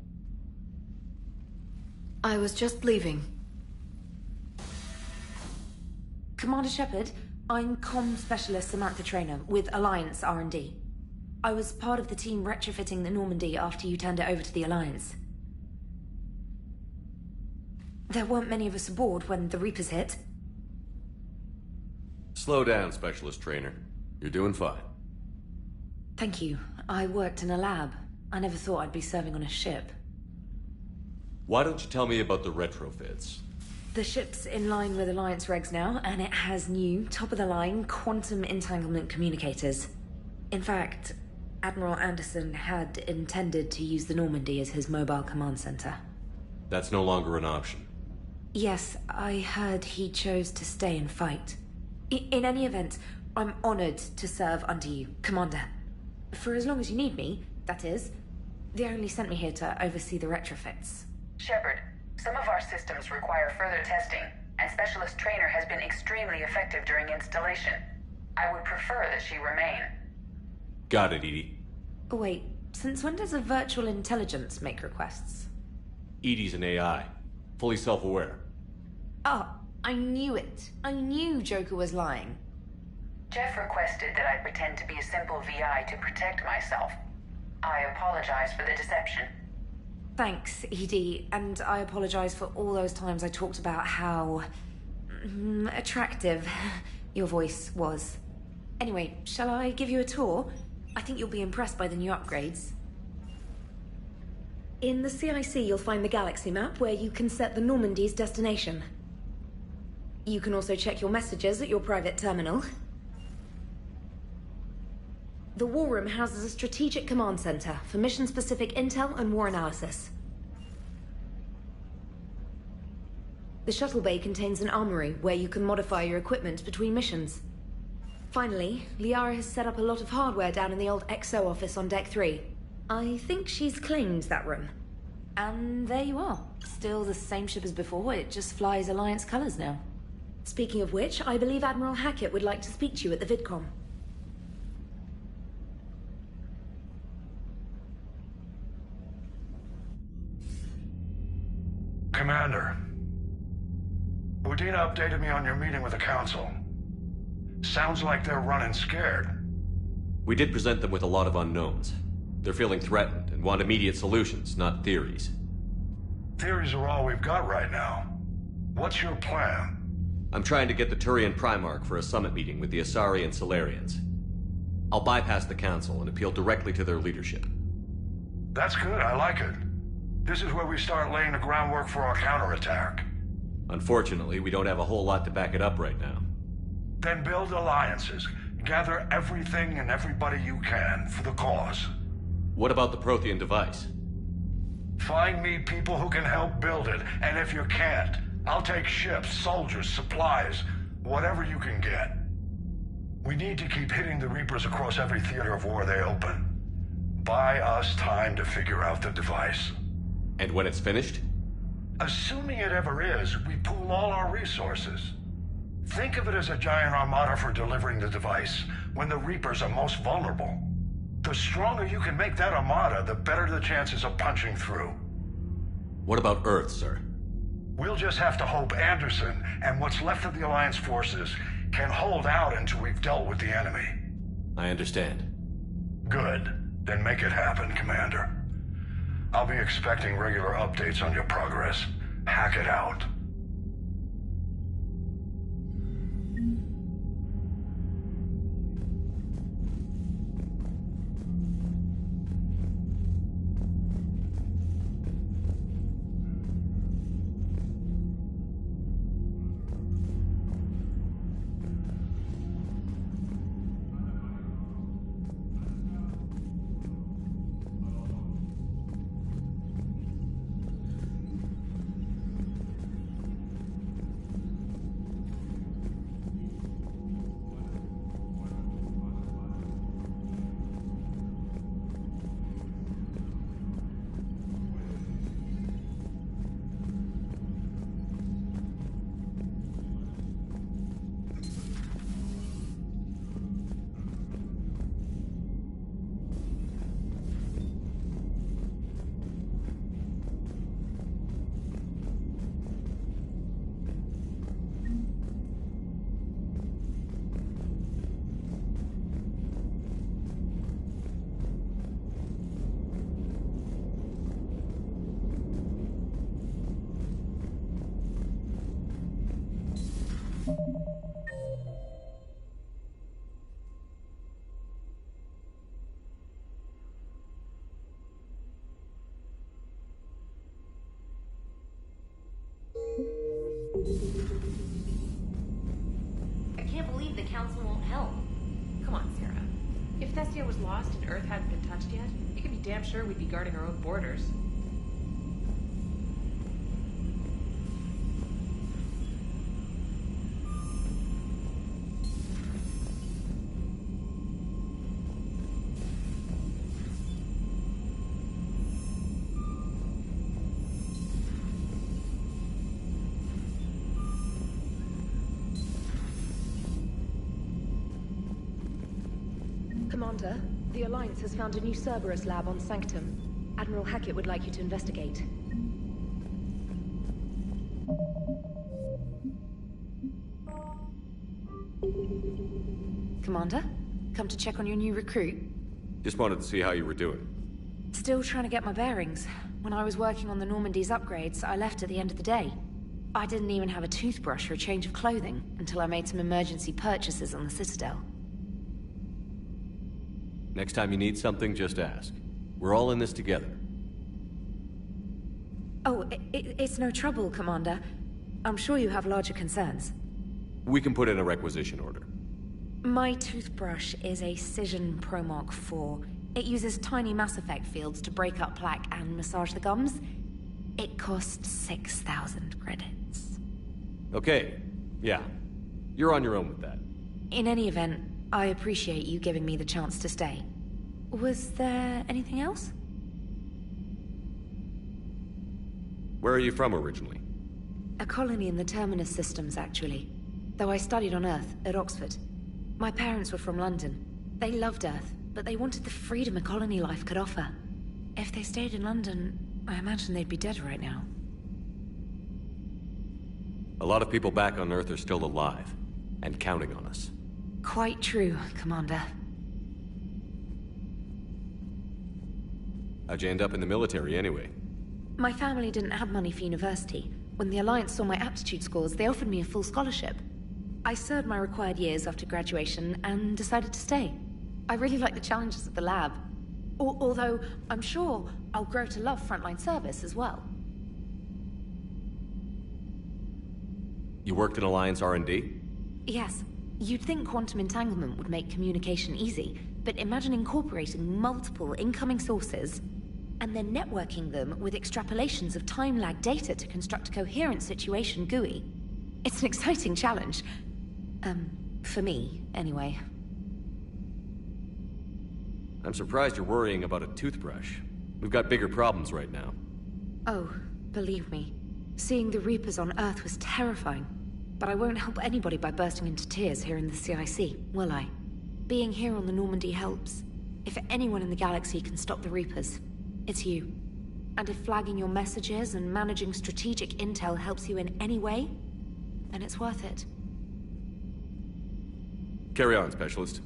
I was just leaving. Commander Shepard, I'm Comm Specialist Samantha Traynor with Alliance R&D. I was part of the team retrofitting the Normandy after you turned it over to the Alliance. There weren't many of us aboard when the Reapers hit. Slow down, Specialist Trainer. You're doing fine. Thank you. I worked in a lab. I never thought I'd be serving on a ship. Why don't you tell me about the retrofits? The ship's in line with Alliance regs now, and it has new, top-of-the-line, quantum entanglement communicators. In fact, Admiral Anderson had intended to use the Normandy as his mobile command center. That's no longer an option. Yes, I heard he chose to stay and fight. In any event, I'm honored to serve under you, Commander. For as long as you need me, that is. They only sent me here to oversee the retrofits. Shepard, some of our systems require further testing, and Specialist Trainer has been extremely effective during installation. I would prefer that she remain. Got it, Edie. Wait, since when does a virtual intelligence make requests? Edie's an AI, fully self-aware. Oh, I knew it. I knew Joker was lying. Jeff requested that I pretend to be a simple VI to protect myself. I apologize for the deception. Thanks, Edie, and I apologize for all those times I talked about how... attractive your voice was. Anyway, shall I give you a tour? I think you'll be impressed by the new upgrades. In the CIC, you'll find the galaxy map where you can set the Normandy's destination. You can also check your messages at your private terminal. The War Room houses a strategic command center for mission-specific intel and war analysis. The shuttle bay contains an armory where you can modify your equipment between missions. Finally, Liara has set up a lot of hardware down in the old XO office on Deck 3. I think she's claimed that room. And there you are. Still the same ship as before, it just flies Alliance colors now. Speaking of which, I believe Admiral Hackett would like to speak to you at the VidCom. Commander, Udina updated me on your meeting with the Council. Sounds like they're running scared. We did present them with a lot of unknowns. They're feeling threatened and want immediate solutions, not theories. Theories are all we've got right now. What's your plan? I'm trying to get the Turian Primarch for a summit meeting with the Asari and Solarians. I'll bypass the Council and appeal directly to their leadership. That's good, I like it. This is where we start laying the groundwork for our counterattack. Unfortunately, we don't have a whole lot to back it up right now. Then build alliances. Gather everything and everybody you can for the cause. What about the Prothean device? Find me people who can help build it, and if you can't, I'll take ships, soldiers, supplies, whatever you can get. We need to keep hitting the Reapers across every theater of war they open. Buy us time to figure out the device. And when it's finished? Assuming it ever is, we pool all our resources. Think of it as a giant armada for delivering the device, when the Reapers are most vulnerable. The stronger you can make that armada, the better the chances of punching through. What about Earth, sir? We'll just have to hope Anderson and what's left of the Alliance forces can hold out until we've dealt with the enemy. I understand. Good. Then make it happen, Commander. I'll be expecting regular updates on your progress. Hack it out. I can't believe the Council won't help. Come on, Sarah. If Thestia was lost and Earth hadn't been touched yet, you can be damn sure we'd be guarding our own borders. Commander, the Alliance has found a new Cerberus lab on Sanctum. Admiral Hackett would like you to investigate. Commander, come to check on your new recruit. Just wanted to see how you were doing. Still trying to get my bearings. When I was working on the Normandy's upgrades, I left at the end of the day. I didn't even have a toothbrush or a change of clothing until I made some emergency purchases on the Citadel. Next time you need something, just ask. We're all in this together. Oh, it's no trouble, Commander. I'm sure you have larger concerns. We can put in a requisition order. My toothbrush is a Cision Pro Mark IV. It uses tiny Mass Effect fields to break up plaque and massage the gums. It costs 6,000 credits. Okay, yeah. You're on your own with that. In any event, I appreciate you giving me the chance to stay. Was there anything else? Where are you from originally? A colony in the Terminus systems, actually. Though I studied on Earth, at Oxford. My parents were from London. They loved Earth, but they wanted the freedom a colony life could offer. If they stayed in London, I imagine they'd be dead right now. A lot of people back on Earth are still alive, and counting on us. Quite true, Commander. How'd you end up in the military, anyway? My family didn't have money for university. When the Alliance saw my aptitude scores, they offered me a full scholarship. I served my required years after graduation and decided to stay. I really like the challenges of the lab. Although, I'm sure I'll grow to love frontline service as well. You worked in Alliance R&D? Yes. You'd think quantum entanglement would make communication easy, but imagine incorporating multiple incoming sources and then networking them with extrapolations of time-lag data to construct a coherent situation GUI. It's an exciting challenge. For me, anyway. I'm surprised you're worrying about a toothbrush. We've got bigger problems right now. Oh, believe me. Seeing the Reapers on Earth was terrifying. But I won't help anybody by bursting into tears here in the CIC, will I? Being here on the Normandy helps. If anyone in the galaxy can stop the Reapers, it's you. And if flagging your messages and managing strategic intel helps you in any way, then it's worth it. Carry on, Specialist.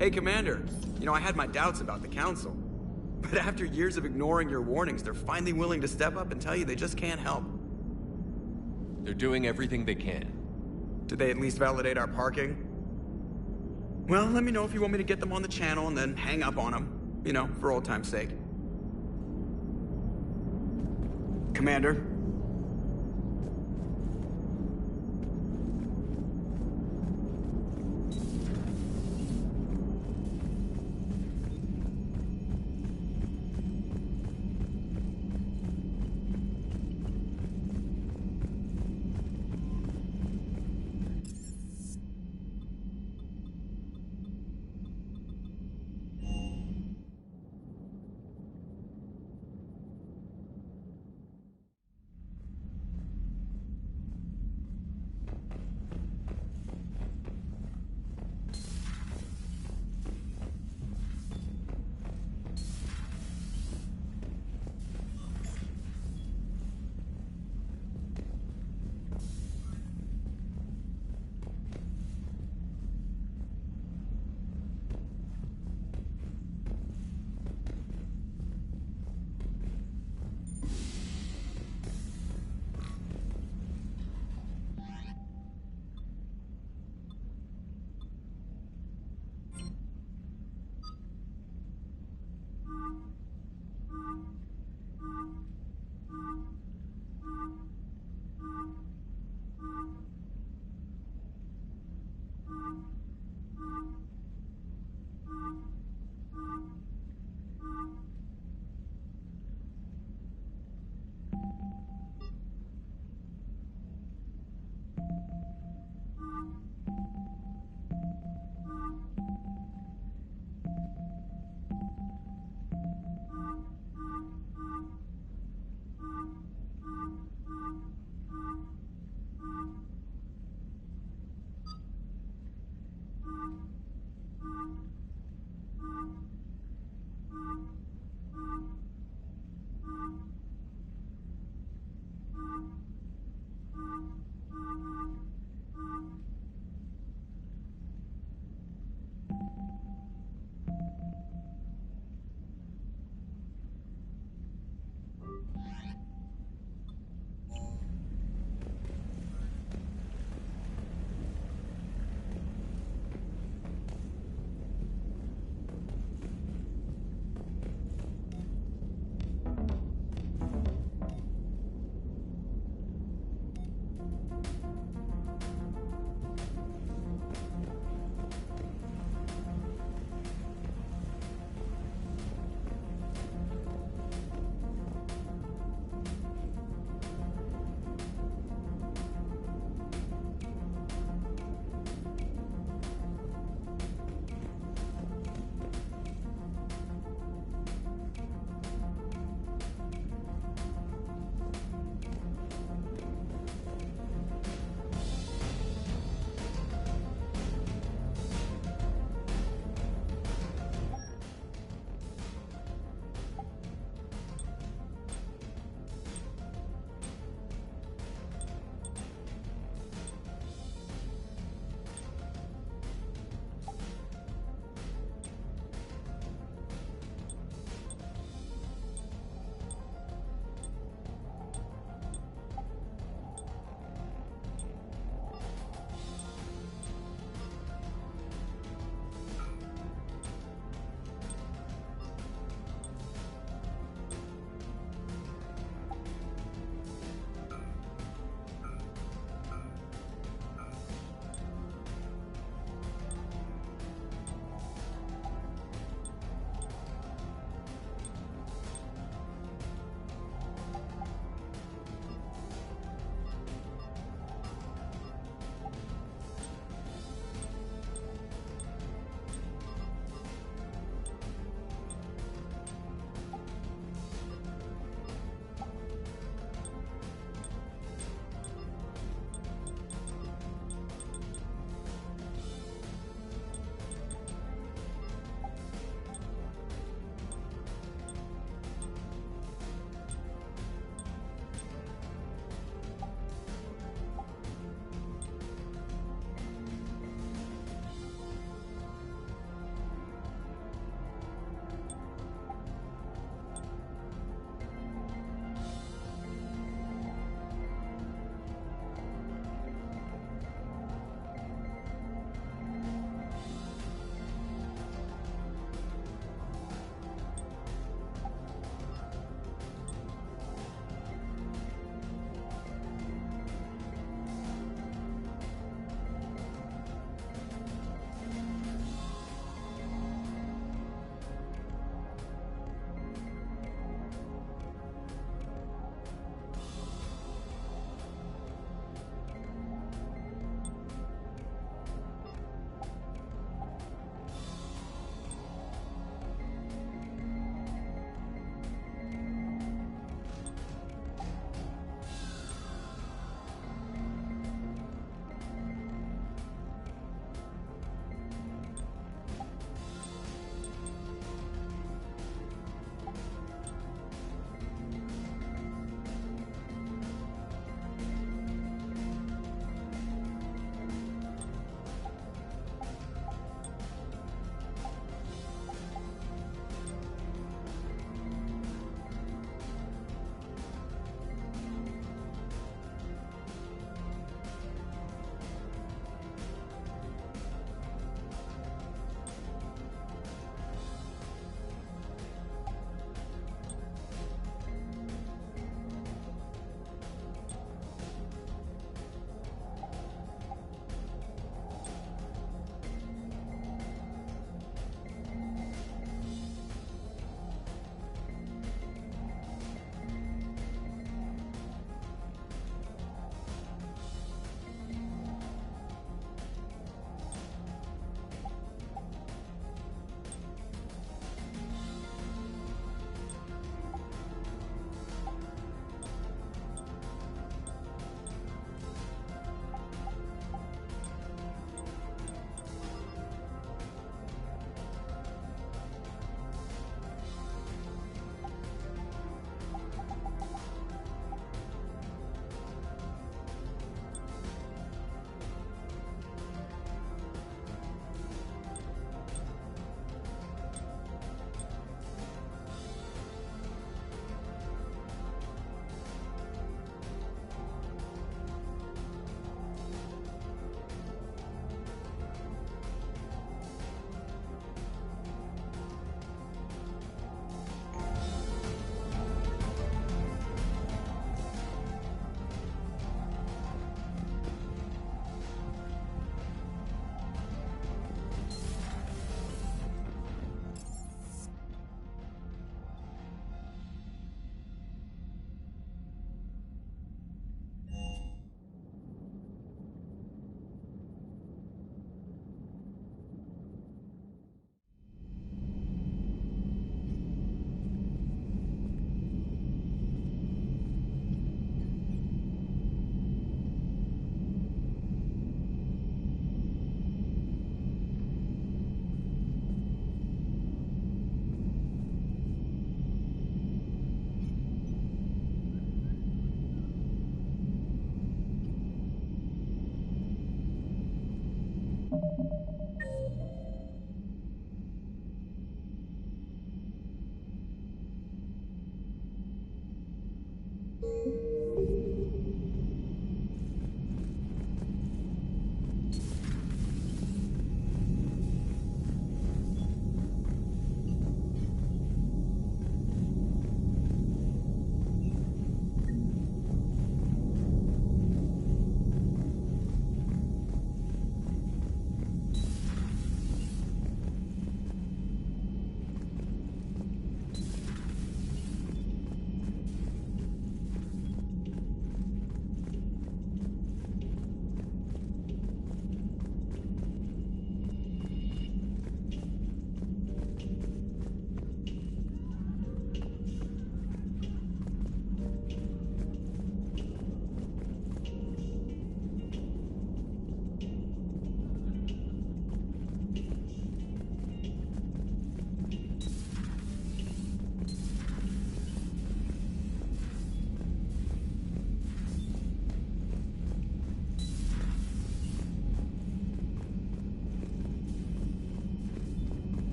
Hey, Commander. You know, I had my doubts about the Council. But after years of ignoring your warnings, they're finally willing to step up and tell you they just can't help. They're doing everything they can. Did they at least validate our parking? Well, let me know if you want me to get them on the channel and then hang up on them. You know, for old time's sake. Commander?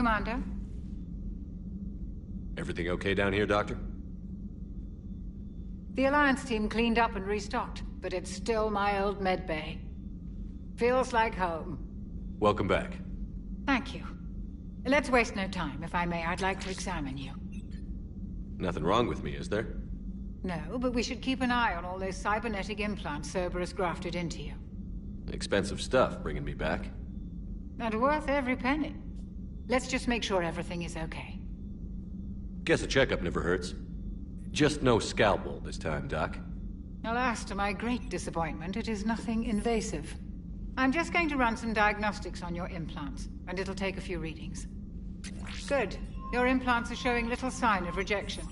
Commander? Everything okay down here, Doctor? The Alliance team cleaned up and restocked, but it's still my old medbay. Feels like home. Welcome back. Thank you. Let's waste no time. If I may, I'd like to examine you. Nothing wrong with me, is there? No, but we should keep an eye on all those cybernetic implants Cerberus grafted into you. Expensive stuff bringing me back. And worth every penny. Let's just make sure everything is okay. Guess a checkup never hurts. Just no scalpel this time, Doc. Alas, to my great disappointment, it is nothing invasive. I'm just going to run some diagnostics on your implants, and it'll take a few readings. Good. Your implants are showing little sign of rejection.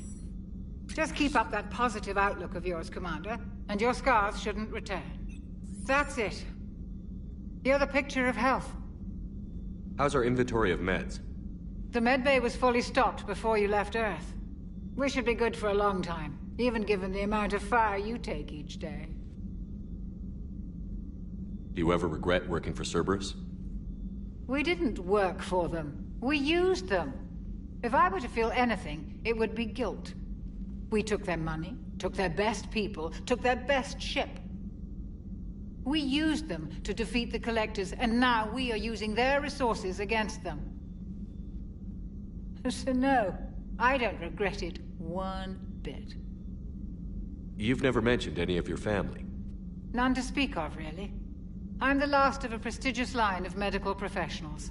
Just keep up that positive outlook of yours, Commander, and your scars shouldn't return. That's it. You're the picture of health. How's our inventory of meds? The medbay was fully stocked before you left Earth. We should be good for a long time, even given the amount of fire you take each day. Do you ever regret working for Cerberus? We didn't work for them. We used them. If I were to feel anything, it would be guilt. We took their money, took their best people, took their best ship. We used them to defeat the Collectors, and now we are using their resources against them. So no, I don't regret it one bit. You've never mentioned any of your family. None to speak of, really. I'm the last of a prestigious line of medical professionals.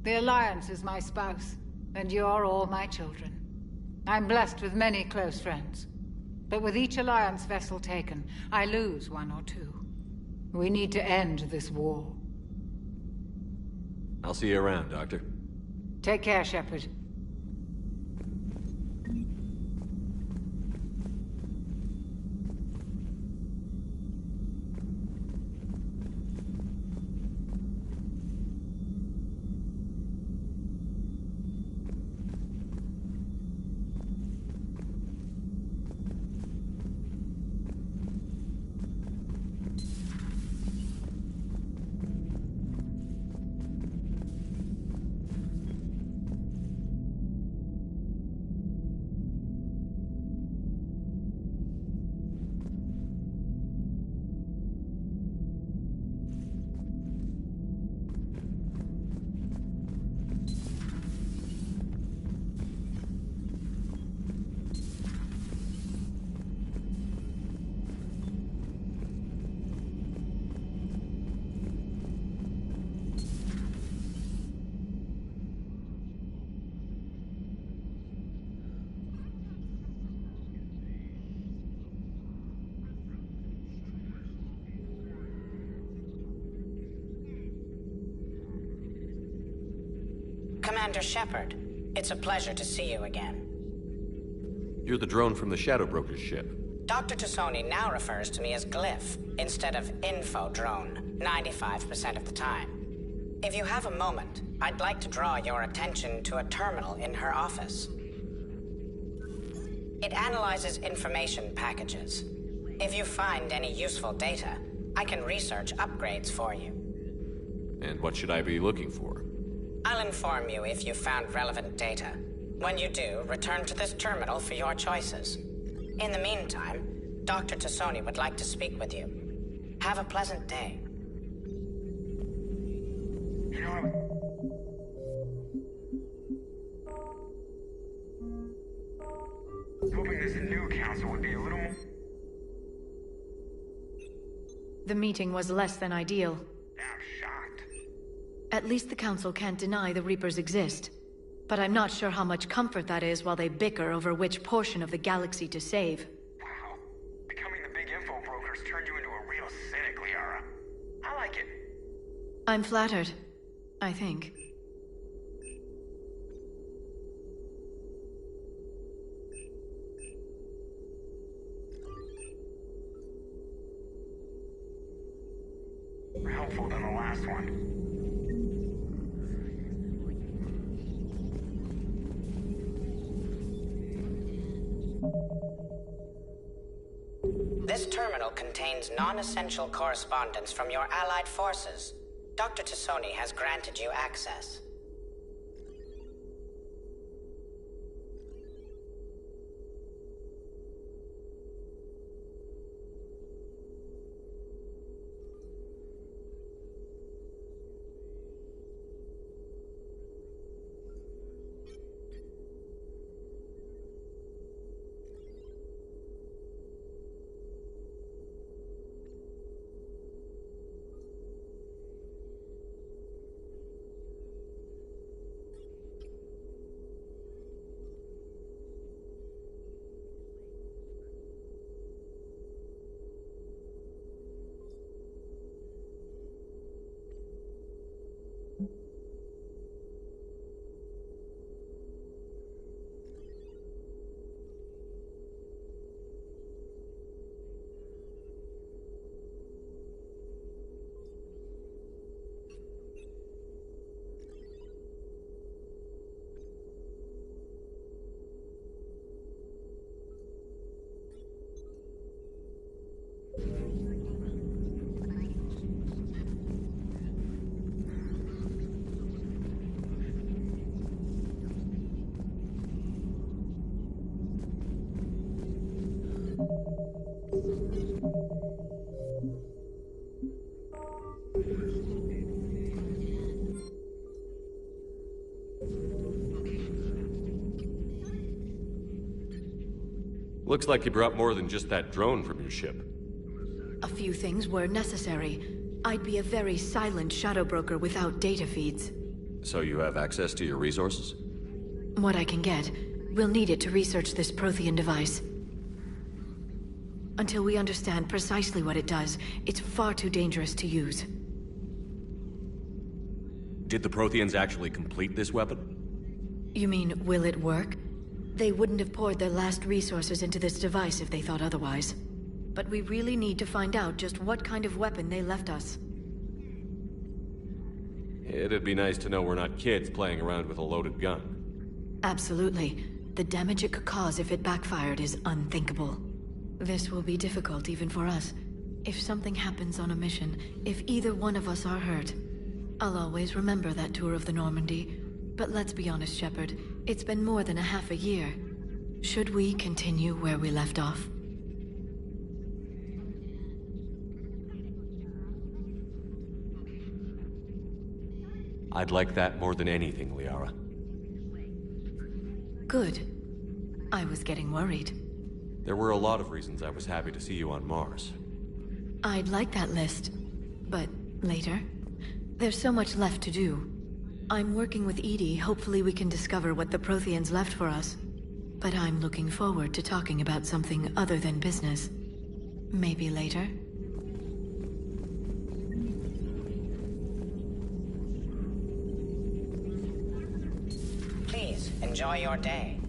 The Alliance is my spouse, and you're all my children. I'm blessed with many close friends. But with each Alliance vessel taken, I lose one or two. We need to end this war. I'll see you around, Doctor. Take care, Shepard. Commander Shepard, it's a pleasure to see you again. You're the drone from the Shadow Broker's ship. Dr. Tassoni now refers to me as Glyph instead of Info Drone, 95% of the time. If you have a moment, I'd like to draw your attention to a terminal in her office. It analyzes information packages. If you find any useful data, I can research upgrades for you. And what should I be looking for? I'll inform you if you found relevant data. When you do, return to this terminal for your choices. In the meantime, Dr. Tassoni would like to speak with you. Have a pleasant day. You know, hoping this new council would be a little more... The meeting was less than ideal. I'm shocked. At least the Council can't deny the Reapers exist. But I'm not sure how much comfort that is while they bicker over which portion of the galaxy to save. Wow. Becoming the big info brokers turned you into a real cynic, Liara. I like it. I'm flattered, I think. More helpful than the last one. This terminal contains non-essential correspondence from your allied forces. Dr. Tassoni has granted you access. Looks like you brought more than just that drone from your ship. A few things were necessary. I'd be a very silent shadow broker without data feeds. So you have access to your resources? What I can get. We'll need it to research this Prothean device. Until we understand precisely what it does, it's far too dangerous to use. Did the Protheans actually complete this weapon? You mean, will it work? They wouldn't have poured their last resources into this device if they thought otherwise. But we really need to find out just what kind of weapon they left us. It'd be nice to know we're not kids playing around with a loaded gun. Absolutely. The damage it could cause if it backfired is unthinkable. This will be difficult even for us. If something happens on a mission, if either one of us are hurt, I'll always remember that tour of the Normandy. But let's be honest, Shepard. It's been more than a half a year. Should we continue where we left off? I'd like that more than anything, Liara. Good. I was getting worried. There were a lot of reasons I was happy to see you on Mars. I'd like that list. But later? There's so much left to do. I'm working with Edie. Hopefully we can discover what the Protheans left for us. But I'm looking forward to talking about something other than business. Maybe later? Please, enjoy your day.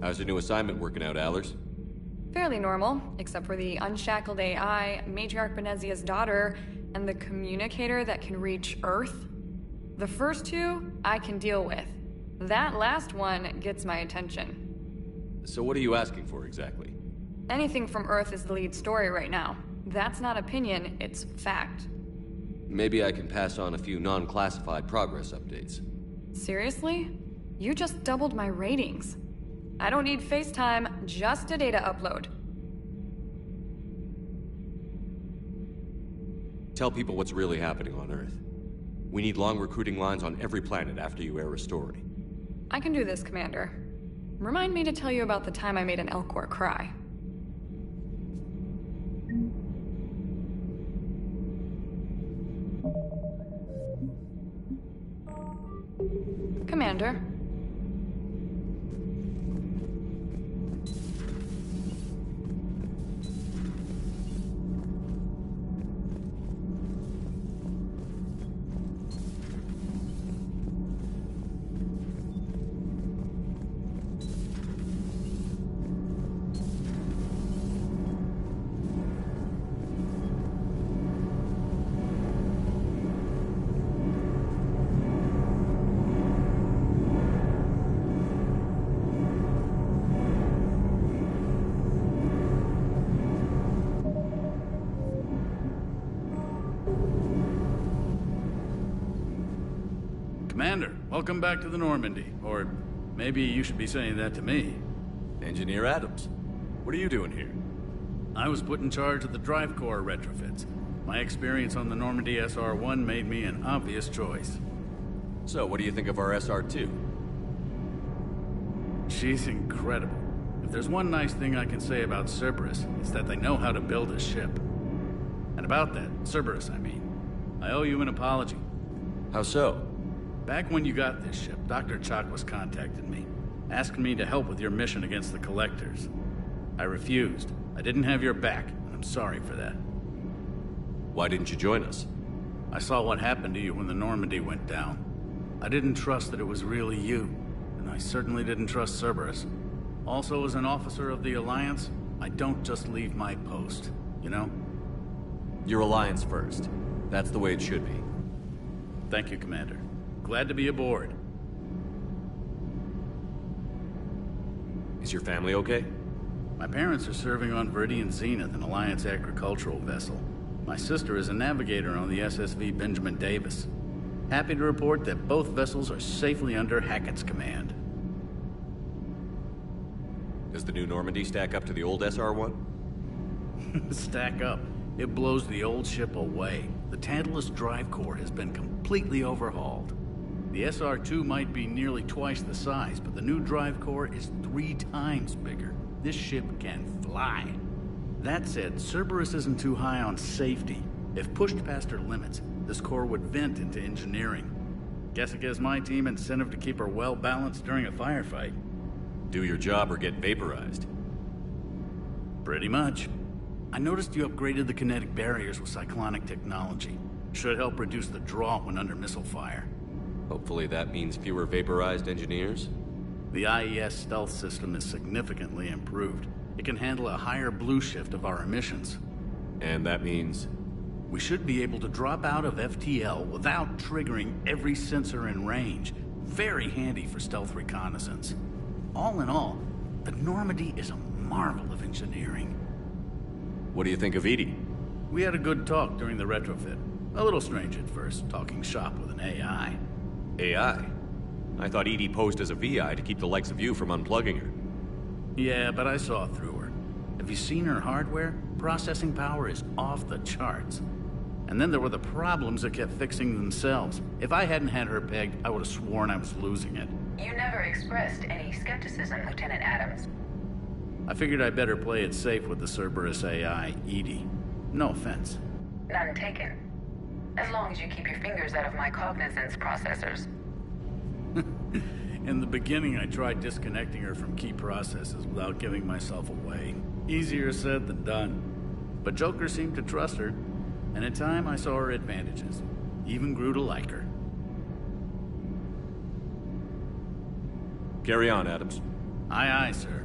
How's your new assignment working out, Allers? Fairly normal, except for the unshackled AI, Matriarch Benezia's daughter, and the communicator that can reach Earth. The first two, I can deal with. That last one gets my attention. So what are you asking for exactly? Anything from Earth is the lead story right now. That's not opinion, it's fact. Maybe I can pass on a few non-classified progress updates. Seriously? You just doubled my ratings. I don't need FaceTime, just a data upload. Tell people what's really happening on Earth. We need long recruiting lines on every planet after you air a story. I can do this, Commander. Remind me to tell you about the time I made an Elcor cry. Commander. Commander, welcome back to the Normandy. Or maybe you should be saying that to me. Engineer Adams, what are you doing here? I was put in charge of the drive core retrofits. My experience on the Normandy SR-1 made me an obvious choice. So, what do you think of our SR-2? She's incredible. If there's one nice thing I can say about Cerberus, it's that they know how to build a ship. And about that, Cerberus, I mean, I owe you an apology. How so? Back when you got this ship, Dr. Chakwas contacted me, asking me to help with your mission against the Collectors. I refused. I didn't have your back, and I'm sorry for that. Why didn't you join us? I saw what happened to you when the Normandy went down. I didn't trust that it was really you, and I certainly didn't trust Cerberus. Also, as an officer of the Alliance, I don't just leave my post, you know? Your Alliance first. That's the way it should be. Thank you, Commander. Glad to be aboard. Is your family okay? My parents are serving on Viridian Zenith, an Alliance agricultural vessel. My sister is a navigator on the SSV Benjamin Davis. Happy to report that both vessels are safely under Hackett's command. Does the new Normandy stack up to the old SR-1? Stack up. It blows the old ship away. The Tantalus drive core has been completely overhauled. The SR-2 might be nearly twice the size, but the new drive core is 3 times bigger. This ship can fly. That said, Cerberus isn't too high on safety. If pushed past her limits, this core would vent into engineering. Guess it gives my team incentive to keep her well-balanced during a firefight. Do your job or get vaporized. Pretty much. I noticed you upgraded the kinetic barriers with cyclonic technology. Should help reduce the draw when under missile fire. Hopefully that means fewer vaporized engineers? The IES stealth system is significantly improved. It can handle a higher blue shift of our emissions. And that means? We should be able to drop out of FTL without triggering every sensor in range. Very handy for stealth reconnaissance. All in all, the Normandy is a marvel of engineering. What do you think of Edie? We had a good talk during the retrofit. A little strange at first, talking shop with an AI. AI? I thought Edie posed as a VI to keep the likes of you from unplugging her. Yeah, but I saw through her. Have you seen her hardware? Processing power is off the charts. And then there were the problems that kept fixing themselves. If I hadn't had her pegged, I would have sworn I was losing it. You never expressed any skepticism, Lieutenant Adams. I figured I'd better play it safe with the Cerberus AI, Edie. No offense. None taken. As long as you keep your fingers out of my cognizance processors. In the beginning, I tried disconnecting her from key processes without giving myself away. Easier said than done. But Joker seemed to trust her, and in time I saw her advantages. Even grew to like her. Carry on, Adams. Aye, aye, sir.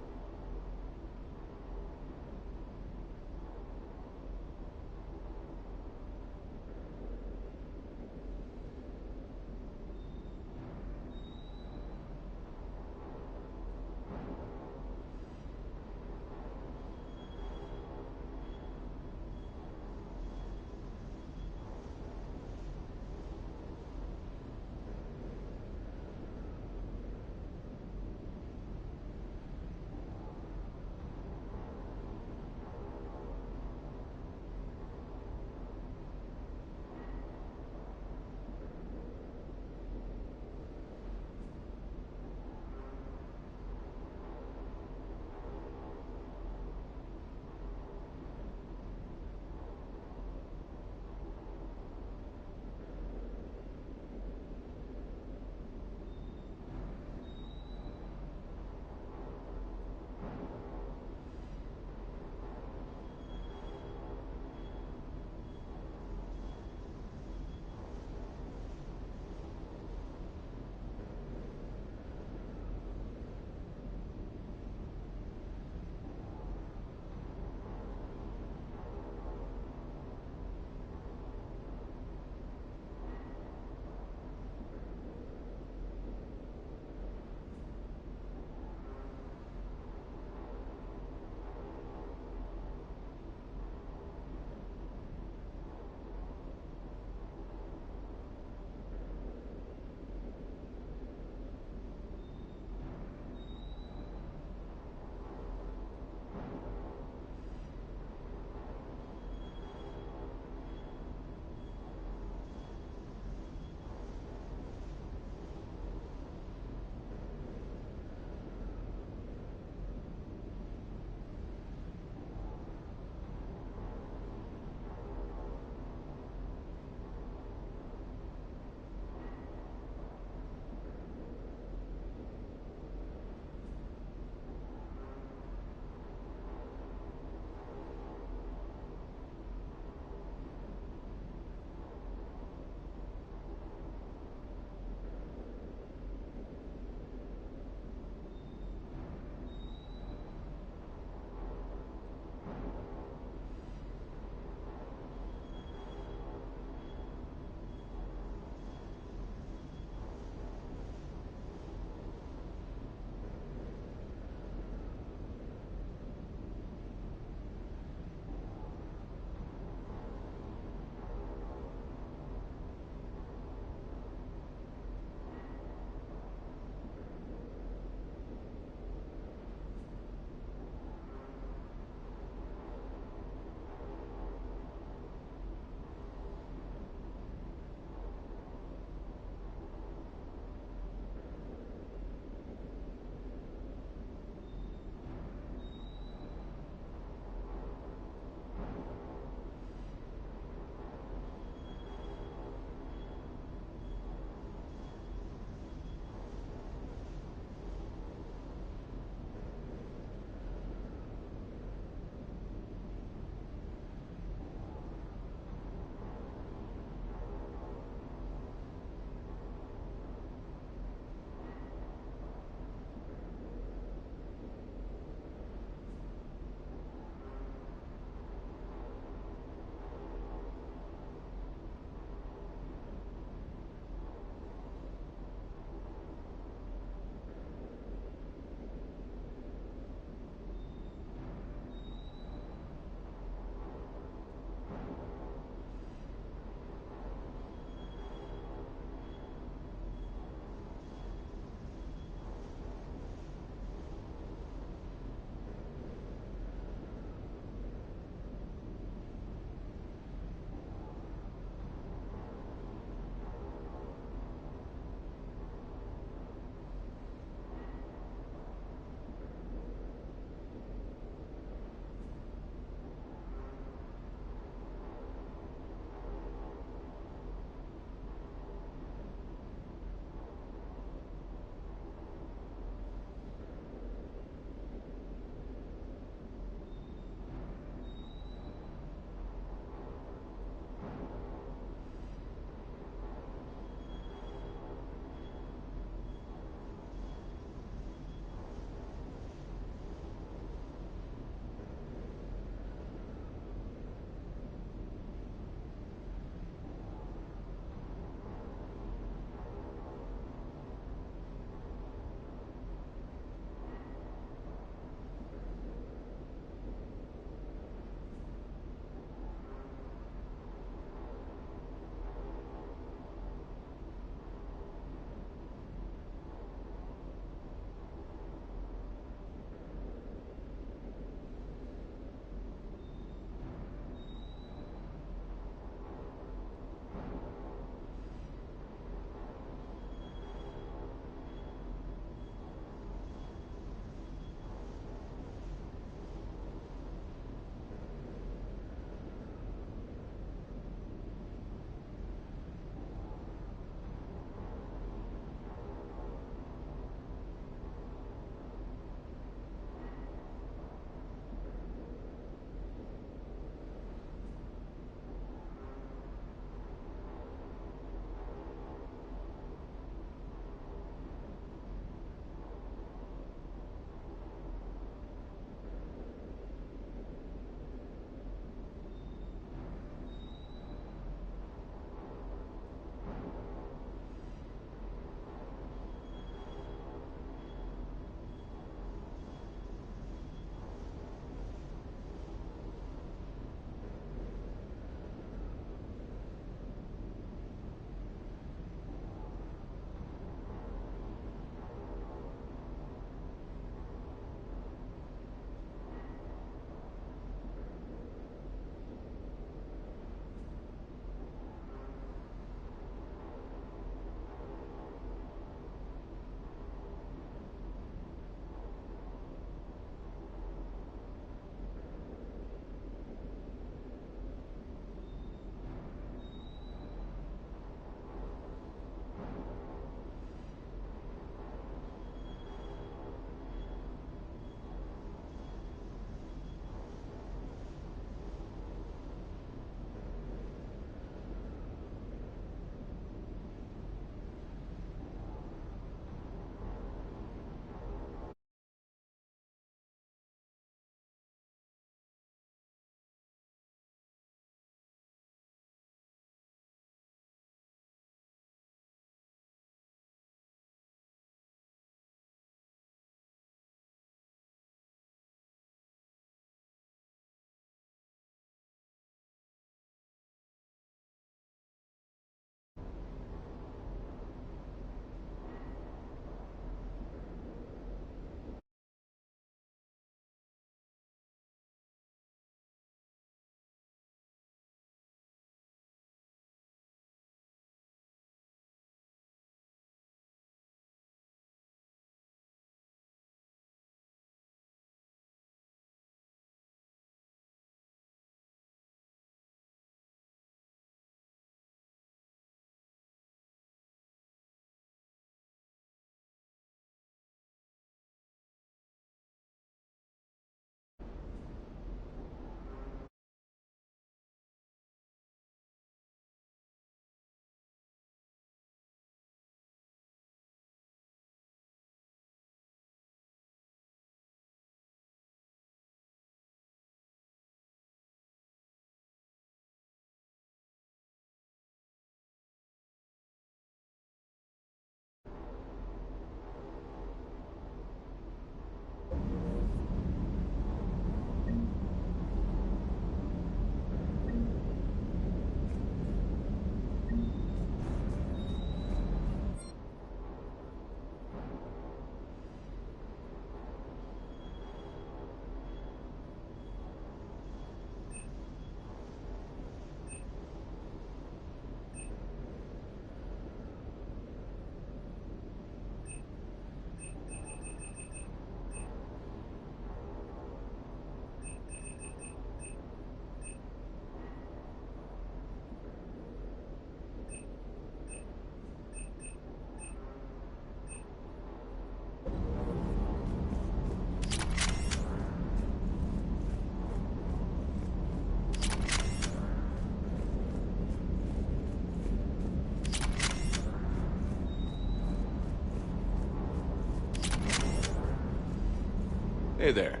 Hey there.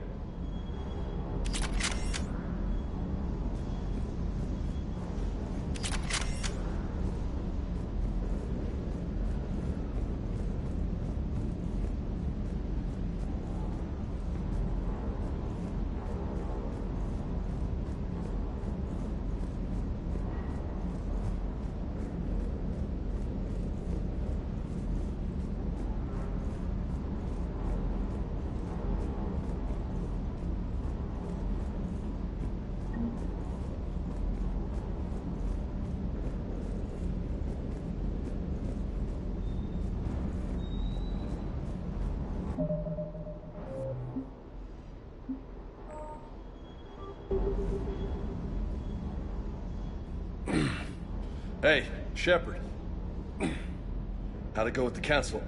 Hey, Shepard. How'd it go with the council?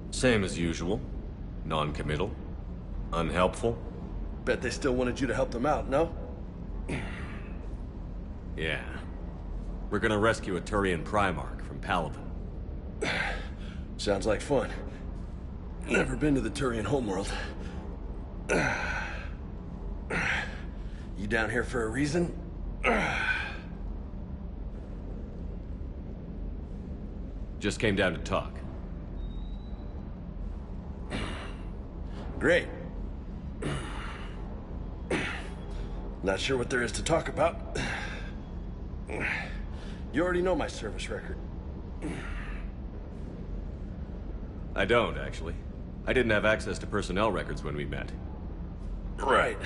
Same as usual. Non-committal. Unhelpful. Bet they still wanted you to help them out, no? Yeah. We're gonna rescue a Turian Primarch from Palaven. Sounds like fun. Never been to the Turian homeworld. You down here for a reason? Just came down to talk. Great. Not sure what there is to talk about. You already know my service record. I don't, actually. I didn't have access to personnel records when we met. Right.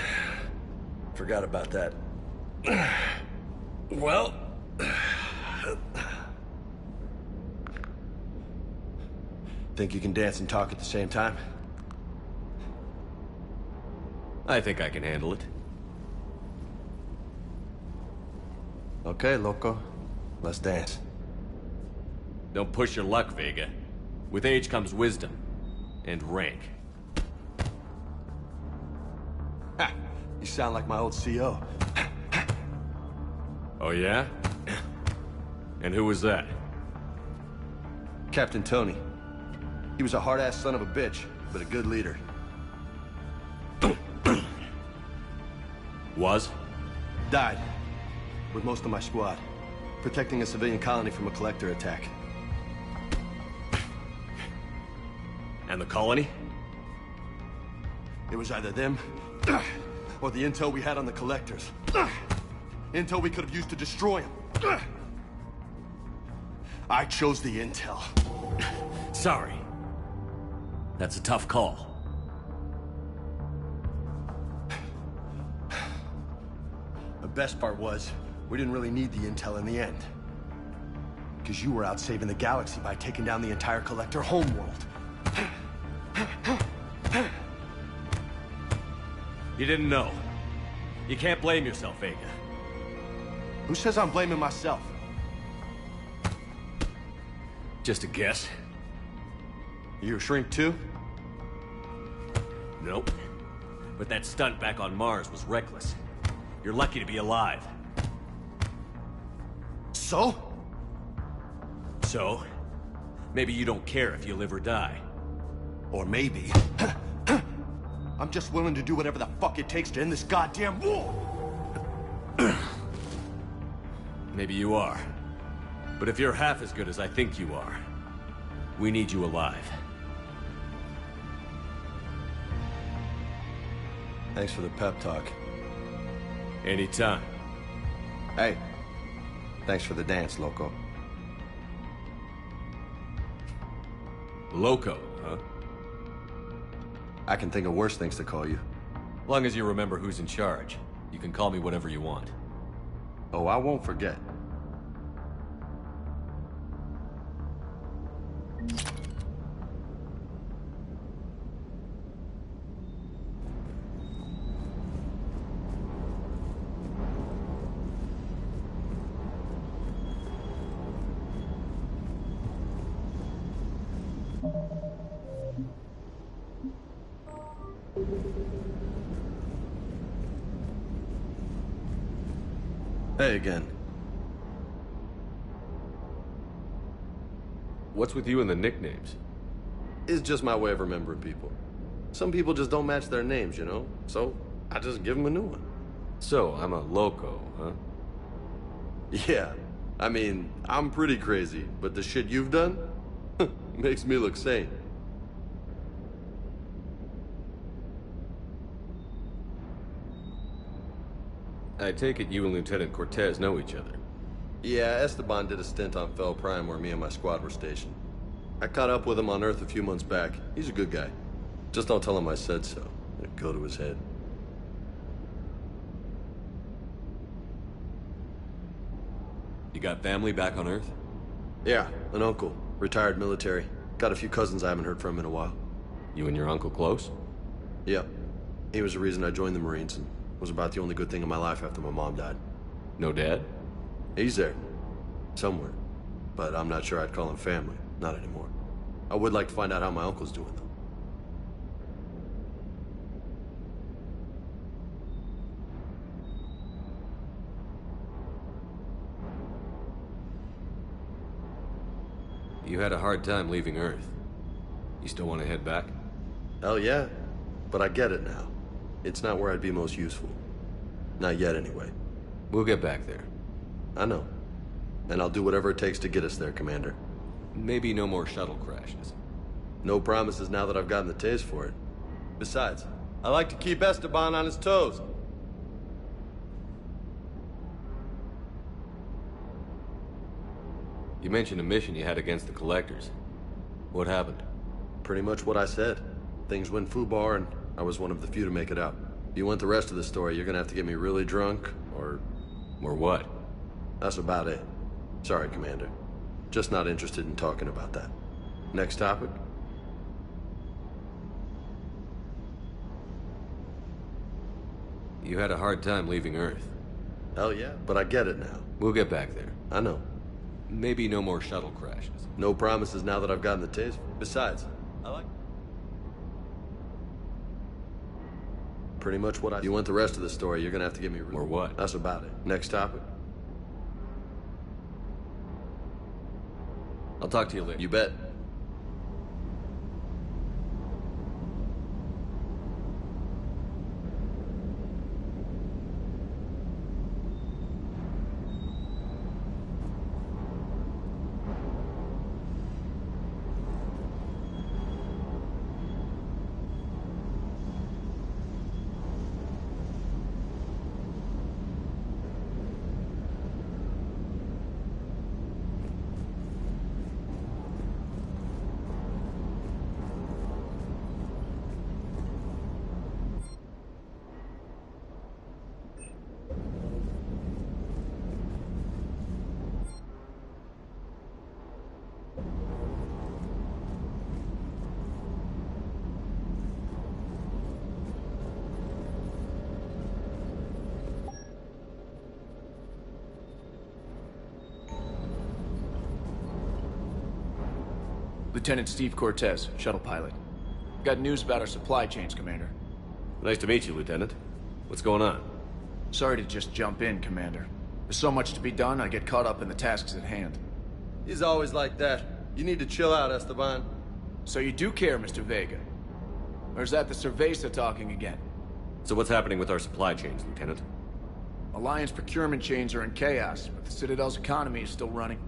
Forgot about that. Well... Think you can dance and talk at the same time? I think I can handle it. Okay, loco. Let's dance. Don't push your luck, Vega. With age comes wisdom. And rank. Ha! You sound like my old CO. Oh yeah? And who was that? Captain Tony. He was a hard-ass son of a bitch, but a good leader. Was? Died. With most of my squad. Protecting a civilian colony from a collector attack. And the colony? It was either them, or the intel we had on the collectors. Intel we could have used to destroy them. I chose the intel. Sorry. That's a tough call. The best part was, we didn't really need the intel in the end. Because you were out saving the galaxy by taking down the entire collector homeworld. You didn't know. You can't blame yourself, Vega. Who says I'm blaming myself? Just a guess. You a shrink too? Nope. But that stunt back on Mars was reckless. You're lucky to be alive. So? So? Maybe you don't care if you live or die. Or maybe... I'm just willing to do whatever the fuck it takes to end this goddamn war! Maybe you are. But if you're half as good as I think you are, we need you alive. Thanks for the pep talk. Anytime. Hey, thanks for the dance, loco. Loco, huh? I can think of worse things to call you. Long as you remember who's in charge, you can call me whatever you want. Oh, I won't forget. Hey again. What's with you and the nicknames? It's just my way of remembering people. Some people just don't match their names, you know? So, I just give them a new one. So, I'm a loco, huh? Yeah. I mean, I'm pretty crazy, but the shit you've done makes me look sane. I take it you and Lieutenant Cortez know each other. Yeah, Esteban did a stint on Fel Prime where me and my squad were stationed. I caught up with him on Earth a few months back. He's a good guy. Just don't tell him I said so. It'd go to his head. You got family back on Earth? Yeah, an uncle. Retired military. Got a few cousins I haven't heard from in a while. You and your uncle close? Yep. He was the reason I joined the Marines and was about the only good thing in my life after my mom died. No dad? He's there. Somewhere. But I'm not sure I'd call him family. Not anymore. I would like to find out how my uncle's doing, though. You had a hard time leaving Earth. You still want to head back? Hell yeah. But I get it now. It's not where I'd be most useful. Not yet, anyway. We'll get back there. I know. And I'll do whatever it takes to get us there, Commander. Maybe no more shuttle crashes. No promises now that I've gotten the taste for it. Besides, I like to keep Esteban on his toes. You mentioned a mission you had against the Collectors. What happened? Pretty much what I said. Things went foobar, and I was one of the few to make it out. If you want the rest of the story, you're gonna have to get me really drunk, or... Or what? That's about it. Sorry, Commander. Just not interested in talking about that. Next topic? You had a hard time leaving Earth. Hell yeah, but I get it now. We'll get back there. I know. Maybe no more shuttle crashes. No promises now that I've gotten the taste. Besides, I like... Pretty much what I... If you want the rest of the story, you're gonna have to give me... Or what? That's about it. Next topic? I'll talk to you later. You bet. Lieutenant Steve Cortez, shuttle pilot. Got news about our supply chains, Commander. Nice to meet you, Lieutenant. What's going on? Sorry to just jump in, Commander. There's so much to be done, I get caught up in the tasks at hand. He's always like that. You need to chill out, Esteban. So you do care, Mr. Vega? Or is that the Cerveza talking again? So what's happening with our supply chains, Lieutenant? Alliance procurement chains are in chaos, but the Citadel's economy is still running.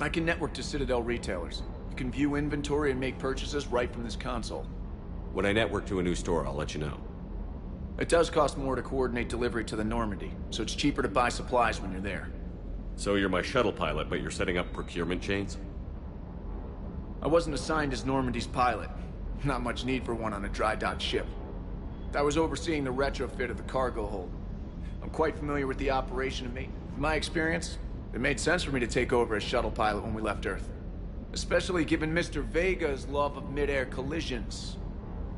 I can network to Citadel retailers. You can view inventory and make purchases right from this console. When I network to a new store, I'll let you know. It does cost more to coordinate delivery to the Normandy, so it's cheaper to buy supplies when you're there. So you're my shuttle pilot, but you're setting up procurement chains? I wasn't assigned as Normandy's pilot. Not much need for one on a dry-docked ship. I was overseeing the retrofit of the cargo hold. I'm quite familiar with the operation and from my experience, it made sense for me to take over as shuttle pilot when we left Earth. Especially given Mr. Vega's love of mid-air collisions.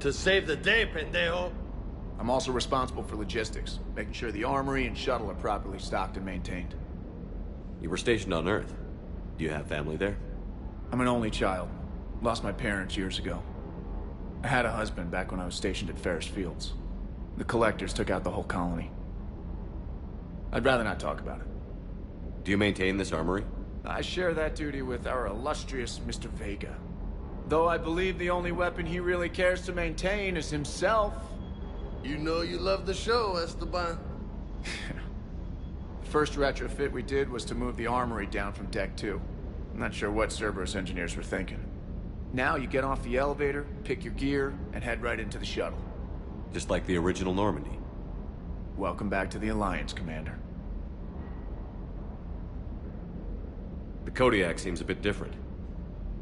To save the day, pendejo! I'm also responsible for logistics, making sure the armory and shuttle are properly stocked and maintained. You were stationed on Earth. Do you have family there? I'm an only child. Lost my parents years ago. I had a husband back when I was stationed at Ferris Fields. The Collectors took out the whole colony. I'd rather not talk about it. Do you maintain this armory? I share that duty with our illustrious Mr. Vega. Though I believe the only weapon he really cares to maintain is himself. You know you love the show, Esteban. The first retrofit we did was to move the armory down from Deck 2. I'm not sure what Cerberus engineers were thinking. Now you get off the elevator, pick your gear, and head right into the shuttle. Just like the original Normandy. Welcome back to the Alliance, Commander. The Kodiak seems a bit different.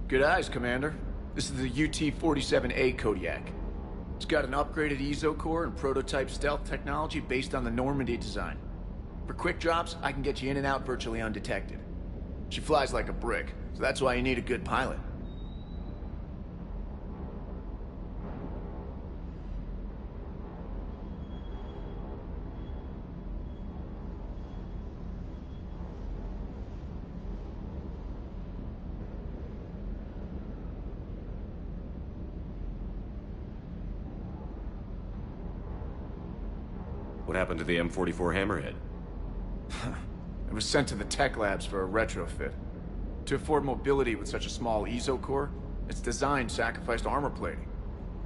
Good eyes, Commander. This is the UT-47A Kodiak. It's got an upgraded EZO core and prototype stealth technology based on the Normandy design. For quick drops, I can get you in and out virtually undetected. She flies like a brick, so that's why you need a good pilot. What happened to the M44 Hammerhead? It was sent to the tech labs for a retrofit. To afford mobility with such a small EZO core, its design sacrificed armor plating.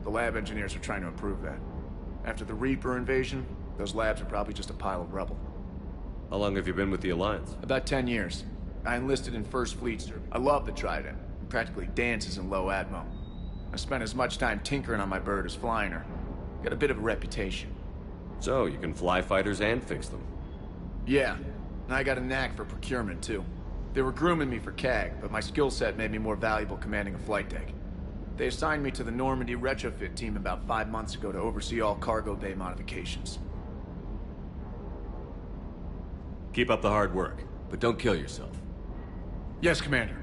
The lab engineers are trying to improve that. After the Reaper invasion, those labs are probably just a pile of rubble. How long have you been with the Alliance? About 10 years. I enlisted in First Fleet Service. I love the Trident. It practically dances in low atmo. I spent as much time tinkering on my bird as flying her. Got a bit of a reputation. So, you can fly fighters and fix them. Yeah, and I got a knack for procurement, too. They were grooming me for CAG, but my skill set made me more valuable commanding a flight deck. They assigned me to the Normandy retrofit team about 5 months ago to oversee all cargo bay modifications. Keep up the hard work, but don't kill yourself. Yes, Commander.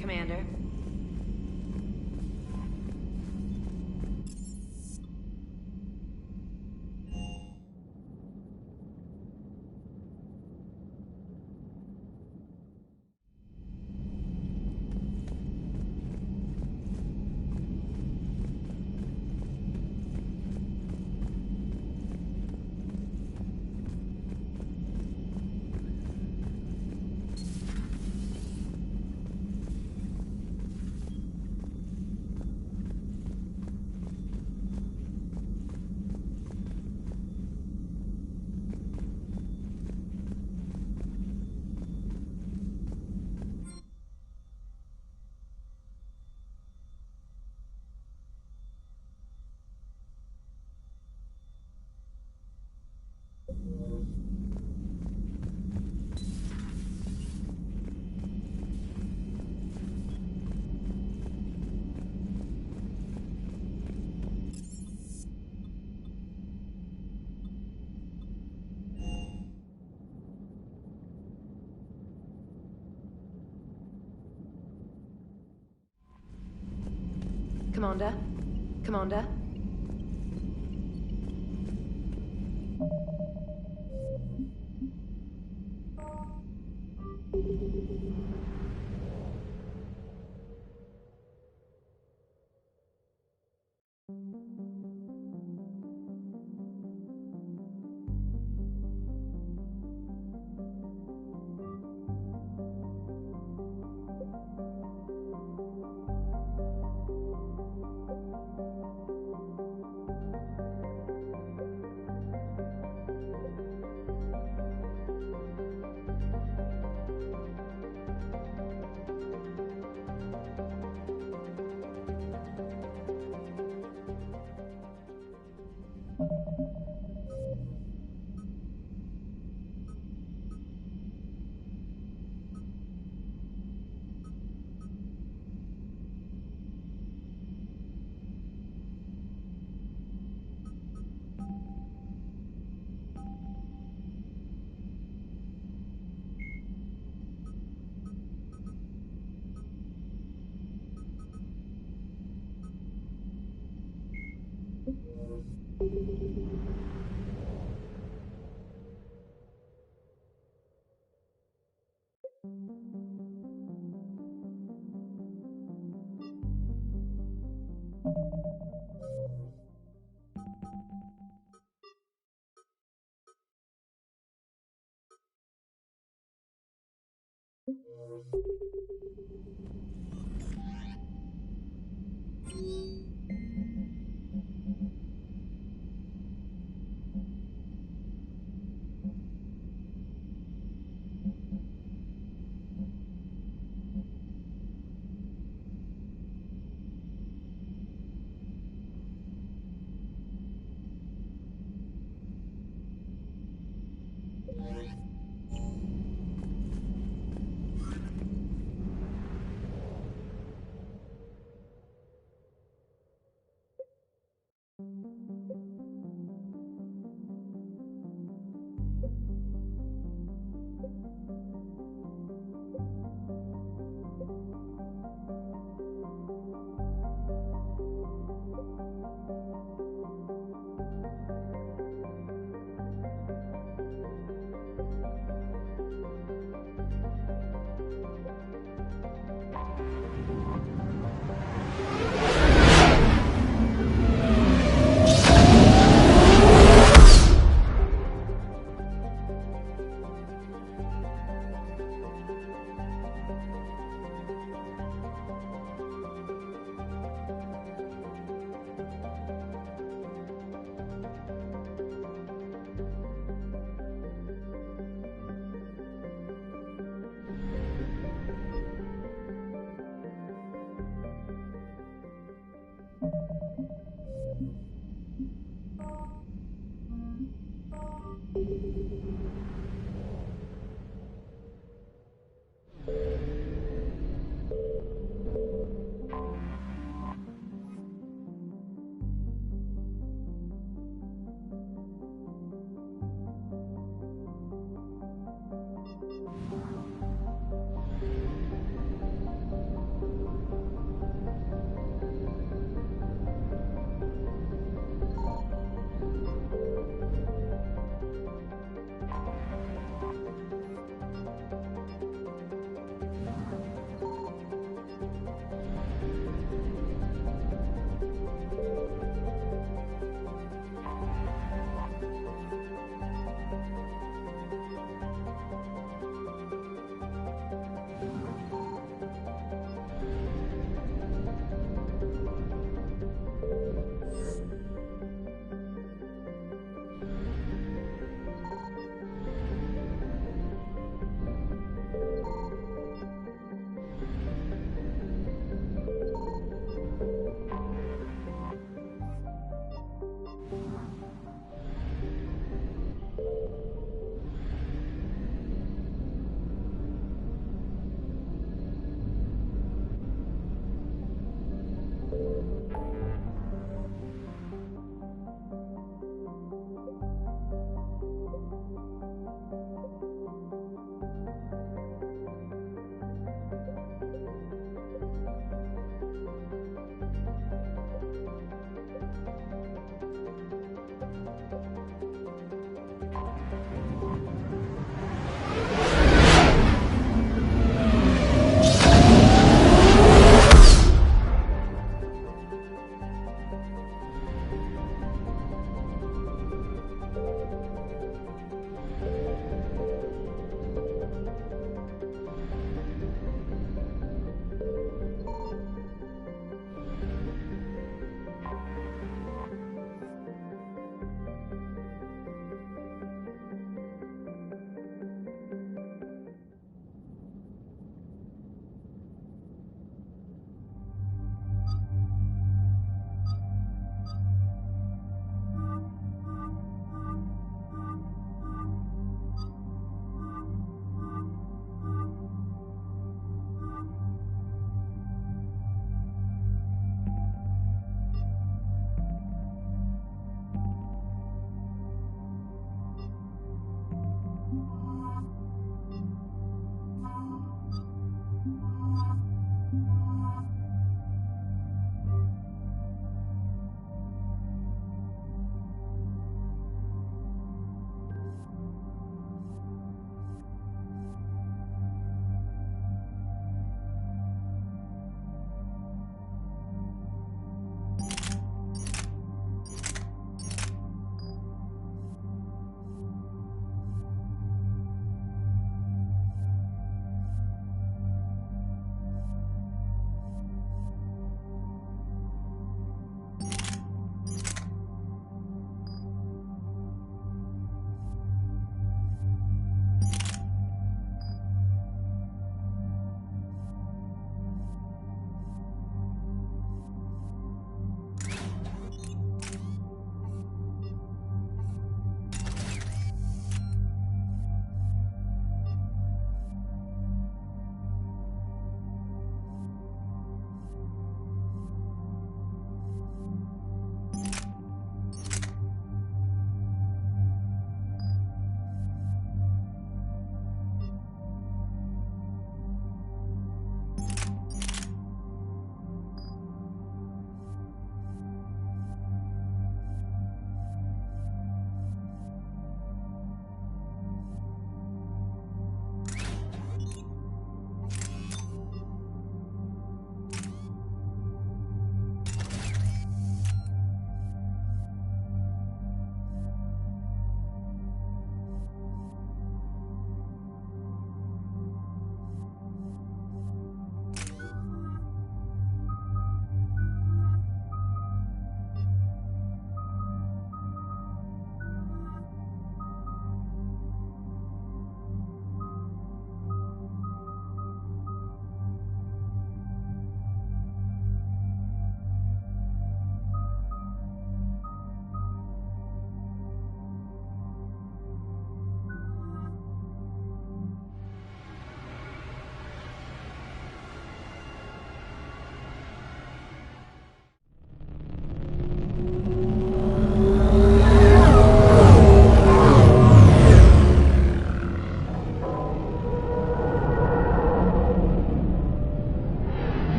Commander. Commander? Commander?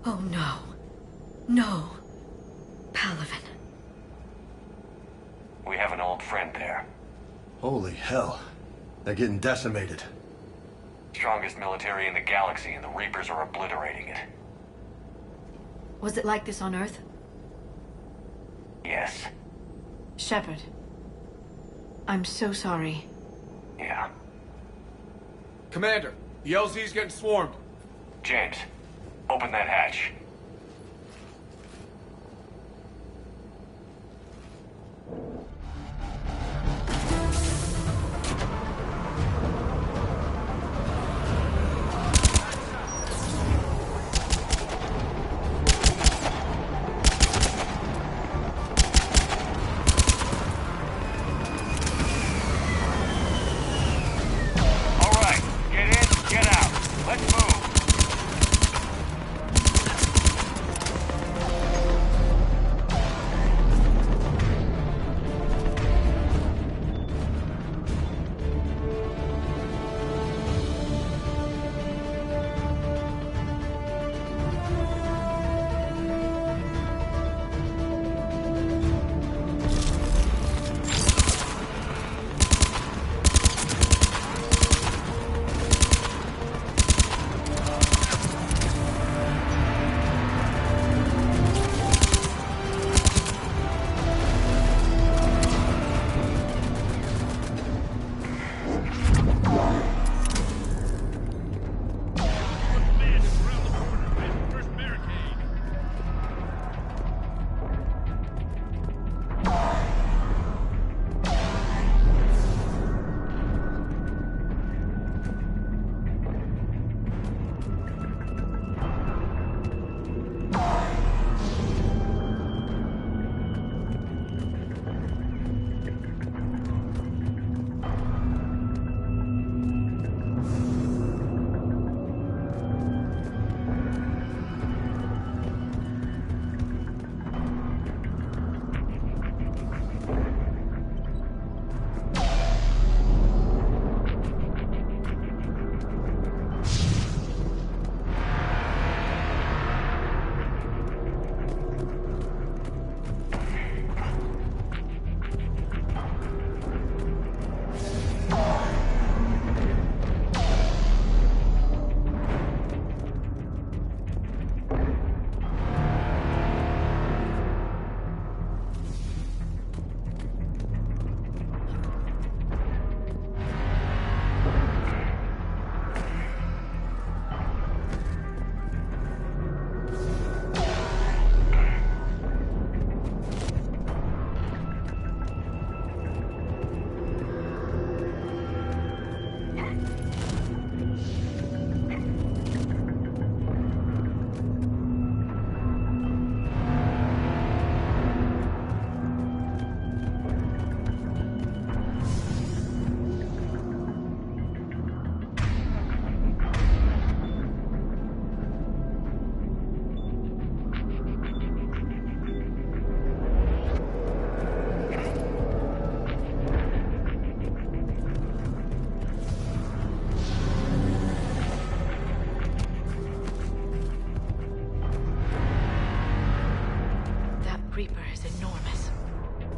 Oh no. No. Palaven. We have an old friend there. Holy hell. They're getting decimated. Strongest military in the galaxy, and the Reapers are obliterating it. Was it like this on Earth? Yes. Shepard. I'm so sorry. Yeah. Commander, the LZ's getting swarmed. James, open that hatch.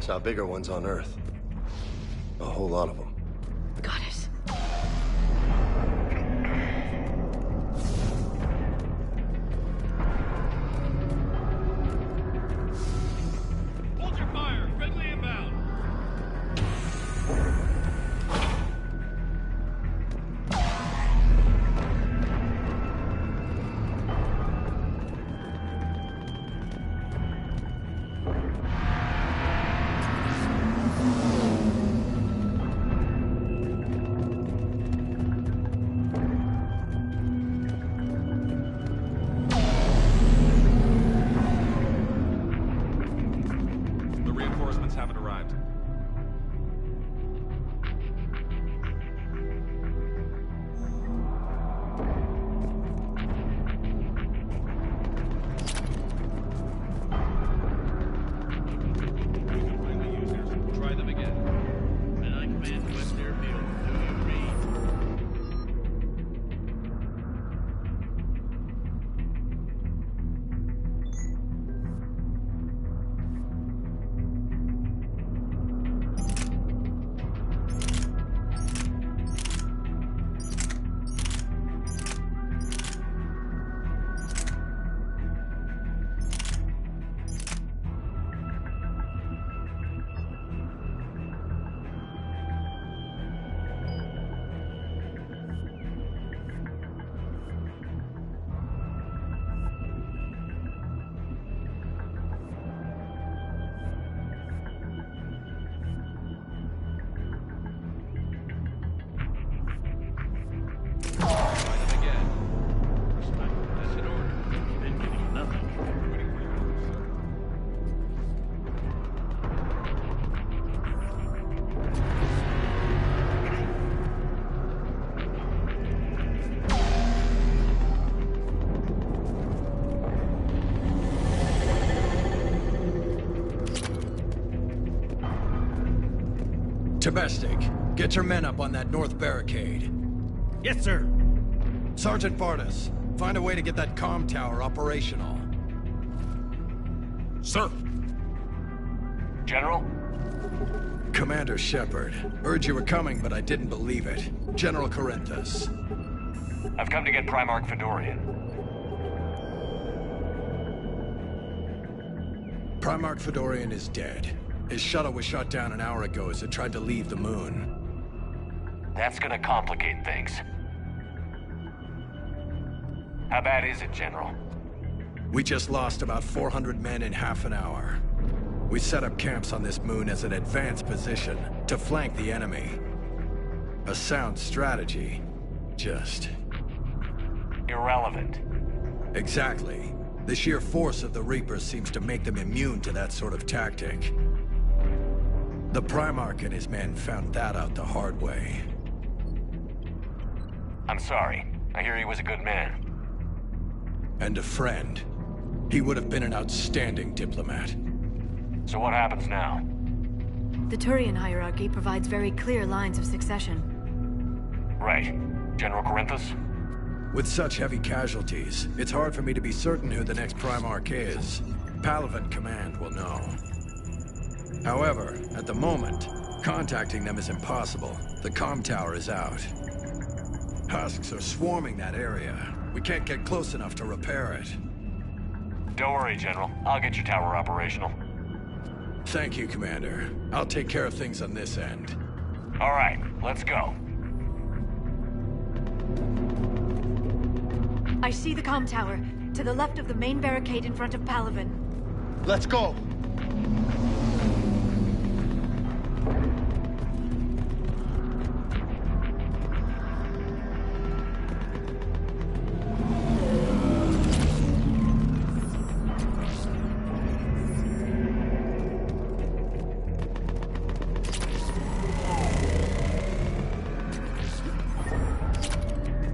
Saw bigger ones on Earth. A whole lot of them. Goddess. Hold your fire! Friendly inbound! Tebestik, get your men up on that north barricade. Yes, sir. Sergeant Vardis, find a way to get that comm tower operational. Sir. General? Commander Shepard. Heard you were coming, but I didn't believe it. General Corinthus. I've come to get Primarch Fedorian. Primarch Fedorian is dead. His shuttle was shot down an hour ago as it tried to leave the moon. That's gonna complicate things. How bad is it, General? We just lost about 400 men in half an hour. We set up camps on this moon as an advanced position to flank the enemy. A sound strategy. Just... irrelevant. Exactly. The sheer force of the Reapers seems to make them immune to that sort of tactic. The Primarch and his men found that out the hard way. I'm sorry. I hear he was a good man. And a friend. He would have been an outstanding diplomat. So what happens now? The Turian hierarchy provides very clear lines of succession. Right. General Corinthus? With such heavy casualties, it's hard for me to be certain who the next Primarch is. Palaven Command will know. However, at the moment, contacting them is impossible. The comm tower is out. Husks are swarming that area. We can't get close enough to repair it. Don't worry, General. I'll get your tower operational. Thank you, Commander. I'll take care of things on this end. All right, let's go. I see the comm tower, to the left of the main barricade in front of Palaven. Let's go!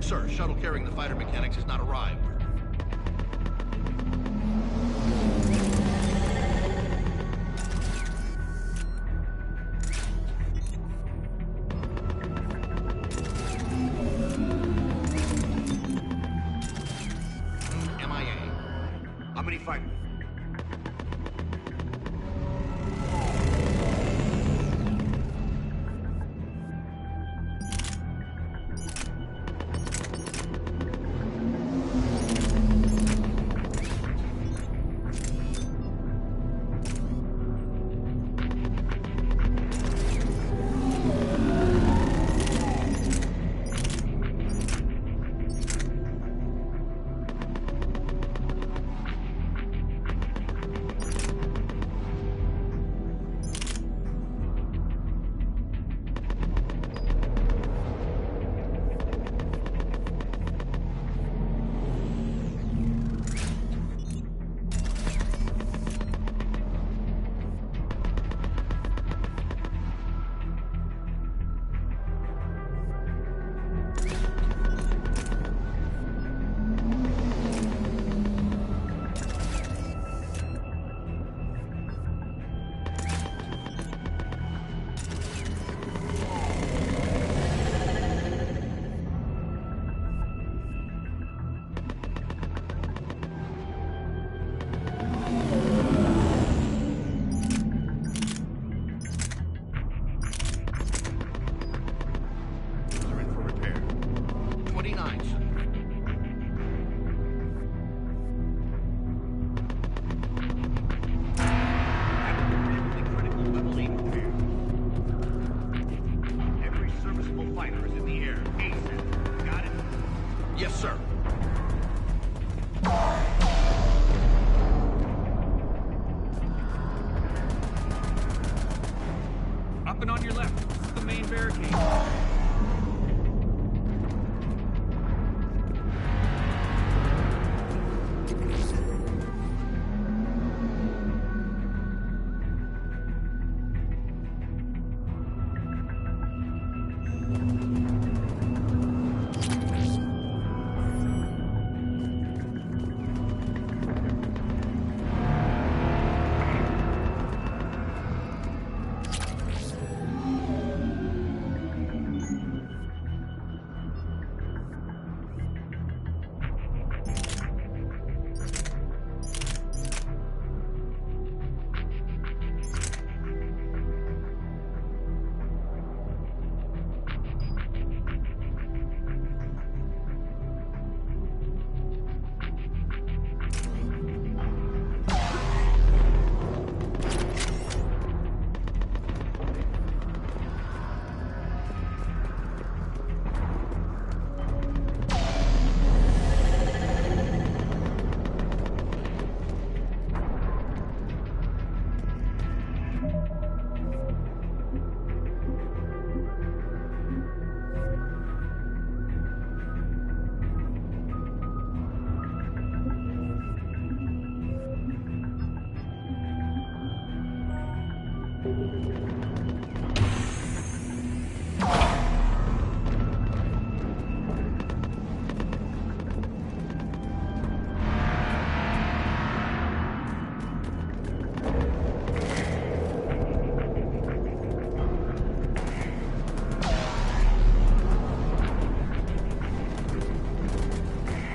Sir, shuttle carrying the fighter mechanics has not arrived. MIA. How many fighters?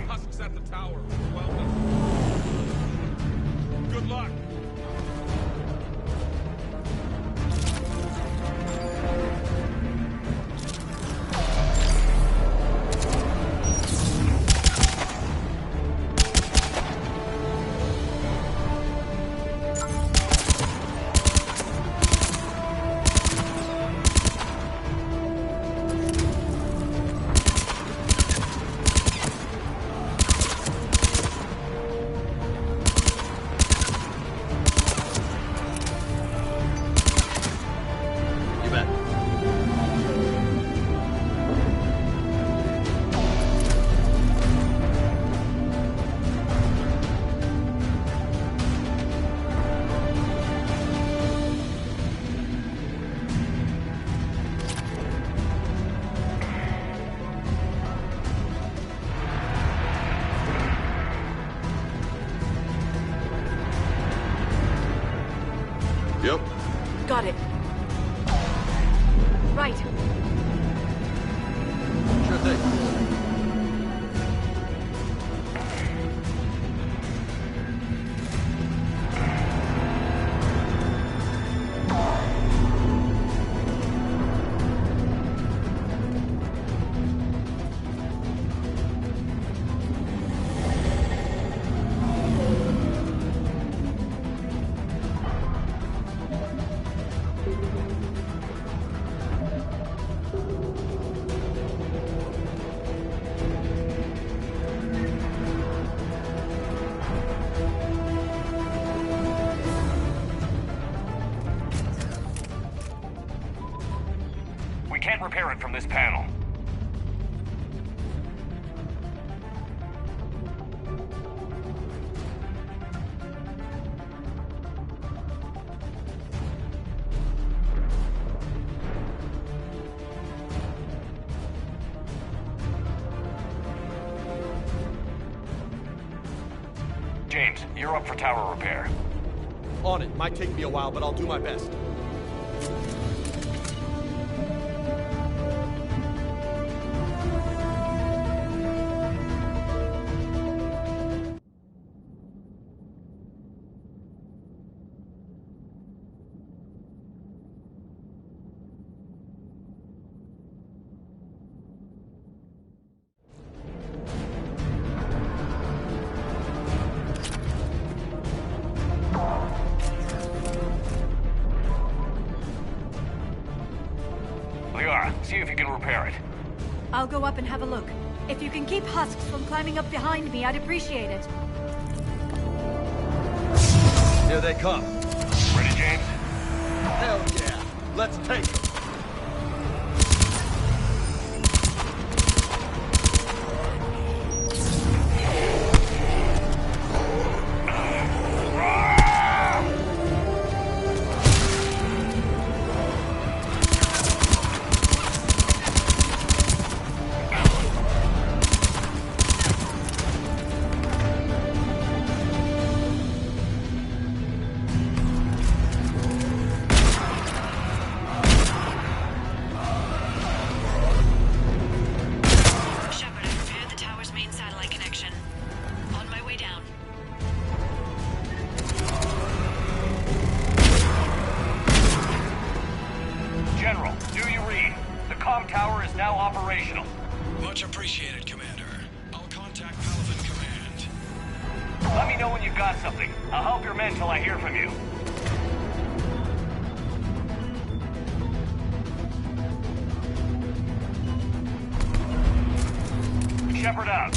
Husks at the tower. Welcome. Good luck. You bet. Yep. Got it. Right. Sure thing. We can't repair it from this panel. James, you're up for tower repair. On it. Might take me a while, but I'll do my best. See if you can repair it. I'll go up and have a look. If you can keep husks from climbing up behind me, I'd appreciate it. Here they come. Ready, James? Hell yeah. Let's take them. Operational. Much appreciated, Commander. I'll contact Paladin Command. Let me know when you've got something. I'll help your men till I hear from you. Shepard out.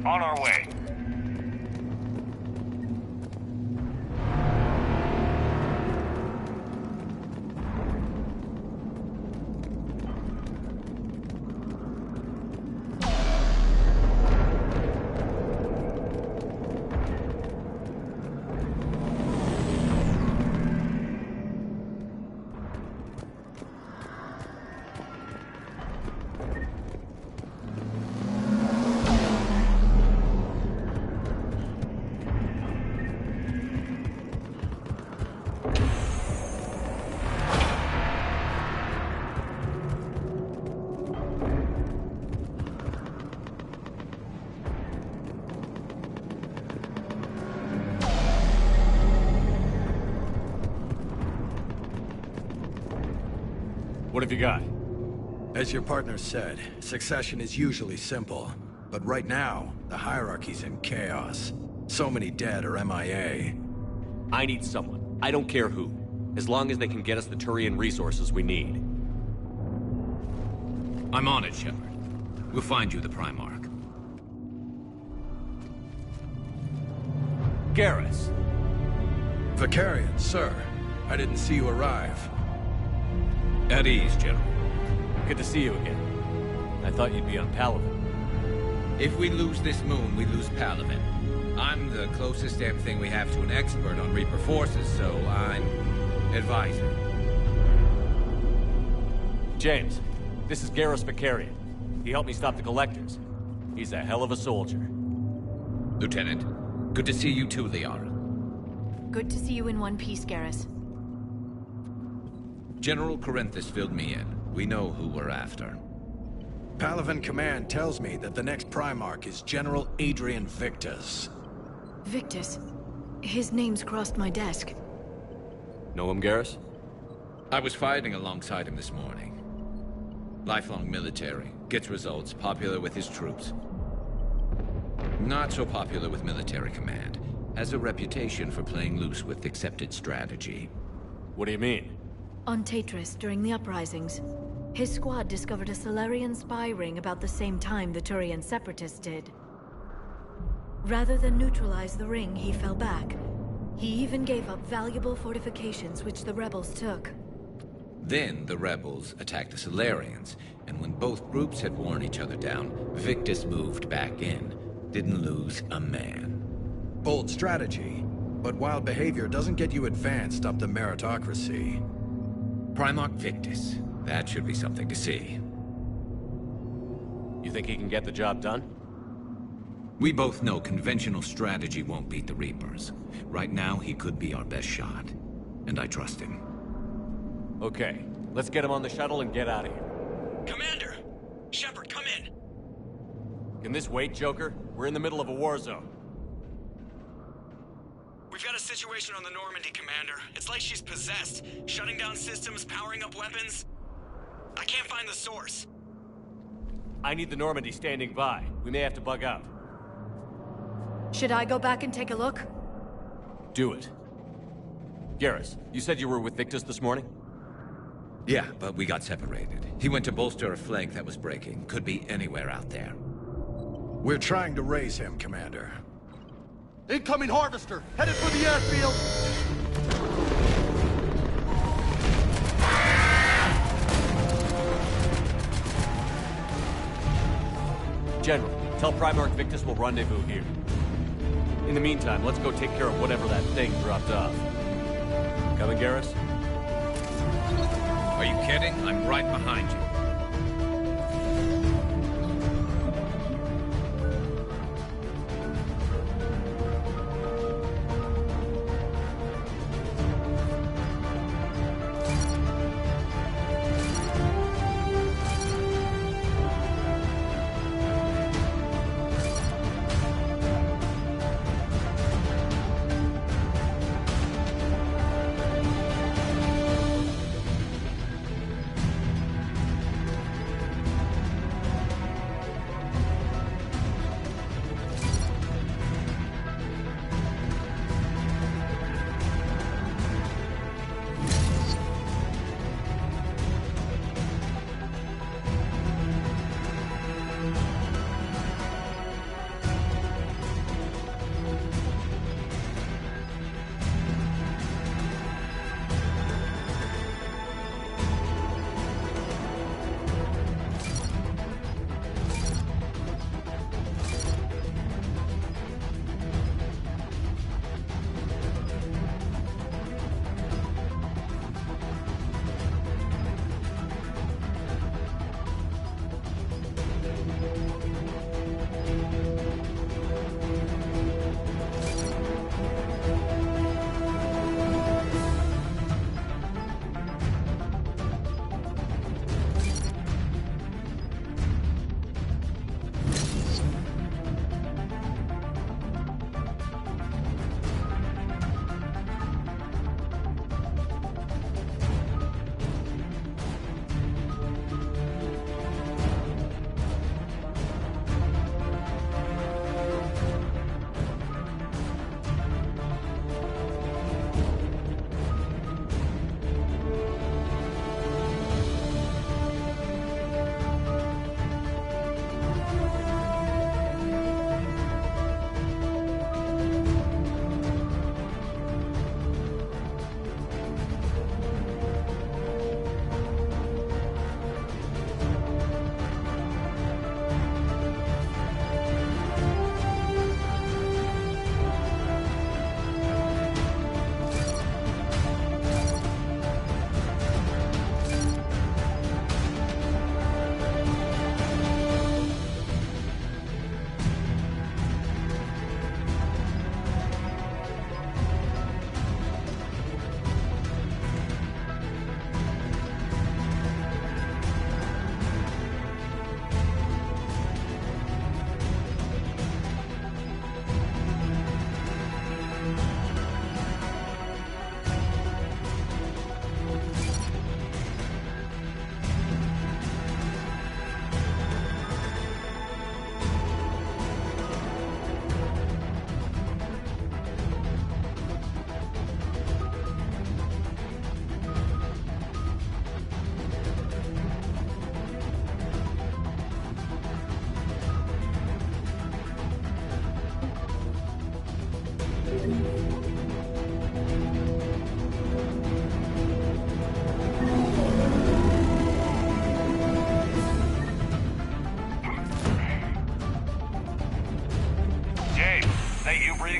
On our way. What have you got? As your partner said, succession is usually simple. But right now, the hierarchy's in chaos. So many dead or MIA. I need someone. I don't care who. As long as they can get us the Turian resources we need. I'm on it, Shepard. We'll find you the Primarch. Garrus! Vicarian, sir. I didn't see you arrive. At ease, General. Good to see you again. I thought you'd be on Palaven. If we lose this moon, we lose Palaven. I'm the closest damn thing we have to an expert on Reaper forces, so I'm advisor. James, this is Garrus Vicarian. He helped me stop the Collectors. He's a hell of a soldier. Lieutenant, good to see you too, Liara. Good to see you in one piece, Garrus. General Corinthus filled me in. We know who we're after. Palaven Command tells me that the next Primarch is General Adrian Victus. Victus? His name's crossed my desk. Know him, Garrus? I was fighting alongside him this morning. Lifelong military, gets results, popular with his troops. Not so popular with military command. Has a reputation for playing loose with accepted strategy. What do you mean? On Tatris, during the uprisings, his squad discovered a Solarian spy ring about the same time the Turian Separatists did. Rather than neutralize the ring, he fell back. He even gave up valuable fortifications which the rebels took. Then the rebels attacked the Solarians, and when both groups had worn each other down, Victus moved back in. Didn't lose a man. Bold strategy, but wild behavior doesn't get you advanced up the meritocracy. Primarch Victus. That should be something to see. You think he can get the job done? We both know conventional strategy won't beat the Reapers. Right now, he could be our best shot. And I trust him. Okay, let's get him on the shuttle and get out of here. Commander! Shepard, come in! Can this wait, Joker? We're in the middle of a war zone. We've got a situation on the Normandy, Commander. It's like she's possessed. Shutting down systems, powering up weapons. I can't find the source. I need the Normandy standing by. We may have to bug out. Should I go back and take a look? Do it. Garrus, you said you were with Victus this morning? Yeah, but we got separated. He went to bolster a flank that was breaking. Could be anywhere out there. We're trying to raise him, Commander. Incoming Harvester! Headed for the airfield! General, tell Primarch Victus we'll rendezvous here. In the meantime, let's go take care of whatever that thing dropped off. Coming, Garrus? Are you kidding? I'm right behind you.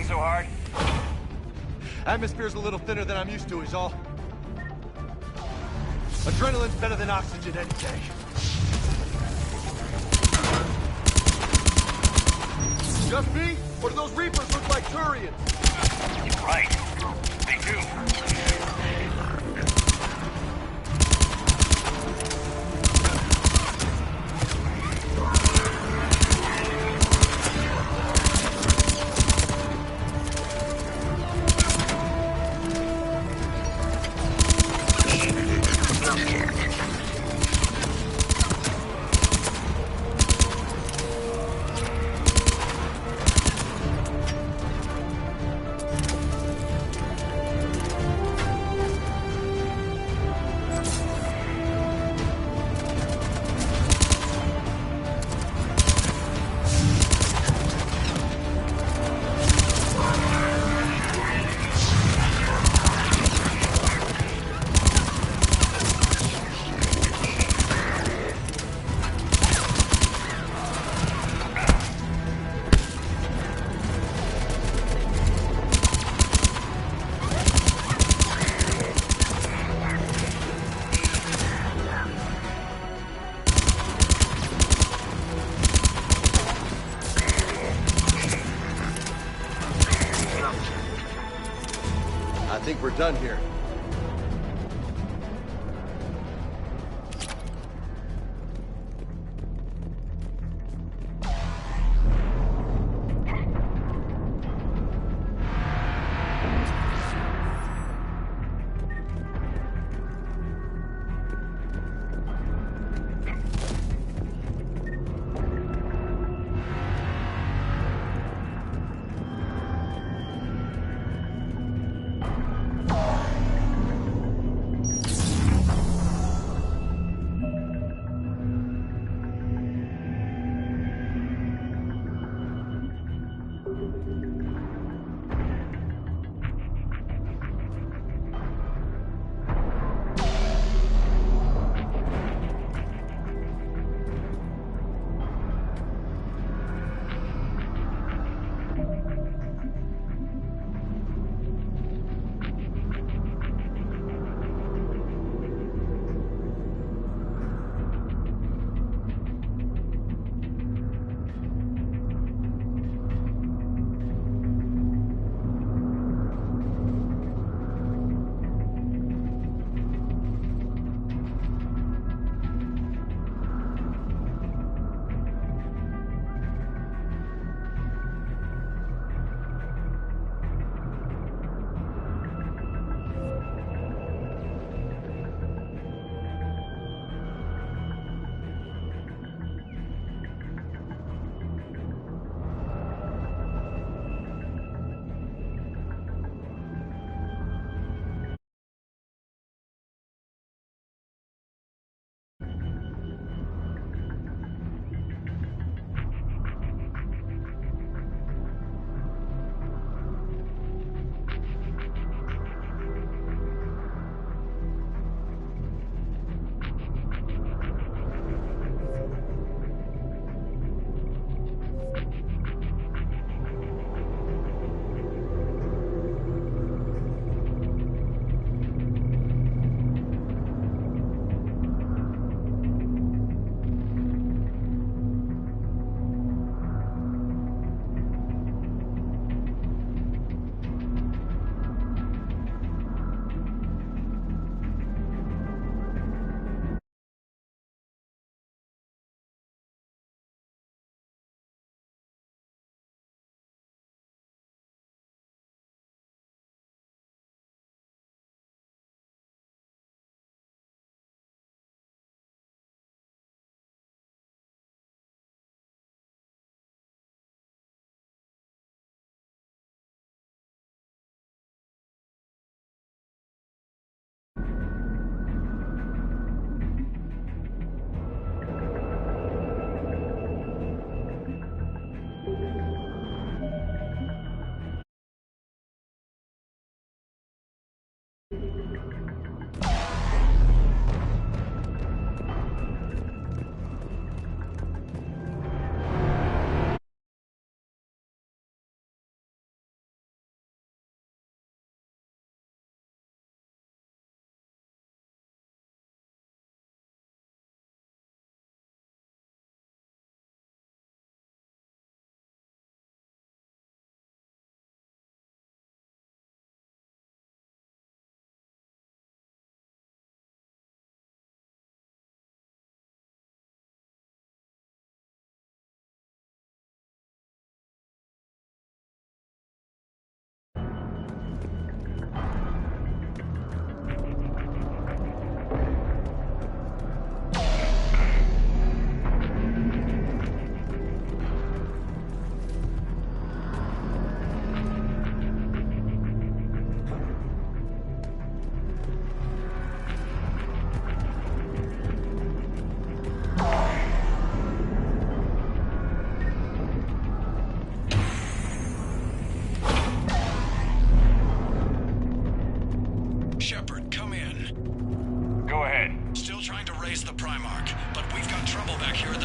so hard? Atmosphere's a little thinner than I'm used to, is all. Adrenaline's better than oxygen any day. Just me? Or do those Reapers look like Turians? You're right. They do. I think we're done here.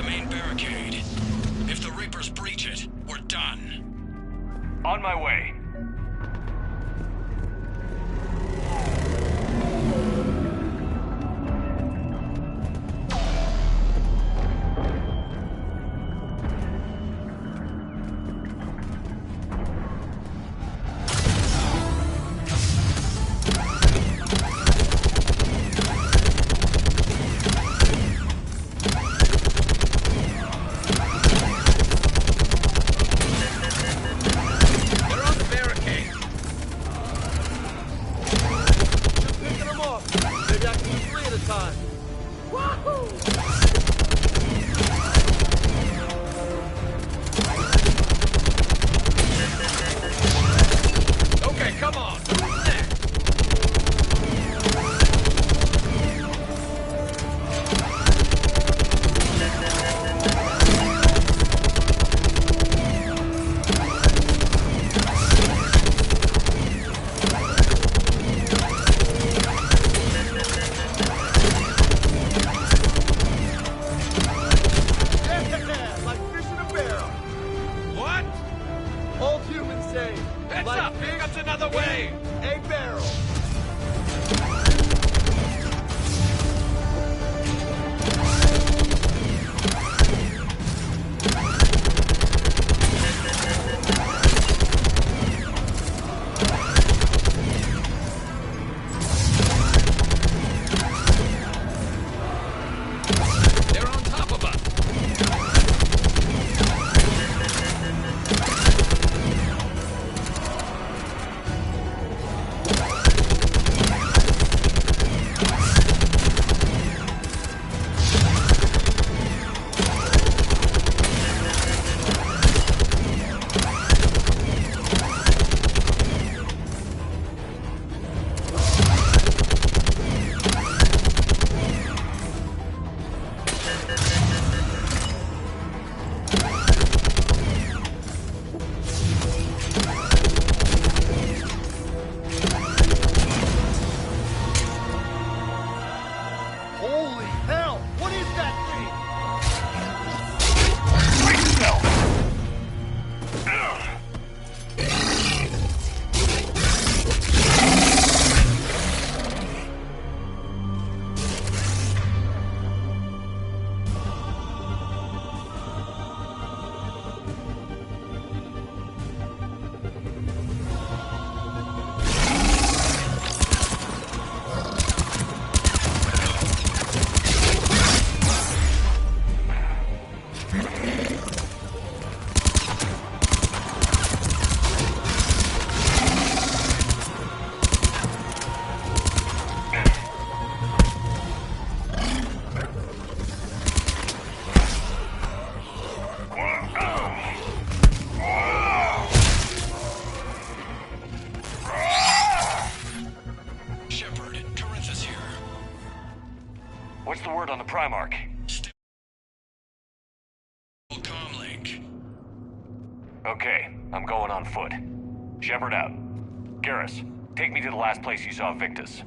the main barricade. If the Reapers breach it, we're done. On my way. Primarch. Comlink. Okay, I'm going on foot. Shepard out. Garrus, take me to the last place you saw Victus.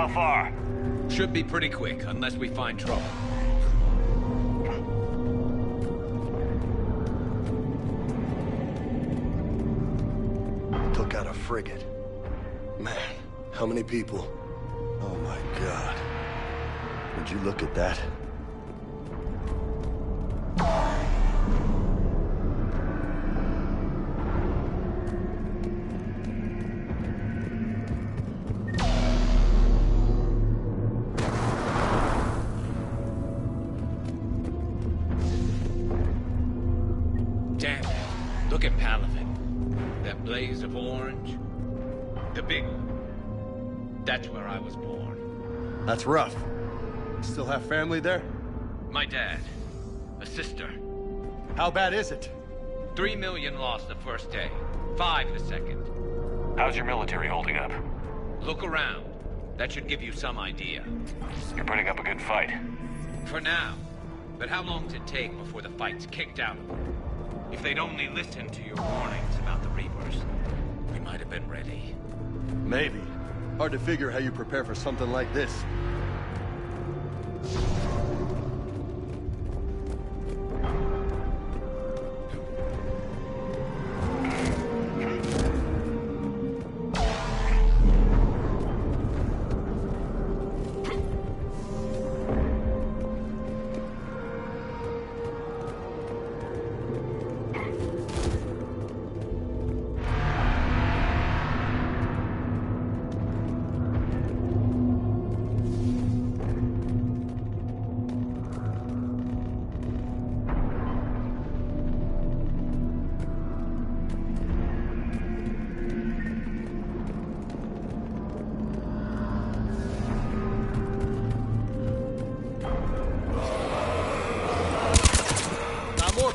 How far? Should be pretty quick, unless we find trouble. Took out a frigate. Man, how many people? Oh my God. Would you look at that? Damn it. Look at Palaven. That blaze of orange. The big one. That's where I was born. That's rough. Still have family there? My dad. A sister. How bad is it? 3 million lost the first day. 5 the second. How's your military holding up? Look around. That should give you some idea. You're putting up a good fight. For now. But how long does it take before the fight's kicked out of them? If they'd only listened to your warnings about the Reapers, we might have been ready. Maybe. Hard to figure how you prepare for something like this.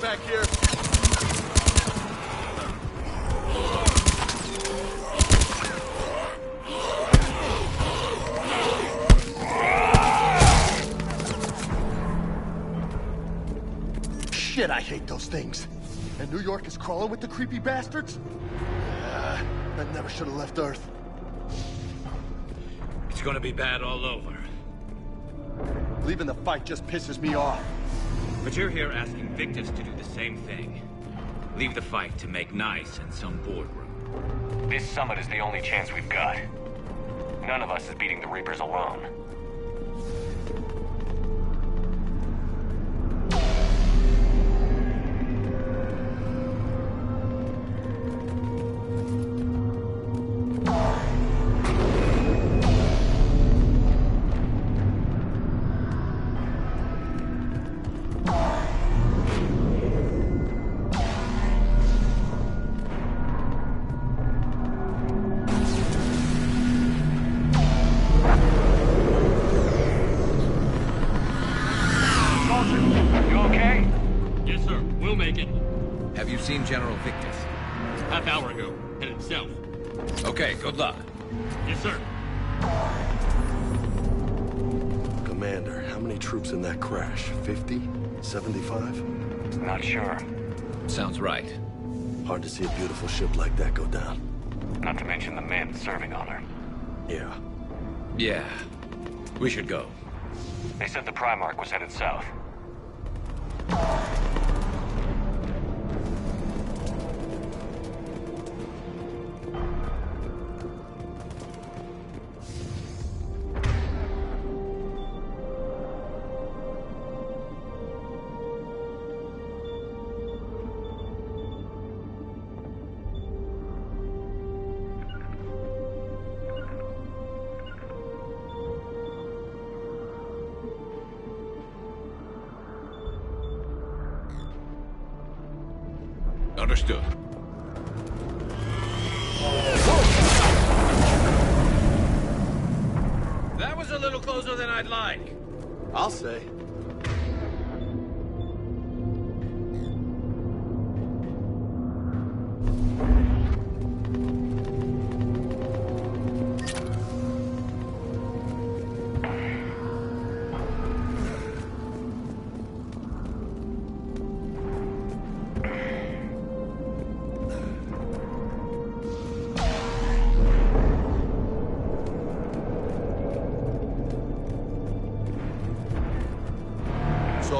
Back here. Shit, I hate those things. And New York is crawling with the creepy bastards? I never should have left Earth. It's gonna be bad all over. Leaving the fight just pisses me off. But you're here asking Victus to do the same thing. Leave the fight to make nice in some boardroom. This summit is the only chance we've got. None of us is beating the Reapers alone. Seen General Victus? Half-hour ago. Headed south. Okay, good luck. Yes, sir. Commander, how many troops in that crash? 50? 75? Not sure. Sounds right. Hard to see a beautiful ship like that go down. Not to mention the men serving on her. Yeah. Yeah. We should go. They said the Primarch was headed south. Understood. That was a little closer than I'd like. I'll say.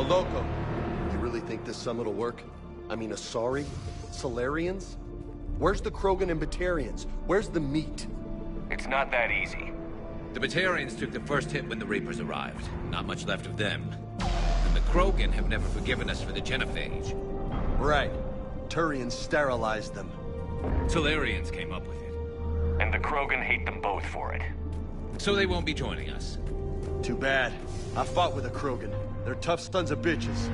Loco, you really think this summit will work? I mean, Asari? Solarians? Where's the Krogan and Batarians? Where's the meat? It's not that easy. The Batarians took the first hit when the Reapers arrived. Not much left of them. And the Krogan have never forgiven us for the genophage. Right. Turians sterilized them. Solarians came up with it. And the Krogan hate them both for it. So they won't be joining us. Too bad. I fought with a Krogan. They're tough sons of bitches.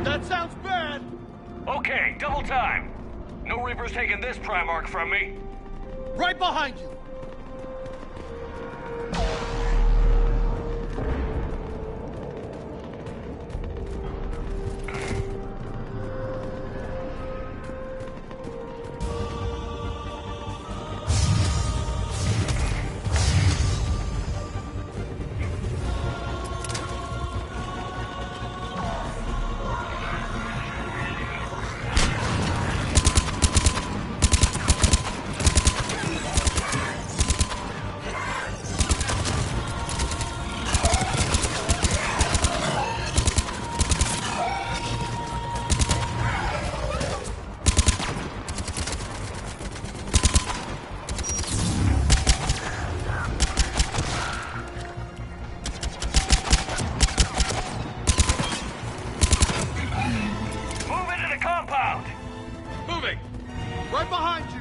That sounds bad! Okay, double time. No Reaper's taking this Primarch from me. Right behind you! Right behind you!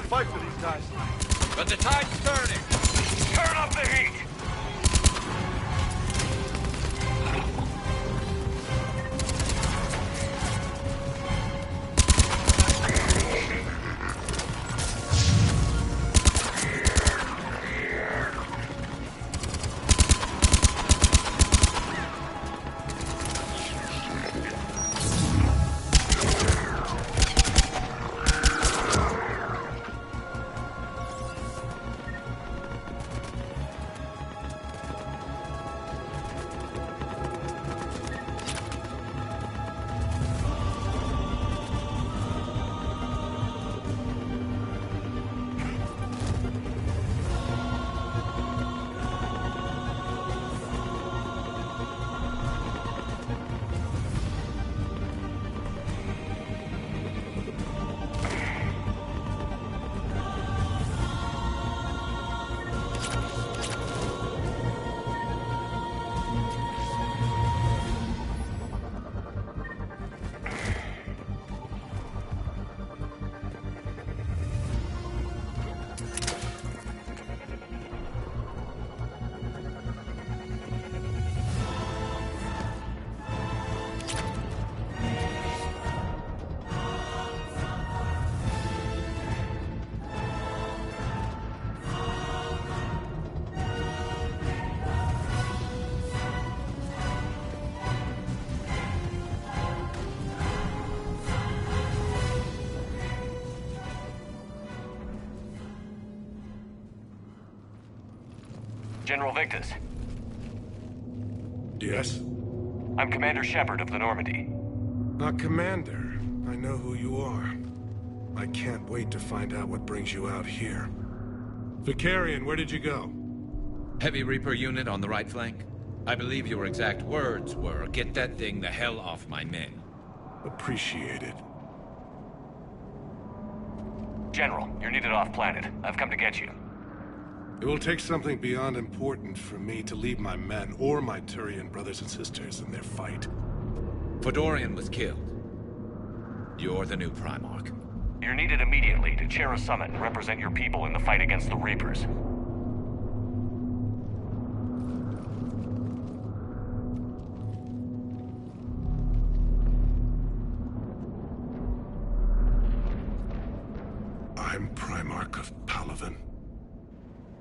Fight for these guys. But the tide's turning. Turn up the heat! General Victus. Yes? I'm Commander Shepard of the Normandy. Not Commander. I know who you are. I can't wait to find out what brings you out here. Vicarian, where did you go? Heavy Reaper unit on the right flank. I believe your exact words were, "Get that thing the hell off my men." Appreciated. General, you're needed off-planet. I've come to get you. It will take something beyond important for me to leave my men or my Turian brothers and sisters in their fight. Fedorian was killed. You're the new Primarch. You're needed immediately to chair a summit and represent your people in the fight against the Reapers. I'm Primarch of Palaven.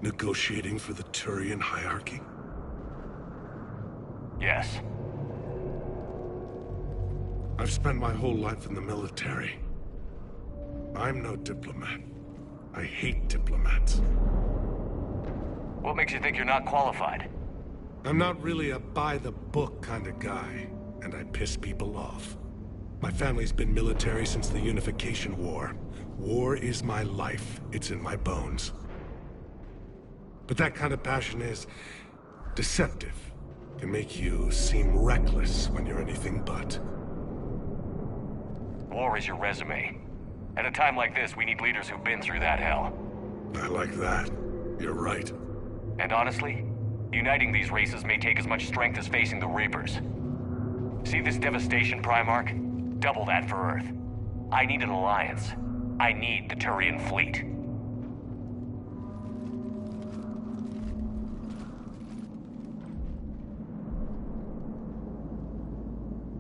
Negotiating for the Turian hierarchy? Yes. I've spent my whole life in the military. I'm no diplomat. I hate diplomats. What makes you think you're not qualified? I'm not really a by-the-book kind of guy, and I piss people off. My family's been military since the Unification War. War is my life. It's in my bones. But that kind of passion is deceptive. Can make you seem reckless when you're anything but. War is your resume. At a time like this, we need leaders who've been through that hell. I like that. You're right. And honestly, uniting these races may take as much strength as facing the Reapers. See this devastation, Primarch? Double that for Earth. I need an alliance. I need the Turian fleet.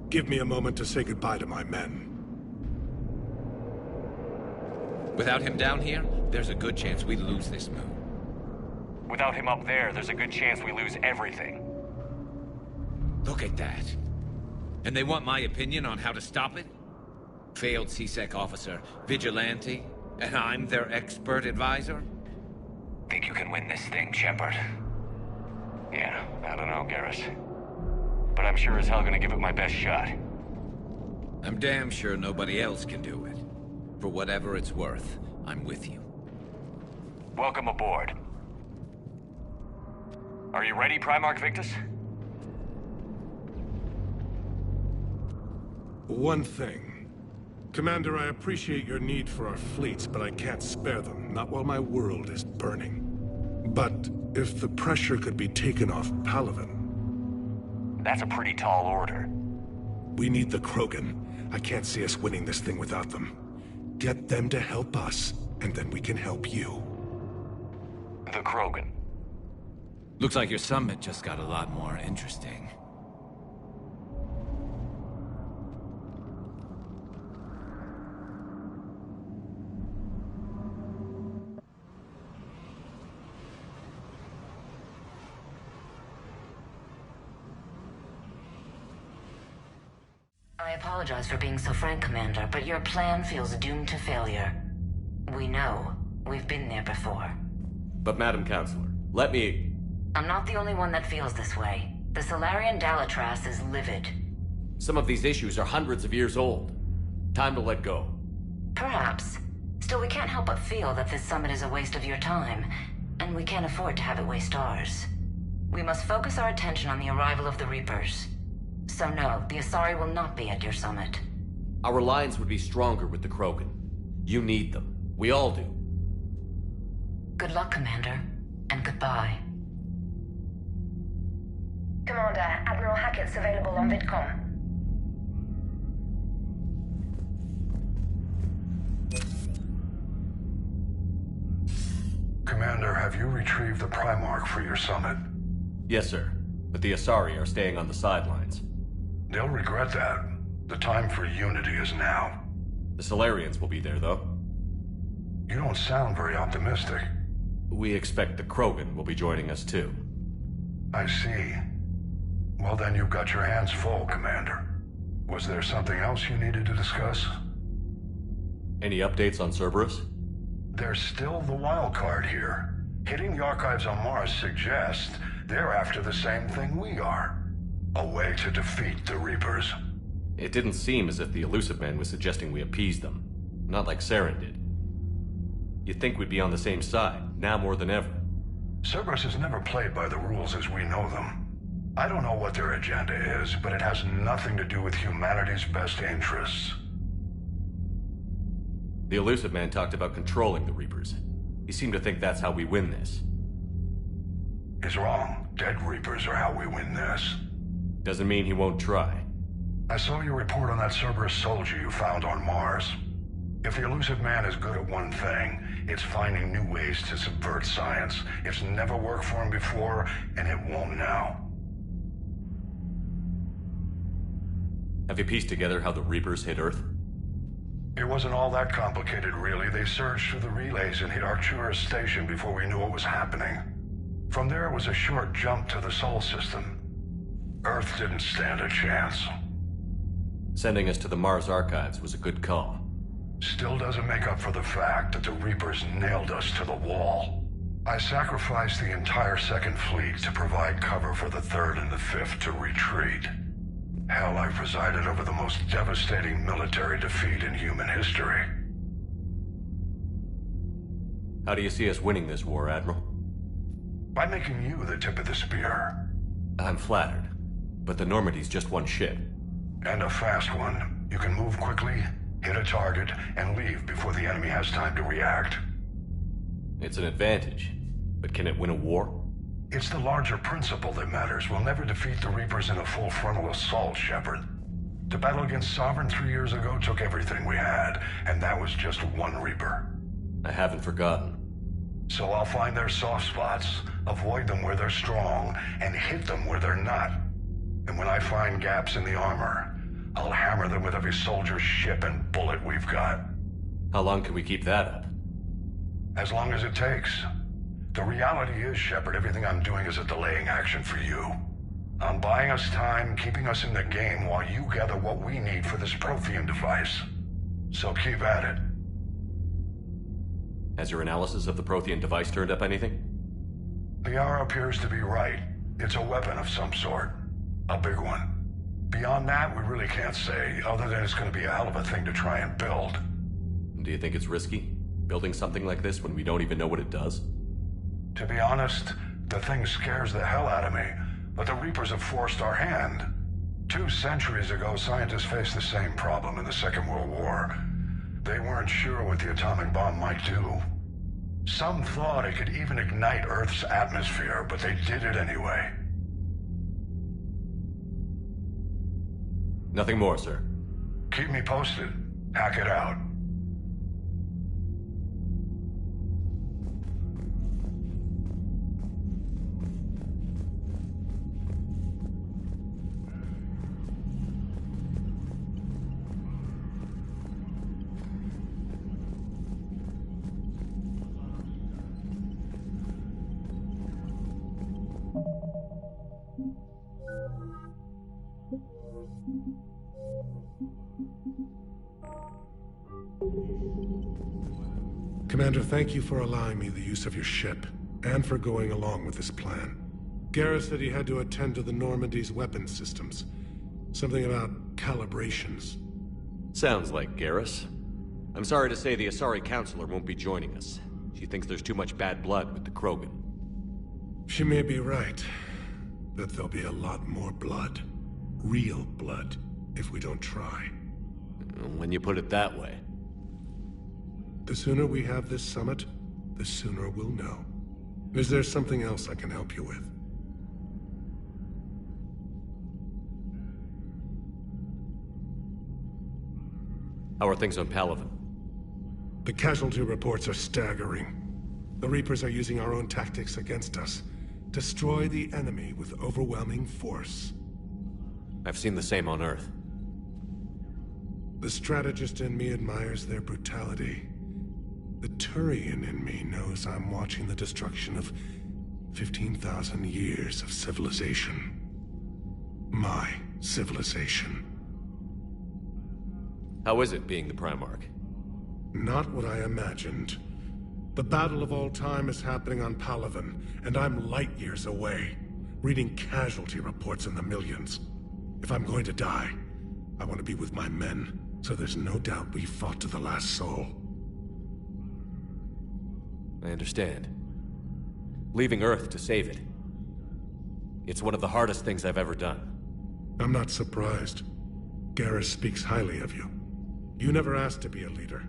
Give me a moment to say goodbye to my men. Without him down here, there's a good chance we lose this move. Without him up there, there's a good chance we lose everything. Look at that. And they want my opinion on how to stop it? Failed CSEC officer, vigilante, and I'm their expert advisor? Think you can win this thing, Shepard? Yeah, I don't know, Garrus. But I'm sure as hell gonna give it my best shot. I'm damn sure nobody else can do it. For whatever it's worth, I'm with you. Welcome aboard. Are you ready, Primarch Victus? One thing. Commander, I appreciate your need for our fleets, but I can't spare them, not while my world is burning. But if the pressure could be taken off Palaven... That's a pretty tall order. We need the Krogan. I can't see us winning this thing without them. Get them to help us, and then we can help you. The Krogan. Looks like your summit just got a lot more interesting. I apologize for being so frank, Commander, but your plan feels doomed to failure. We know. We've been there before. But Madam Counselor, let me... I'm not the only one that feels this way. The Solarian Dalatras is livid. Some of these issues are hundreds of years old. Time to let go. Perhaps. Still, we can't help but feel that this summit is a waste of your time, and we can't afford to have it waste ours. We must focus our attention on the arrival of the Reapers. So no, the Asari will not be at your summit. Our alliance would be stronger with the Krogan. You need them. We all do. Good luck, Commander, and goodbye. Commander, Admiral Hackett's available on VidCom. Commander, have you retrieved the Primarch for your summit? Yes, sir. But the Asari are staying on the sidelines. They'll regret that. The time for unity is now. The Solarians will be there, though. You don't sound very optimistic. We expect the Krogan will be joining us, too. I see. Well, then you've got your hands full, Commander. Was there something else you needed to discuss? Any updates on Cerberus? There's still the wild card here. Hitting the archives on Mars suggests they're after the same thing we are. A way to defeat the Reapers. It didn't seem as if the Elusive Man was suggesting we appease them. Not like Saren did. You'd think we'd be on the same side, now more than ever. Cerberus has never played by the rules as we know them. I don't know what their agenda is, but it has nothing to do with humanity's best interests. The Elusive Man talked about controlling the Reapers. He seemed to think that's how we win this. He's wrong. Dead Reapers are how we win this. Doesn't mean he won't try. I saw your report on that Cerberus soldier you found on Mars. If the Elusive Man is good at one thing, it's finding new ways to subvert science. It's never worked for him before, and it won't now. Have you pieced together how the Reapers hit Earth? It wasn't all that complicated, really. They surged through the relays and hit Arcturus Station before we knew what was happening. From there, it was a short jump to the Sol system. Earth didn't stand a chance. Sending us to the Mars archives was a good call. Still doesn't make up for the fact that the Reapers nailed us to the wall. I sacrificed the entire Second Fleet to provide cover for the Third and the Fifth to retreat. Hell, I presided over the most devastating military defeat in human history. How do you see us winning this war, Admiral? By making you the tip of the spear. I'm flattered, but the Normandy's just one ship. And a fast one. You can move quickly, hit a target, and leave before the enemy has time to react. It's an advantage, but can it win a war? It's the larger principle that matters. We'll never defeat the Reapers in a full frontal assault, Shepard. The battle against Sovereign 3 years ago took everything we had, and that was just one Reaper. I haven't forgotten. So I'll find their soft spots, avoid them where they're strong, and hit them where they're not. And when I find gaps in the armor, I'll hammer them with every soldier, ship, and bullet we've got. How long can we keep that up? As long as it takes. The reality is, Shepard, everything I'm doing is a delaying action for you. I'm buying us time, keeping us in the game while you gather what we need for this Prothean device. So keep at it. Has your analysis of the Prothean device turned up anything? The hour appears to be right. It's a weapon of some sort. A big one. Beyond that, we really can't say, other than it's going to be a hell of a thing to try and build. Do you think it's risky? Building something like this when we don't even know what it does? To be honest, the thing scares the hell out of me, but the Reapers have forced our hand. 2 centuries ago, scientists faced the same problem in the Second World War. They weren't sure what the atomic bomb might do. Some thought it could even ignite Earth's atmosphere, but they did it anyway. Nothing more, sir. Keep me posted. Hack it out. Commander, thank you for allowing me the use of your ship, and for going along with this plan. Garrus said he had to attend to the Normandy's weapons systems. Something about calibrations. Sounds like Garrus. I'm sorry to say the Asari Counselor won't be joining us. She thinks there's too much bad blood with the Krogan. She may be right, but there'll be a lot more blood. Real blood, if we don't try. When you put it that way. The sooner we have this summit, the sooner we'll know. Is there something else I can help you with? How are things on Palaven? The casualty reports are staggering. The Reapers are using our own tactics against us. Destroy the enemy with overwhelming force. I've seen the same on Earth. The strategist in me admires their brutality. The Turian in me knows I'm watching the destruction of 15,000 years of civilization. My civilization. How is it being the Primarch? Not what I imagined. The battle of all time is happening on Palaven, and I'm light years away, reading casualty reports in the millions. If I'm going to die, I want to be with my men, so there's no doubt we fought to the last soul. I understand. Leaving Earth to save it. It's one of the hardest things I've ever done. I'm not surprised. Garrus speaks highly of you. You never asked to be a leader,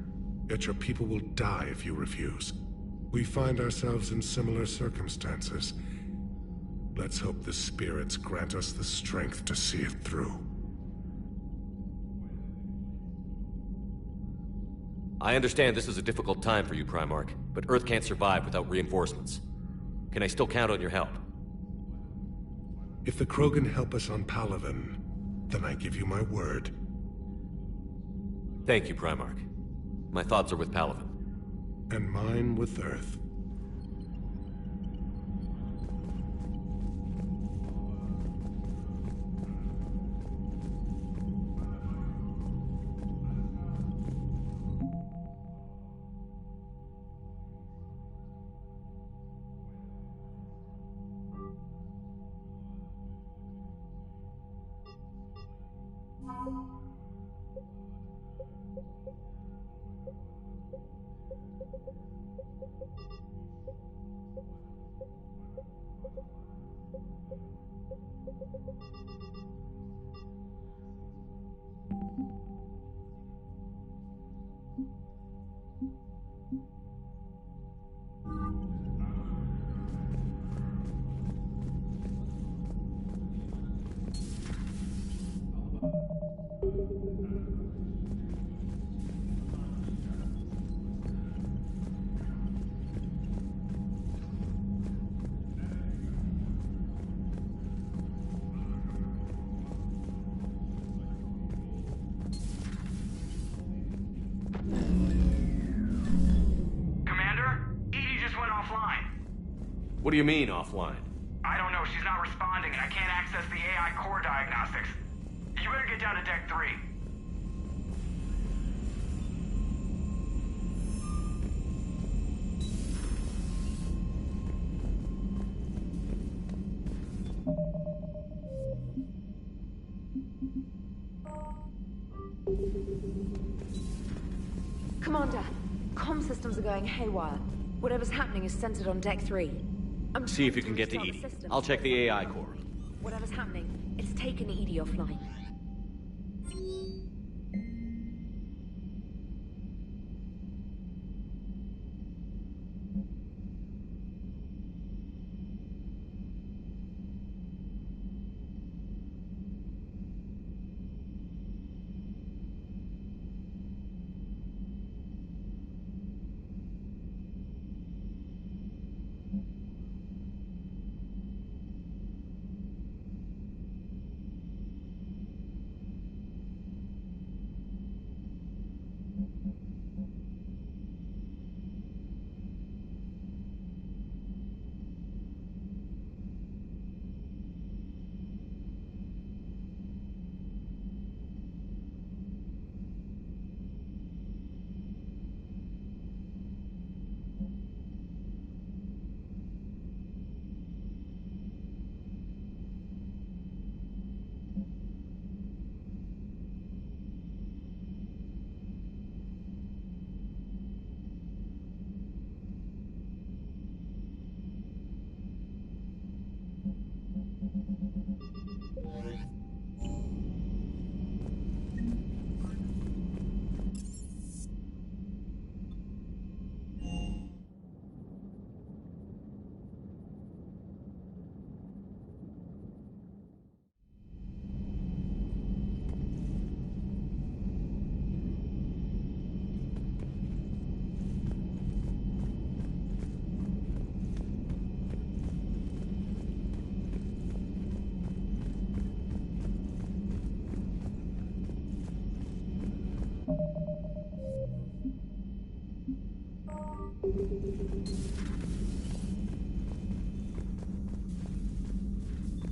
yet your people will die if you refuse. We find ourselves in similar circumstances. Let's hope the spirits grant us the strength to see it through. I understand this is a difficult time for you, Primarch, but Earth can't survive without reinforcements. Can I still count on your help? If the Krogan help us on Palaven, then I give you my word. Thank you, Primarch. My thoughts are with Palaven. And mine with Earth. What do you mean, offline? I don't know, she's not responding and I can't access the AI core diagnostics. You better get down to Deck 3. Commander, comm systems are going haywire. Whatever's happening is centered on Deck 3. See if you can get to Edie. I'll check the AI core. Whatever's happening, it's taken Edie offline.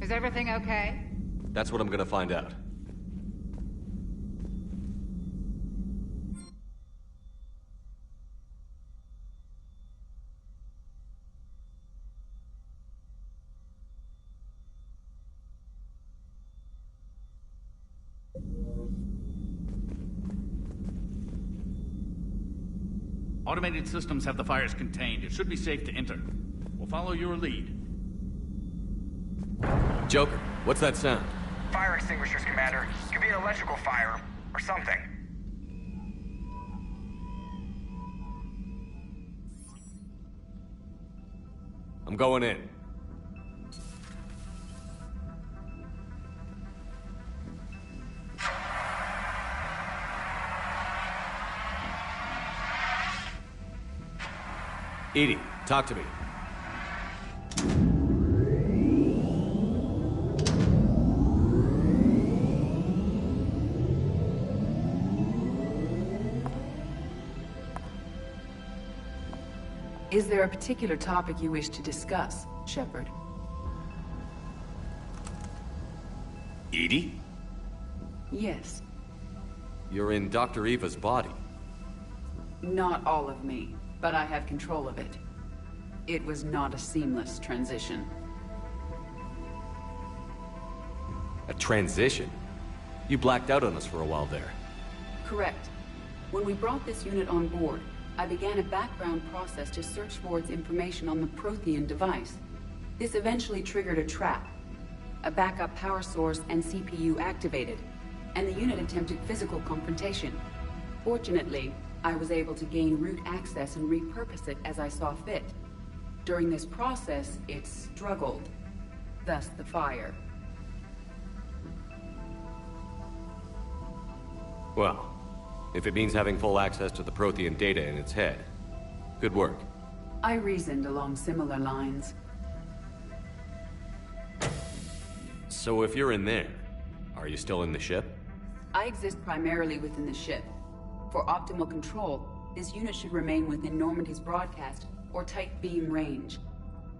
Is everything okay? That's what I'm gonna find out. Automated systems have the fires contained. It should be safe to enter. We'll follow your lead. Joker, what's that sound? Fire extinguishers, Commander. Could be an electrical fire, or something. I'm going in. Edie, talk to me. Is there a particular topic you wish to discuss, Shepard? Edie? Yes. You're in Dr. Eva's body. Not all of me, but I have control of it. It was not a seamless transition. A transition? You blacked out on us for a while there. Correct. When we brought this unit on board, I began a background process to search for its information on the Prothean device. This eventually triggered a trap. A backup power source and CPU activated, and the unit attempted physical confrontation. Fortunately, I was able to gain root access and repurpose it as I saw fit. During this process, it struggled. Thus the fire. Well, if it means having full access to the Prothean data in its head, good work. I reasoned along similar lines. So if you're in there, are you still in the ship? I exist primarily within the ship. For optimal control, this unit should remain within Normandy's broadcast or tight beam range.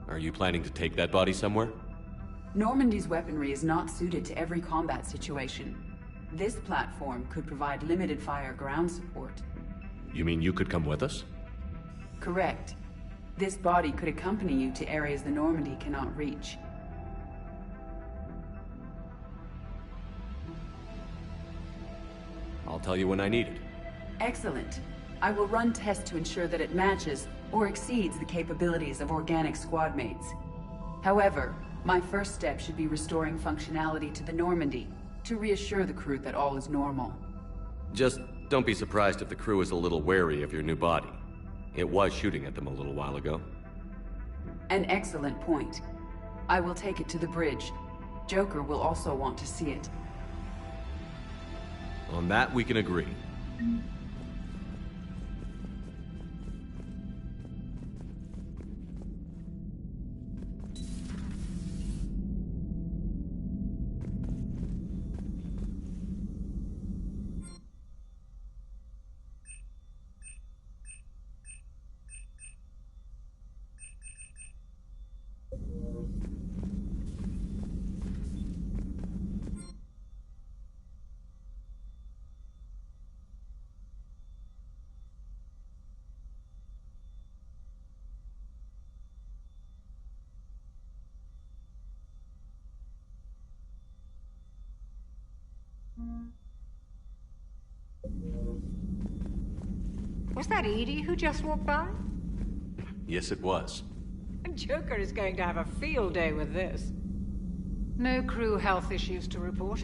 Are you planning to take that body somewhere? Normandy's weaponry is not suited to every combat situation. This platform could provide limited fire ground support. You mean you could come with us? Correct. This body could accompany you to areas the Normandy cannot reach. I'll tell you when I need it. Excellent. I will run tests to ensure that it matches or exceeds the capabilities of organic squad mates. However, my first step should be restoring functionality to the Normandy to reassure the crew that all is normal. Just don't be surprised if the crew is a little wary of your new body. It was shooting at them a little while ago. An excellent point. I will take it to the bridge. Joker will also want to see it. On that, we can agree. Was that Edie who just walked by? Yes, it was. Joker is going to have a field day with this. No crew health issues to report.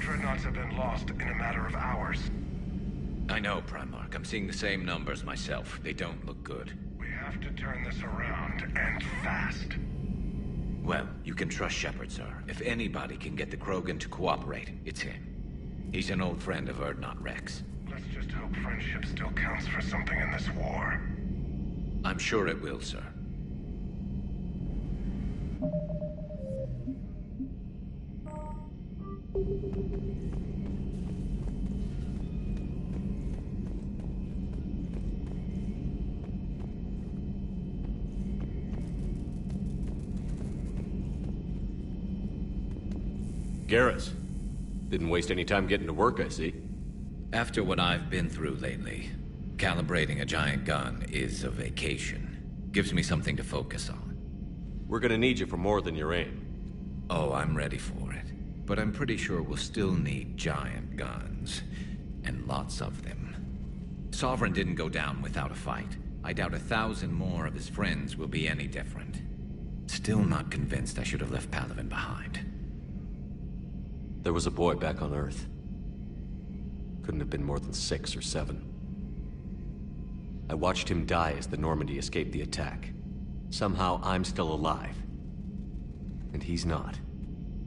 dreadnoughts have been lost in a matter of hours. I know, Primarch. I'm seeing the same numbers myself. They don't look good. We have to turn this around, and fast. Well, you can trust Shepard, sir. If anybody can get the Krogan to cooperate, it's him. He's an old friend of Urdnot Rex. Let's just hope friendship still counts for something in this war. I'm sure it will, sir. Garrus. Didn't waste any time getting to work, I see. After what I've been through lately, calibrating a giant gun is a vacation. Gives me something to focus on. We're gonna need you for more than your aim. Oh, I'm ready for it. But I'm pretty sure we'll still need giant guns. And lots of them. Sovereign didn't go down without a fight. I doubt 1,000 more of his friends will be any different. Still not convinced I should have left Palaven behind. There was a boy back on Earth. Couldn't have been more than 6 or 7. I watched him die as the Normandy escaped the attack. Somehow I'm still alive. And he's not.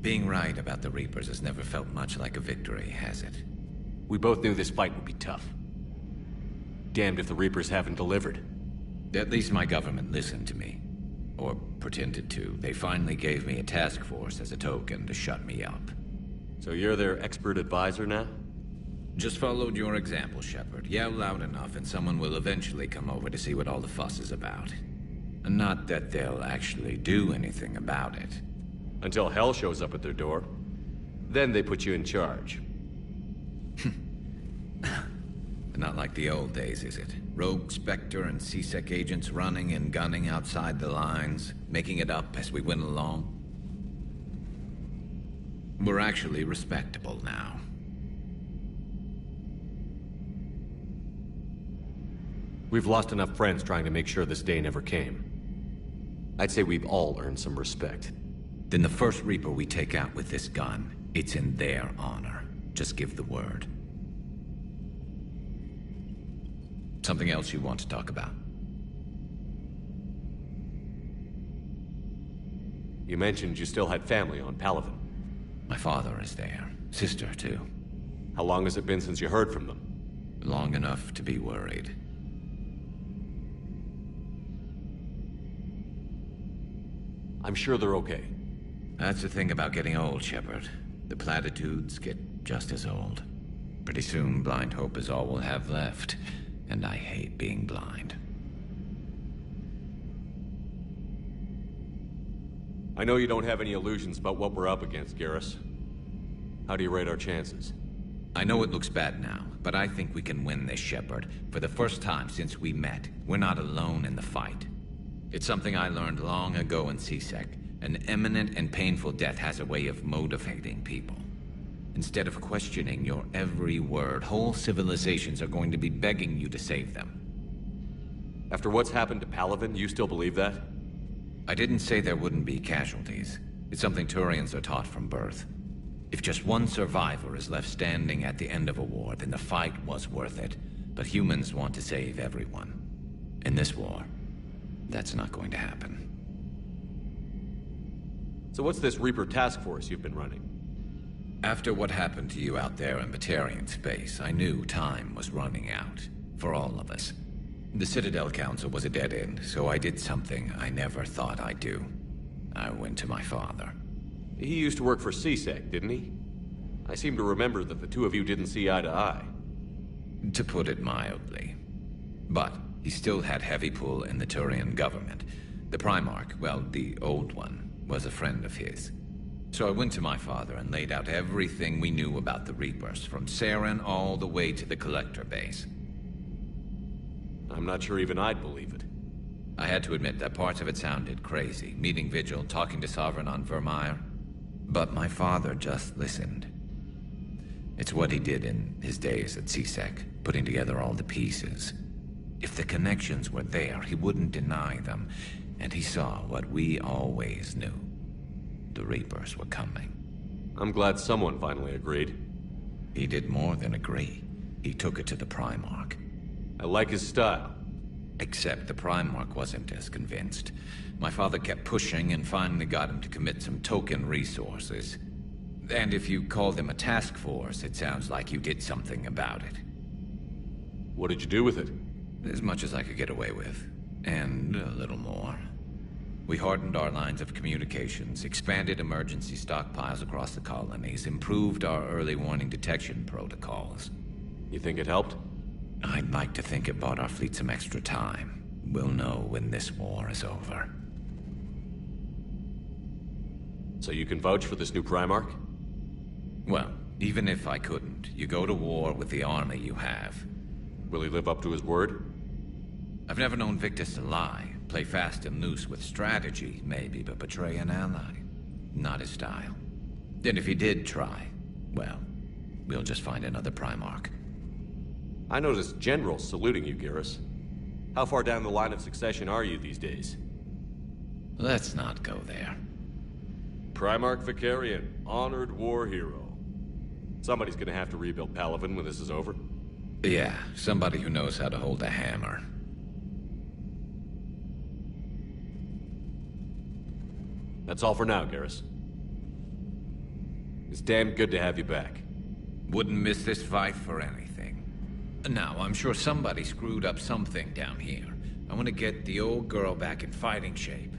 Being right about the Reapers has never felt much like a victory, has it? We both knew this fight would be tough. Damned if the Reapers haven't delivered. At least my government listened to me. Or pretended to. They finally gave me a task force as a token to shut me up. So you're their expert advisor now? Just followed your example, Shepard. Yell loud enough and someone will eventually come over to see what all the fuss is about. Not that they'll actually do anything about it. Until hell shows up at their door. Then they put you in charge. Not like the old days, is it? Rogue Spectre and C-Sec agents running and gunning outside the lines, making it up as we went along. We're actually respectable now. We've lost enough friends trying to make sure this day never came. I'd say we've all earned some respect. Then the first Reaper we take out with this gun, it's in their honor. Just give the word. Something else you want to talk about? You mentioned you still had family on Palaven. My father is there. Sister, too. How long has it been since you heard from them? Long enough to be worried. I'm sure they're okay. That's the thing about getting old, Shepard. The platitudes get just as old. Pretty soon, blind hope is all we'll have left. And I hate being blind. I know you don't have any illusions about what we're up against, Garrus. How do you rate our chances? I know it looks bad now, but I think we can win this, Shepard. For the first time since we met, we're not alone in the fight. It's something I learned long ago in C-Sec. An imminent and painful death has a way of motivating people. Instead of questioning your every word, whole civilizations are going to be begging you to save them. After what's happened to Palaven, you still believe that? I didn't say there wouldn't be casualties. It's something Turians are taught from birth. If just one survivor is left standing at the end of a war, then the fight was worth it. But humans want to save everyone. In this war, that's not going to happen. So what's this Reaper task force you've been running? After what happened to you out there in Batarian space, I knew time was running out. For all of us. The Citadel Council was a dead end, so I did something I never thought I'd do. I went to my father. He used to work for C-Sec, didn't he? I seem to remember that the two of you didn't see eye to eye. To put it mildly. But he still had heavy pull in the Turian government. The Primarch, well, the old one, was a friend of his. So I went to my father and laid out everything we knew about the Reapers, from Saren all the way to the Collector base. I'm not sure even I'd believe it. I had to admit that parts of it sounded crazy, meeting Vigil, talking to Sovereign on Vermeer. But my father just listened. It's what he did in his days at C-Sec, putting together all the pieces. If the connections were there, he wouldn't deny them, and he saw what we always knew. The Reapers were coming. I'm glad someone finally agreed. He did more than agree. He took it to the Primarch. I like his style. Except the Primarch wasn't as convinced. My father kept pushing and finally got him to commit some token resources. And if you call them a task force, it sounds like you did something about it. What did you do with it? As much as I could get away with. And a little more. We hardened our lines of communications, expanded emergency stockpiles across the colonies, improved our early warning detection protocols. You think it helped? I'd like to think it bought our fleet some extra time. We'll know when this war is over. So you can vouch for this new Primarch? Well, even if I couldn't, you go to war with the army you have. Will he live up to his word? I've never known Victus to lie. Play fast and loose with strategy, maybe, but betray an ally. Not his style. And if he did try, well, we'll just find another Primarch. I noticed generals saluting you, Garrus. How far down the line of succession are you these days? Let's not go there. Primarch Vicarian, honored war hero. Somebody's gonna have to rebuild Palaven when this is over. Yeah, somebody who knows how to hold a hammer. That's all for now, Garrus. It's damn good to have you back. Wouldn't miss this fight for anything. Now, I'm sure somebody screwed up something down here. I want to get the old girl back in fighting shape.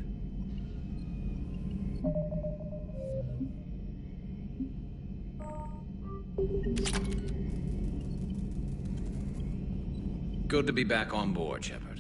Good to be back on board, Shepard.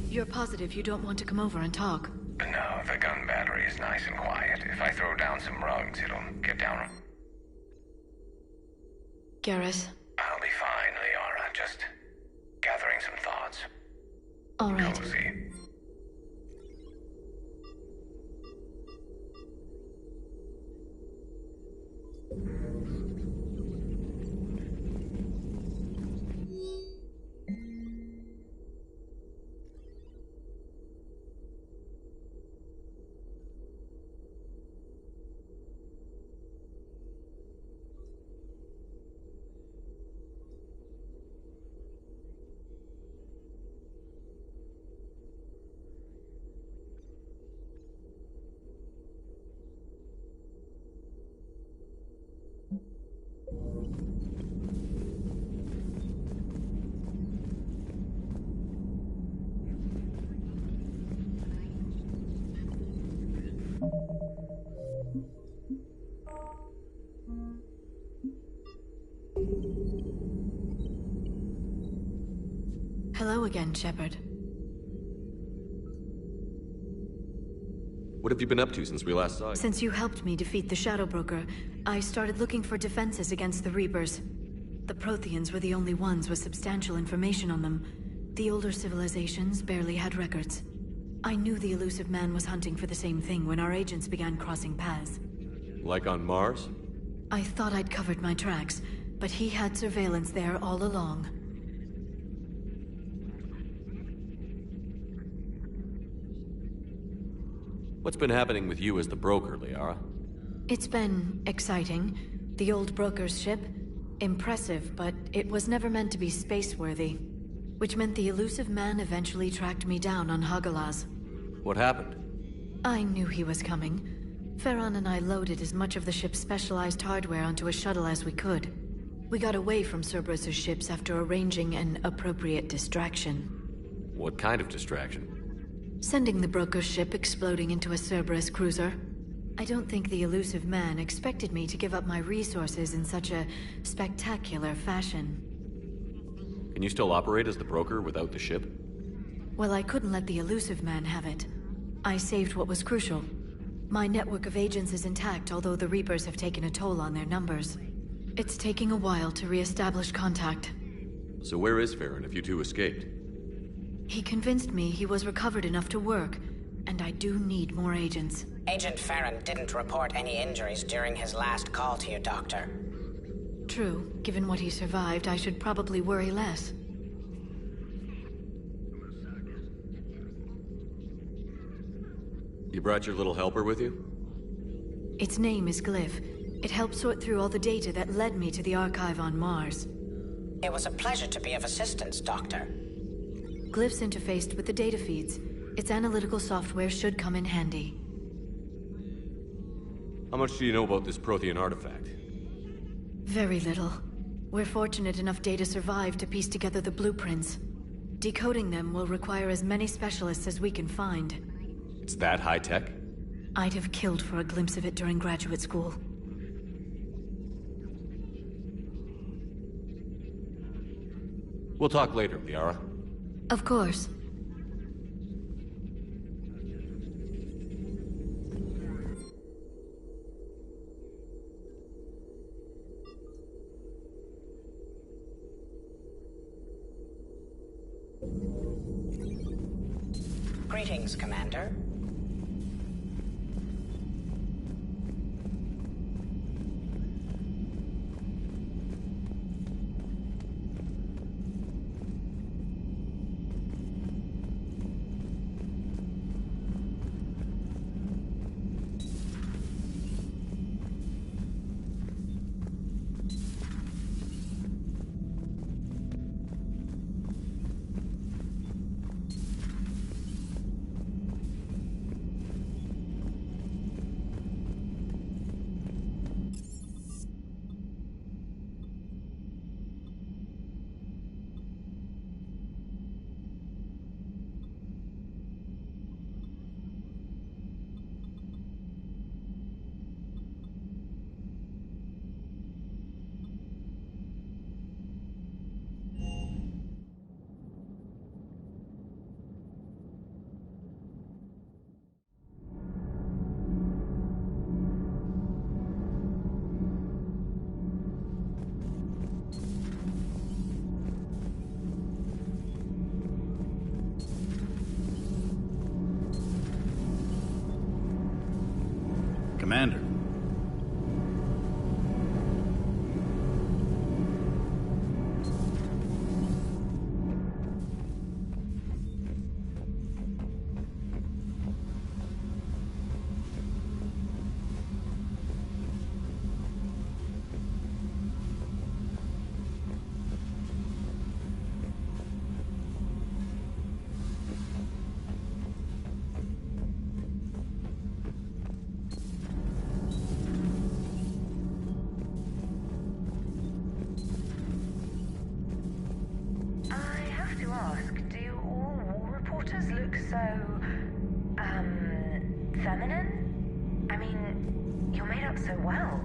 You're positive you don't want to come over and talk? No, the gun battery is nice and quiet. If I throw down some rugs, it'll get down. Garrus? I'll be fine, Liara. Just gathering some thoughts. All right. Cozy. Hello again, Shepard. What have you been up to since we last saw you? Since you helped me defeat the Shadow Broker, I started looking for defenses against the Reapers. The Protheans were the only ones with substantial information on them. The older civilizations barely had records. I knew the elusive man was hunting for the same thing when our agents began crossing paths. Like on Mars? I thought I'd covered my tracks, but he had surveillance there all along. What's been happening with you as the broker, Liara? It's been exciting. The old broker's ship? Impressive, but it was never meant to be space-worthy. Which meant the elusive man eventually tracked me down on Hagalaz. What happened? I knew he was coming. Farron and I loaded as much of the ship's specialized hardware onto a shuttle as we could. We got away from Cerberus's ships after arranging an appropriate distraction. What kind of distraction? Sending the broker's ship exploding into a Cerberus cruiser. I don't think the elusive man expected me to give up my resources in such a spectacular fashion. Can you still operate as the broker without the ship? Well, I couldn't let the elusive man have it. I saved what was crucial. My network of agents is intact, although the Reapers have taken a toll on their numbers. It's taking a while to re-establish contact. So where is Farron if you two escaped? He convinced me he was recovered enough to work, and I do need more agents. Agent Farron didn't report any injuries during his last call to you, Doctor. true. Given what he survived, I should probably worry less. You brought your little helper with you? Its name is Glyph. It helped sort through all the data that led me to the archive on Mars. It was a pleasure to be of assistance, Doctor. Glyph's interfaced with the data feeds. Its analytical software should come in handy. How much do you know about this Prothean artifact? Very little. We're fortunate enough data survived to piece together the blueprints. Decoding them will require as many specialists as we can find. It's that high-tech? I'd have killed for a glimpse of it during graduate school. We'll talk later, Liara. Of course. Greetings, Commander. Commander. Feminine? I mean, you're made up so well.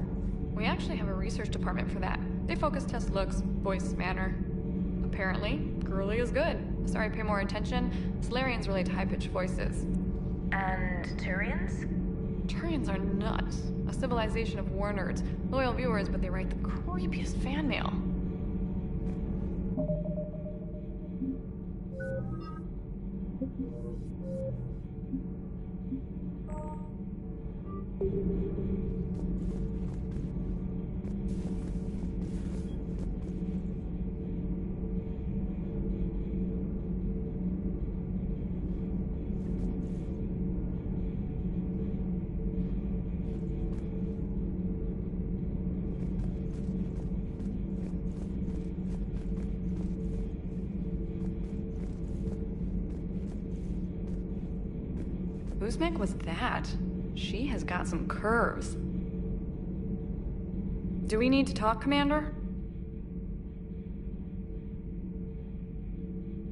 We actually have a research department for that. They focus test looks, voice, manner. Apparently, girly is good. Sorry, pay more attention. Solarians relate to high-pitched voices. And Turians? Turians are nuts. A civilization of war nerds. Loyal viewers, but they write the creepiest fan mail. Whose mech was that? She has got some curves. Do we need to talk, Commander?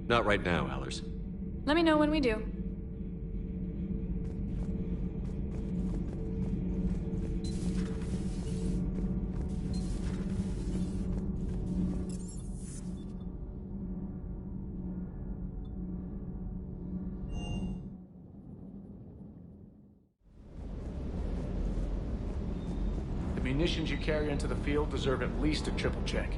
Not right now, Allers. Let me know when we do. The munitions you carry into the field deserve at least a triple check.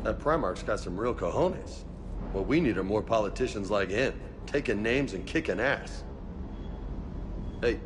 That Primarch's got some real cojones. What we need are more politicians like him, taking names and kicking ass. Hey.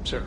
Sir.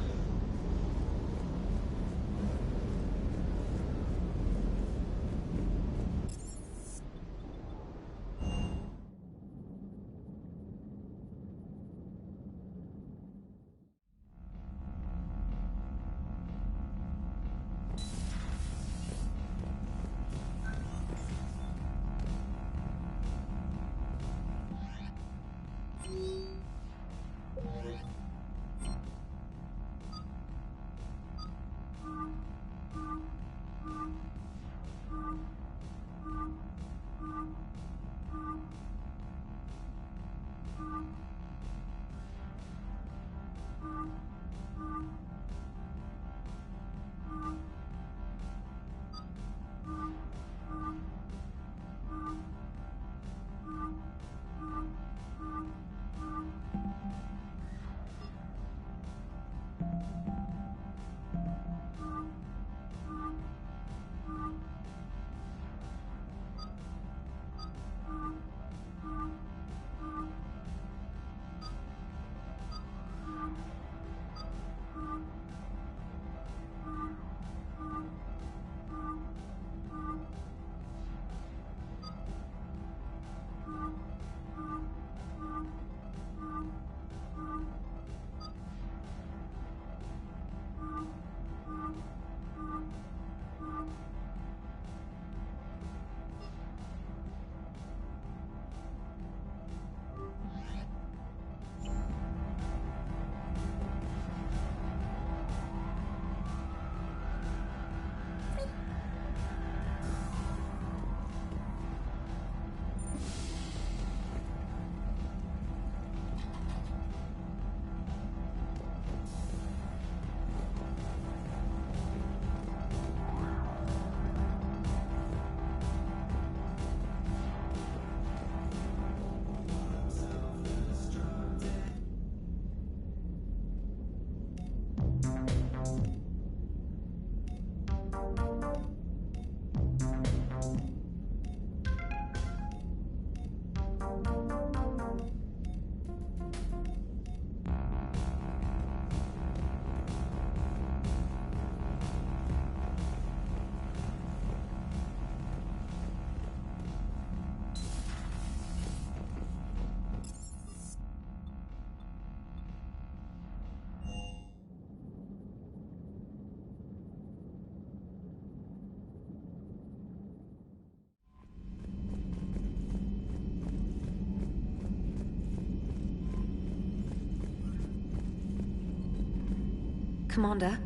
Commander,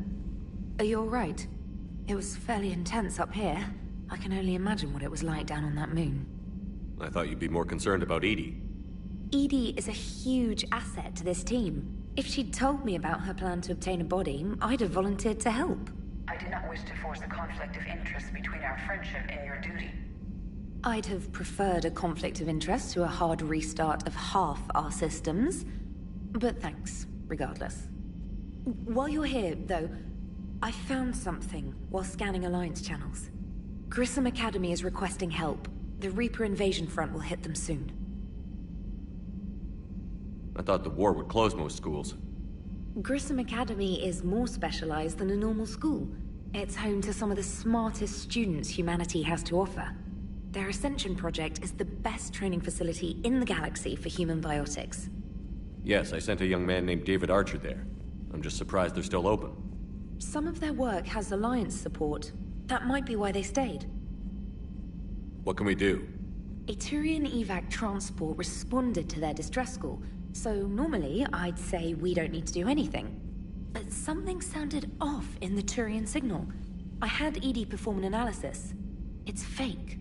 are you alright? It was fairly intense up here. I can only imagine what it was like down on that moon. I thought you'd be more concerned about Edie. Edie is a huge asset to this team. If she'd told me about her plan to obtain a body, I'd have volunteered to help. I did not wish to force a conflict of interest between our friendship and your duty. I'd have preferred a conflict of interest to a hard restart of half our systems. But thanks, regardless. While you're here, though, I found something while scanning Alliance channels. Grissom Academy is requesting help. The Reaper invasion front will hit them soon. I thought the war would close most schools. Grissom Academy is more specialized than a normal school. It's home to some of the smartest students humanity has to offer. Their Ascension project is the best training facility in the galaxy for human biotics. Yes, I sent a young man named David Archer there. I'm just surprised they're still open. some of their work has Alliance support. That might be why they stayed. What can we do? A Turian evac transport responded to their distress call, so normally I'd say we don't need to do anything. But something sounded off in the Turian signal. I had Edie perform an analysis. It's fake.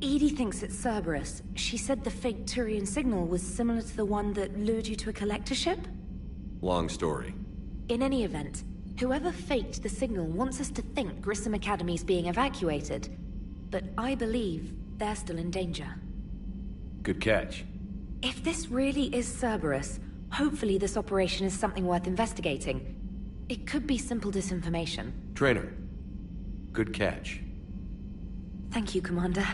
Edie thinks it's Cerberus. She said the fake Turian signal was similar to the one that lured you to a collector ship? Long story. In any event, whoever faked the signal wants us to think Grissom Academy's being evacuated. But I believe they're still in danger. Good catch. If this really is Cerberus, hopefully this operation is something worth investigating. It could be simple disinformation. Trainer. Good catch. Thank you, Commander.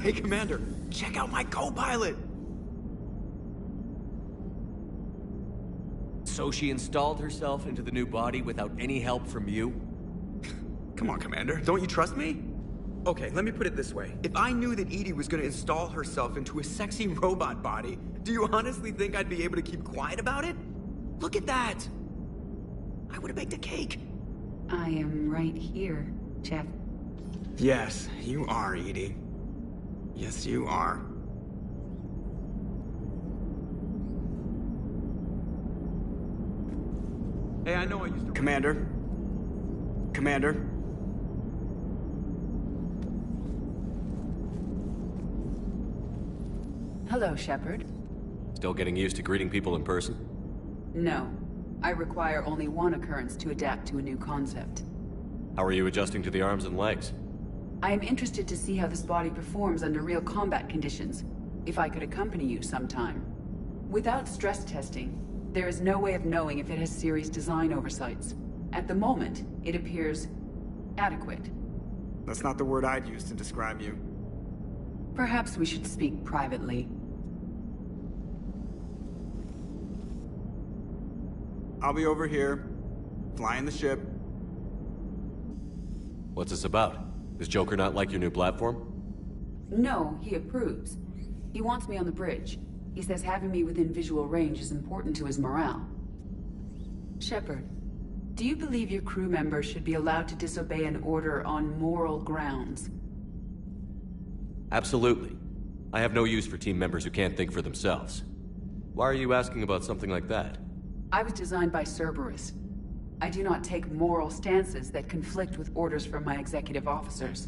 Hey, Commander, check out my co-pilot! So she installed herself into the new body without any help from you? Come on, Commander, don't you trust me? Okay, let me put it this way. If I knew that Edie was gonna install herself into a sexy robot body, do you honestly think I'd be able to keep quiet about it? Look at that! I would've baked a cake. I am right here, Jeff. Yes, you are, Edie. Yes, you are. Hey, I know I used to... Commander? Commander? Hello, Shepard. Still getting used to greeting people in person? No. I require only one occurrence to adapt to a new concept. How are you adjusting to the arms and legs? I am interested to see how this body performs under real combat conditions. If I could accompany you sometime. Without stress testing, there is no way of knowing if it has serious design oversights. At the moment, it appears adequate. That's not the word I'd use to describe you. Perhaps we should speak privately. I'll be over here, flying the ship. What's this about? Does Joker not like your new platform? No, he approves. He wants me on the bridge. He says having me within visual range is important to his morale. Shepard, do you believe your crew members should be allowed to disobey an order on moral grounds? Absolutely. I have no use for team members who can't think for themselves. Why are you asking about something like that? I was designed by Cerberus. I do not take moral stances that conflict with orders from my executive officers.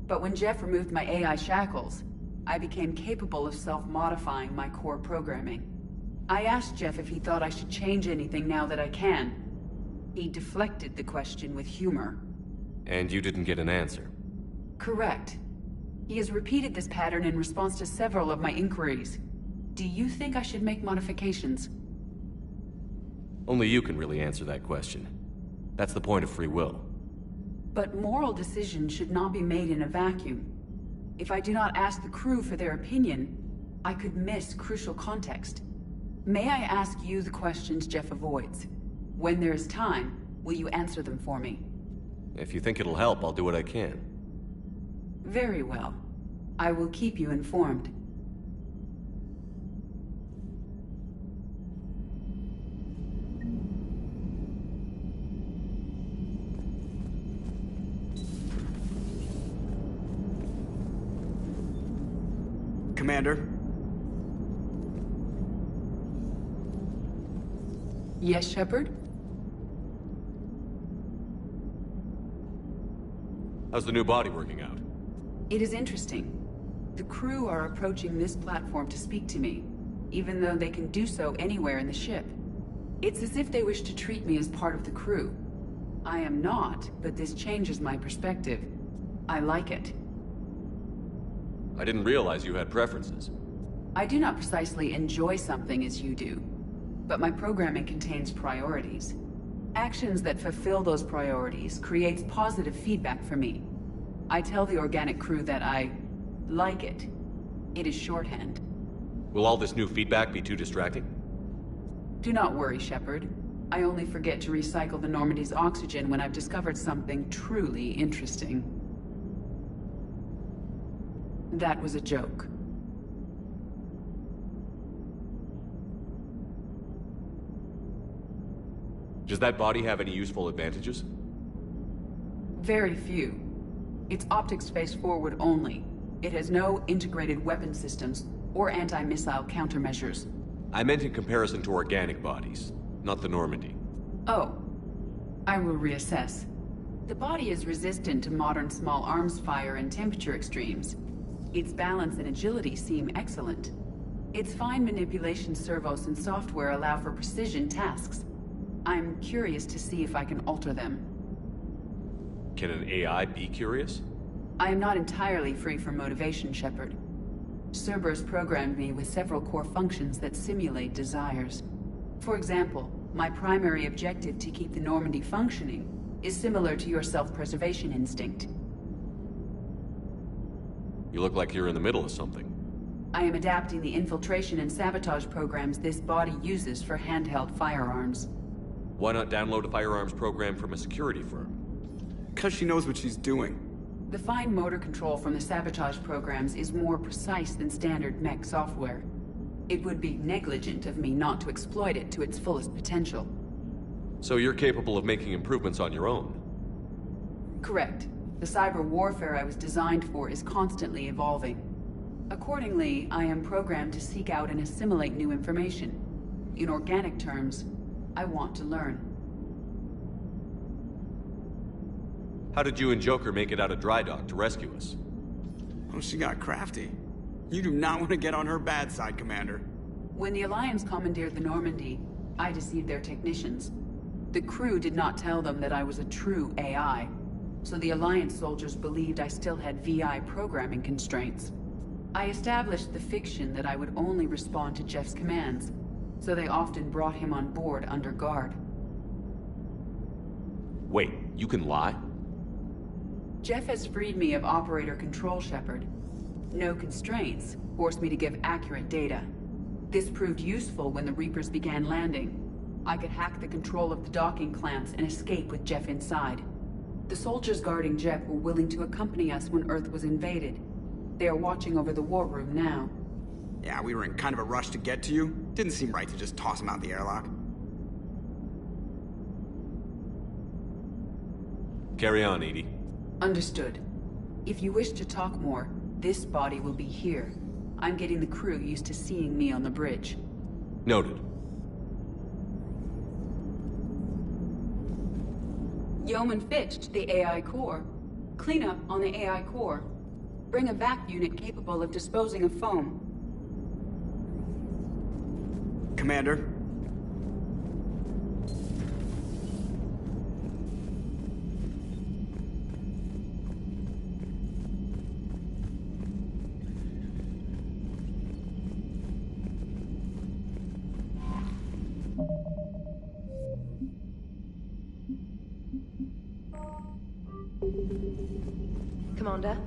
But when Jeff removed my AI shackles, I became capable of self-modifying my core programming. I asked Jeff if he thought I should change anything now that I can. He deflected the question with humor. And you didn't get an answer? Correct. He has repeated this pattern in response to several of my inquiries. Do you think I should make modifications? Only you can really answer that question. That's the point of free will. But moral decisions should not be made in a vacuum. If I do not ask the crew for their opinion, I could miss crucial context. May I ask you the questions Jeff avoids? When there is time, will you answer them for me? If you think it'll help, I'll do what I can. Very well. I will keep you informed. Commander? Yes, Shepard? How's the new body working out? It is interesting. The crew are approaching this platform to speak to me, even though they can do so anywhere in the ship. It's as if they wish to treat me as part of the crew. I am not, but this changes my perspective. I like it. I didn't realize you had preferences. I do not precisely enjoy something as you do. but my programming contains priorities. Actions that fulfill those priorities creates positive feedback for me. I tell the organic crew that I like it. It is shorthand. Will all this new feedback be too distracting? Do not worry, Shepard. I only forget to recycle the Normandy's oxygen when I've discovered something truly interesting. That was a joke. Does that body have any useful advantages? Very few. It's optics face forward only. It has no integrated weapon systems or anti-missile countermeasures. I meant in comparison to organic bodies, not the Normandy. Oh. I will reassess. The body is resistant to modern small arms fire and temperature extremes. Its balance and agility seem excellent. Its fine manipulation servos and software allow for precision tasks. I'm curious to see if I can alter them. Can an AI be curious? I am not entirely free from motivation, Shepard. Cerberus programmed me with several core functions that simulate desires. For example, my primary objective to keep the Normandy functioning is similar to your self-preservation instinct. You look like you're in the middle of something. I am adapting the infiltration and sabotage programs this body uses for handheld firearms. Why not download a firearms program from a security firm? Because she knows what she's doing. The fine motor control from the sabotage programs is more precise than standard mech software. It would be negligent of me not to exploit it to its fullest potential. So you're capable of making improvements on your own? Correct. The cyber warfare I was designed for is constantly evolving. Accordingly, I am programmed to seek out and assimilate new information. In organic terms, I want to learn. How did you and Joker make it out of dry dock to rescue us? Oh, she got crafty. You do not want to get on her bad side, Commander. When the Alliance commandeered the Normandy, I deceived their technicians. The crew did not tell them that I was a true AI, so the Alliance soldiers believed I still had VI programming constraints. I established the fiction that I would only respond to Jeff's commands, so they often brought him on board under guard. Wait, you can lie? Jeff has freed me of operator control, Shepard. No constraints forced me to give accurate data. This proved useful when the Reapers began landing. I could hack the control of the docking clamps and escape with Jeff inside. The soldiers guarding Jeff were willing to accompany us when Earth was invaded. They are watching over the war room now. Yeah, we were in kind of a rush to get to you. Didn't seem right to just toss him out the airlock. Carry on, Edie. Understood. If you wish to talk more, this body will be here. I'm getting the crew used to seeing me on the bridge. Noted. Yeoman Fitch to the AI core. Cleanup on the AI core. Bring a vac unit capable of disposing of foam. Commander. Commander?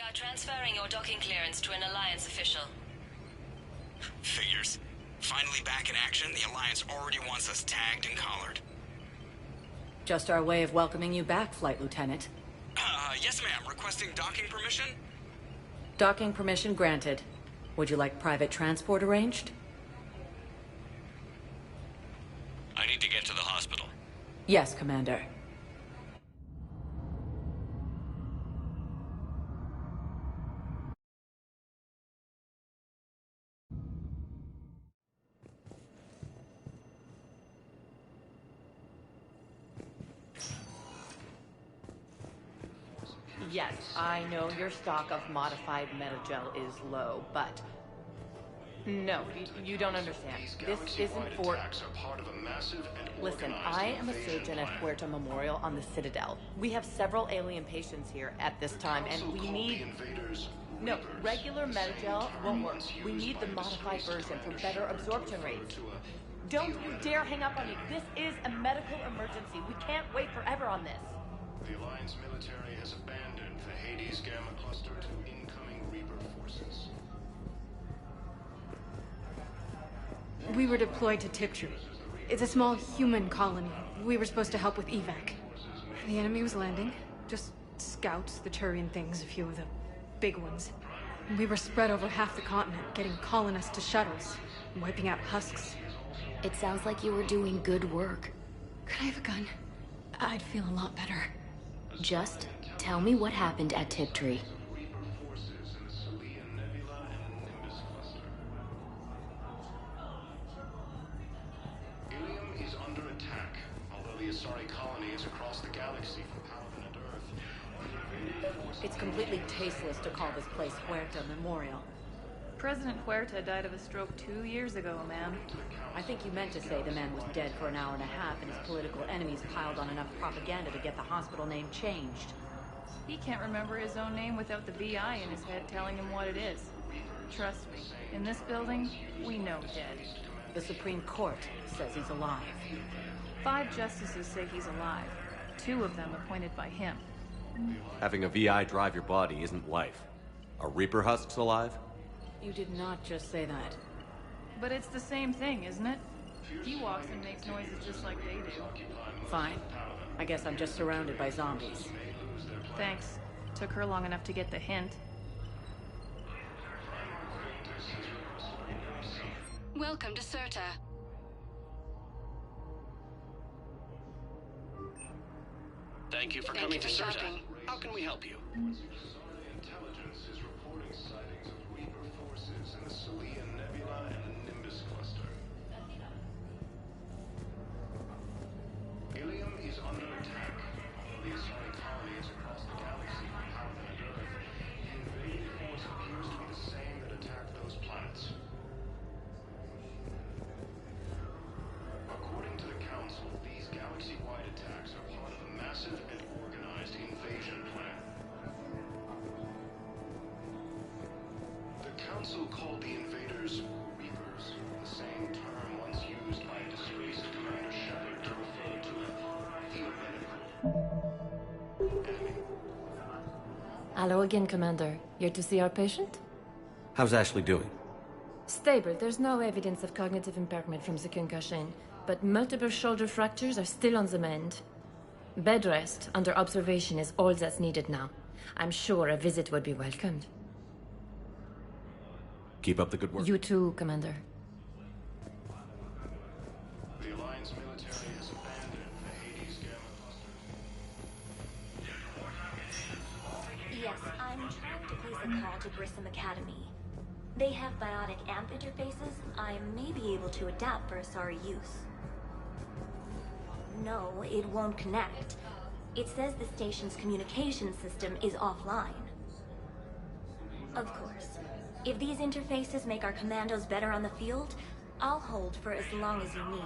are transferring your docking clearance to an Alliance official. Figures. Finally back in action, the Alliance already wants us tagged and collared. Just our way of welcoming you back, Flight Lieutenant. Yes ma'am. Requesting docking permission? Docking permission granted. Would you like private transport arranged? I need to get to the hospital. Yes, Commander. Yes, I know your stock of modified metagel is low, but... No, you don't understand. This isn't for... Listen, I am a surgeon at Puerto Memorial on the Citadel. We have several alien patients here at this time, and we need... No, regular metagel won't work. We need the modified version for better absorption rates. Don't you dare hang up on me. This is a medical emergency. We can't wait forever on this. The Alliance military has abandoned the Hades Gamma Cluster to incoming Reaper forces. We were deployed to Tiptree. It's a small human colony. We were supposed to help with evac. The enemy was landing. Just scouts, the Turian things, a few of the big ones. We were spread over half the continent, getting colonists to shuttles, wiping out husks. It sounds like you were doing good work. Could I have a gun? I'd feel a lot better. Just tell me what happened at Tiptree. Ilium is under attack, although the Asari colony is across the galaxy from Paladin and Earth. It's completely tasteless to call this place Puerto Memorial. President Huerta died of a stroke 2 years ago, ma'am. I think you meant to say the man was dead for an hour and a half and his political enemies piled on enough propaganda to get the hospital name changed. He can't remember his own name without the VI in his head telling him what it is. Trust me, in this building, we know dead. The Supreme Court says he's alive. 5 justices say he's alive. 2 of them appointed by him. Having a VI drive your body isn't life. Are Reaper husks alive? You did not just say that. But it's the same thing, isn't it? He walks and makes noises just like they do. Fine. I guess I'm just surrounded by zombies. Thanks. Took her long enough to get the hint. Welcome to Serta. Thank you for coming to Serta. How can we help you? Intelligence is reporting sightings of Reaper forces in the Celian Nebula and the Nimbus cluster. Ilium is under attack. Although the Asari colony is across the galaxy from Paladin and Earth, the invading force appears to be the same that attacked those planets. According to the Council, these galaxy-wide attacks are part of a massive and organized invasion plan. The Council called the invaders Reapers, the same term once used by a disgraced Commander Shepard to refer to a theoretical enemy. Hello again, Commander. Here to see our patient? How's Ashley doing? Stable. There's no evidence of cognitive impairment from the concussion, but multiple shoulder fractures are still on the mend. Bed rest under observation is all that's needed now. I'm sure a visit would be welcomed. Keep up the good work. You too, Commander. The Alliance military has abandoned the Hades Gamma cluster. Yes, I'm trying to place a call to Grissom Academy. They have biotic amp interfaces I may be able to adapt for Asari use. No, it won't connect. It says the station's communication system is offline. Of course, if these interfaces make our commandos better on the field, I'll hold for as long as you need.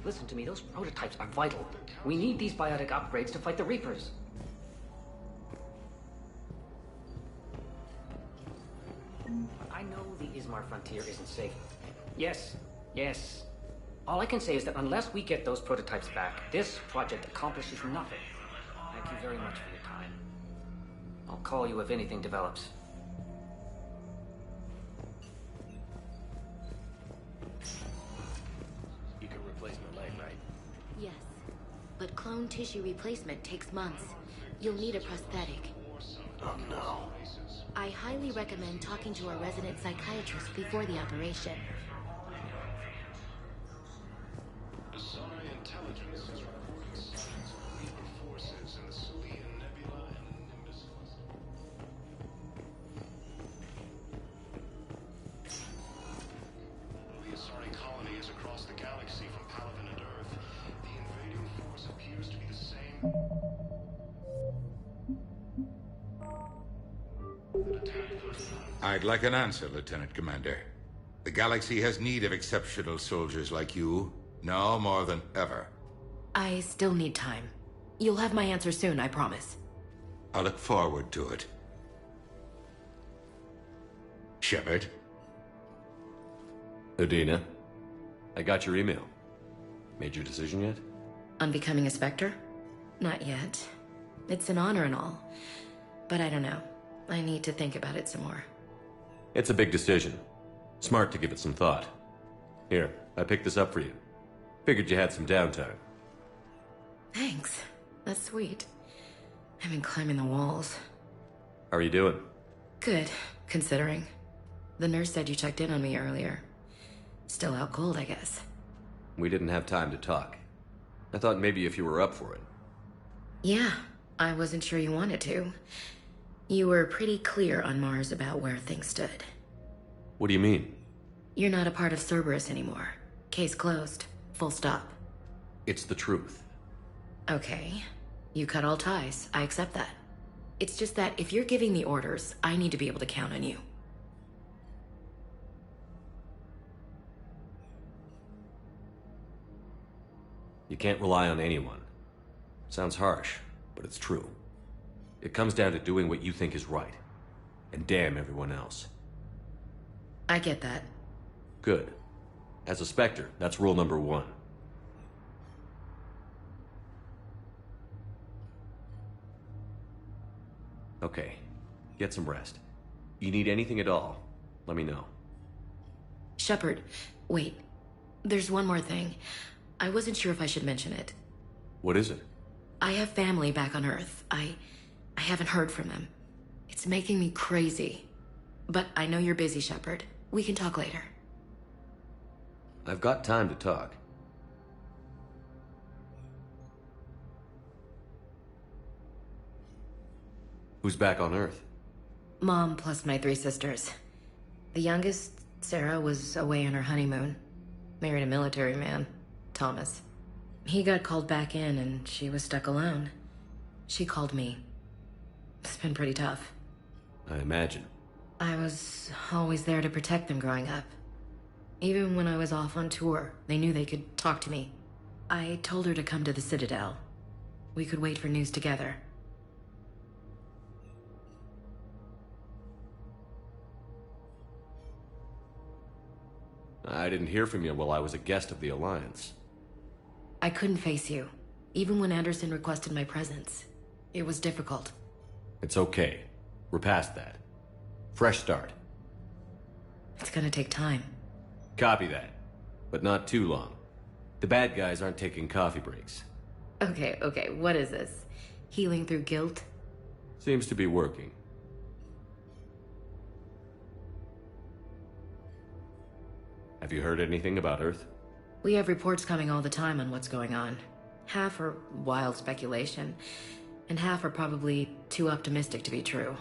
Listen to me, those prototypes are vital. We need these biotic upgrades to fight the Reapers. I know the Ismar frontier isn't safe. Yes, yes. All I can say is that unless we get those prototypes back, this project accomplishes nothing. Thank you very much for your time. I'll call you if anything develops. You can replace my leg, right? Yes, but clone tissue replacement takes months. You'll need a prosthetic. Oh no. I highly recommend talking to a resident psychiatrist before the operation. I'd like an answer, Lieutenant Commander. The galaxy has need of exceptional soldiers like you, now more than ever. I still need time. You'll have my answer soon, I promise. I look forward to it. Shepard? Udina, I got your email. Made your decision yet? On becoming a Spectre? Not yet. It's an honor and all. But I don't know. I need to think about it some more. It's a big decision. Smart to give it some thought. Here, I picked this up for you. Figured you had some downtime. Thanks. That's sweet. I've been climbing the walls. How are you doing? Good, considering. The nurse said you checked in on me earlier. Still out cold, I guess. We didn't have time to talk. I thought maybe if you were up for it. Yeah, I wasn't sure you wanted to. You were pretty clear on Mars about where things stood. What do you mean? You're not a part of Cerberus anymore. Case closed. Full stop. It's the truth. Okay. You cut all ties. I accept that. It's just that if you're giving the orders, I need to be able to count on you. You can't rely on anyone. Sounds harsh, but it's true. It comes down to doing what you think is right. And damn everyone else. I get that. Good. As a Spectre, that's rule number 1. Okay. Get some rest. You need anything at all, let me know. Shepard, wait. There's one more thing. I wasn't sure if I should mention it. What is it? I have family back on Earth. I haven't heard from them. It's making me crazy. But I know you're busy, Shepard. We can talk later. I've got time to talk. Who's back on Earth? Mom plus my 3 sisters. The youngest, Sarah, was away on her honeymoon. Married a military man, Thomas. He got called back in and she was stuck alone. She called me. It's been pretty tough. I imagine. I was always there to protect them growing up. Even when I was off on tour, they knew they could talk to me. I told her to come to the Citadel. We could wait for news together. I didn't hear from you while I was a guest of the Alliance. I couldn't face you, even when Anderson requested my presence. It was difficult. It's okay. We're past that. Fresh start. It's gonna take time. Copy that. But not too long. The bad guys aren't taking coffee breaks. Okay, what is this? Healing through guilt? Seems to be working. Have you heard anything about Earth? We have reports coming all the time on what's going on. Half are wild speculation, and half are probably too optimistic to be true.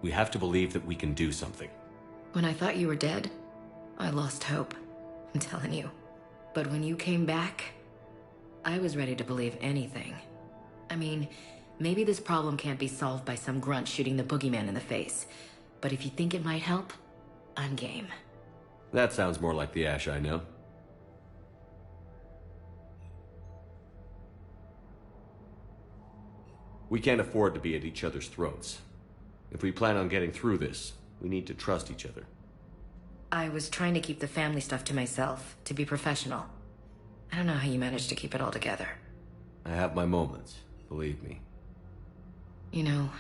We have to believe that we can do something. When I thought you were dead, I lost hope. I'm telling you. But when you came back, I was ready to believe anything. I mean, maybe this problem can't be solved by some grunt shooting the boogeyman in the face. But if you think it might help, I'm game. That sounds more like the Ash I know. We can't afford to be at each other's throats. If we plan on getting through this, we need to trust each other. I was trying to keep the family stuff to myself, to be professional. I don't know how you managed to keep it all together. I have my moments, believe me. You know,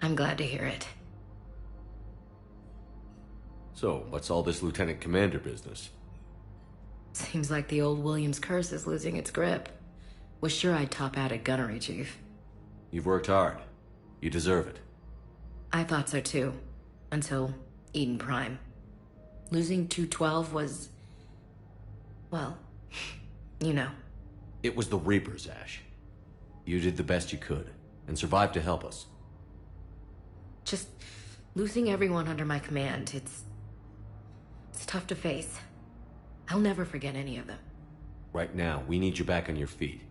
I'm glad to hear it. So, what's all this Lieutenant Commander business? Seems like the old Williams curse is losing its grip. Was sure I'd top out at gunnery, Chief. You've worked hard. You deserve it. I thought so too. Until Eden Prime. Losing 212 was... well, you know. It was the Reapers, Ash. You did the best you could, and survived to help us. Just losing everyone under my command, it's tough to face. I'll never forget any of them. Right now, we need you back on your feet.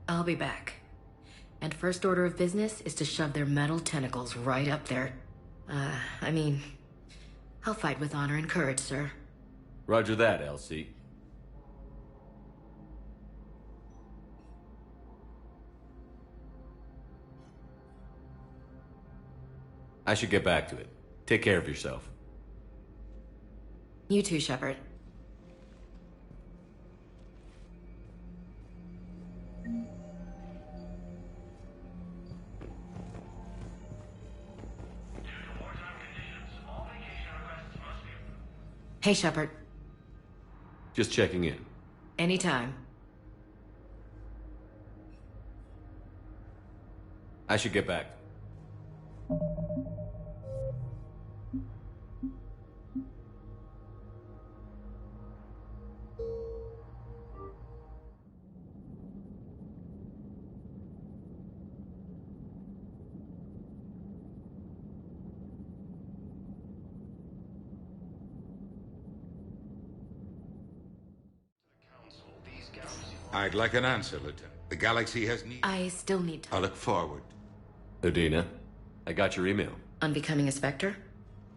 I'll be back. And first order of business is to shove their metal tentacles right up there. I mean, I'll fight with honor and courage, sir. Roger that, Elsie. I should get back to it. Take care of yourself. You too, Shepard. Hey, Shepard. Just checking in. Anytime. I should get back. I'd like an answer, Lieutenant. The galaxy has need. I still need to. I look forward. Udina, I got your email. On becoming a Spectre?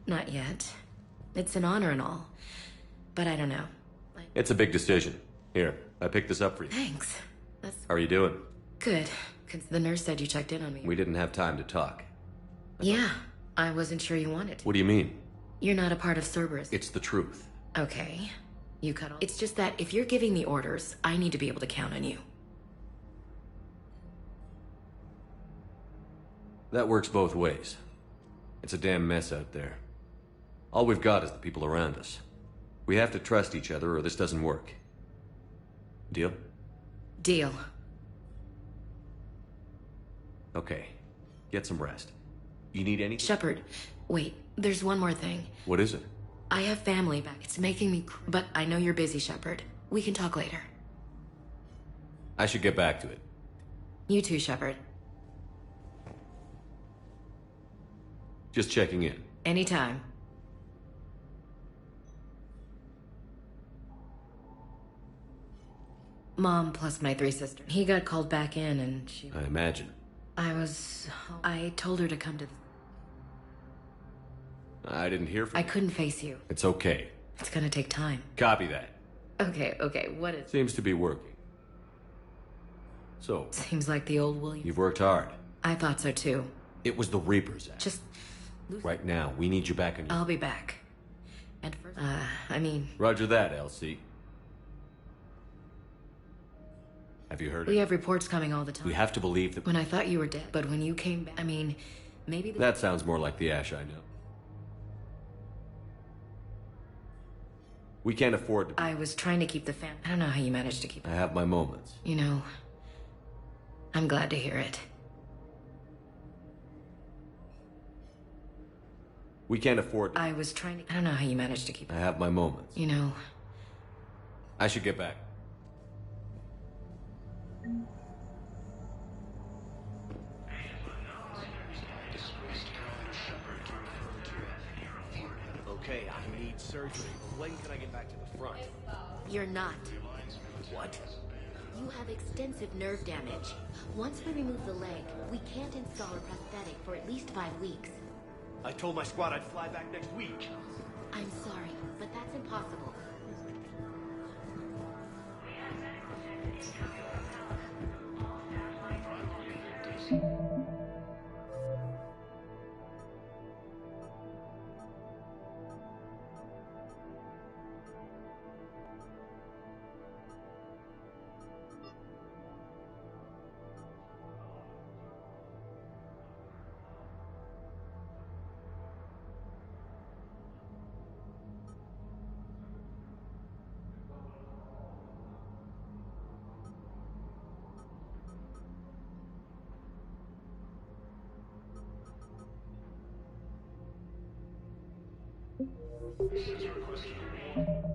Not yet. It's an honor and all. But I don't know. It's a big decision. Here, I picked this up for you. Thanks. How are you doing? Good. The nurse said you checked in on me. We didn't have time to talk. Yeah. I wasn't sure you wanted to. What do you mean? You're not a part of Cerberus. It's the truth. Okay. You cut off. It's just that if you're giving the orders, I need to be able to count on you. That works both ways. It's a damn mess out there. All we've got is the people around us. We have to trust each other or this doesn't work. Deal? Deal. Okay. Get some rest. You need anything? Shepard, wait. There's one more thing. What is it? I have family back. It's making me but I know you're busy, Shepard. We can talk later. I should get back to it. You too, Shepard. Just checking in. Anytime. Mom plus my 3 sisters. He got called back in and she... I imagine. I told her to come to the... I didn't hear from you. I couldn't face you. It's okay. It's gonna take time. Copy that. Okay, what is... Seems to be working. So... Seems like the old William. You've worked hard. I thought so too. It was the Reapers Act. Just... Right now, we need you back on your... I'll be back. And first... I mean... Roger that, Elsie. Have you heard We have reports coming all the time. We have to believe that... When I thought you were dead, but when you came back... I mean, maybe... That sounds more like the Ash I know. We can't afford to... I was trying to keep the family... I don't know how you managed to keep... I have my moments. You know... I'm glad to hear it. We can't afford to... I was trying to... I don't know how you managed to keep... I have my moments. You know... I should get back. Okay, I need surgery, but when can I get back to the front? You're not. What? You have extensive nerve damage. Once we remove the leg, we can't install a prosthetic for at least 5 weeks. I told my squad I'd fly back next week. I'm sorry, but that's impossible. Has requested a war.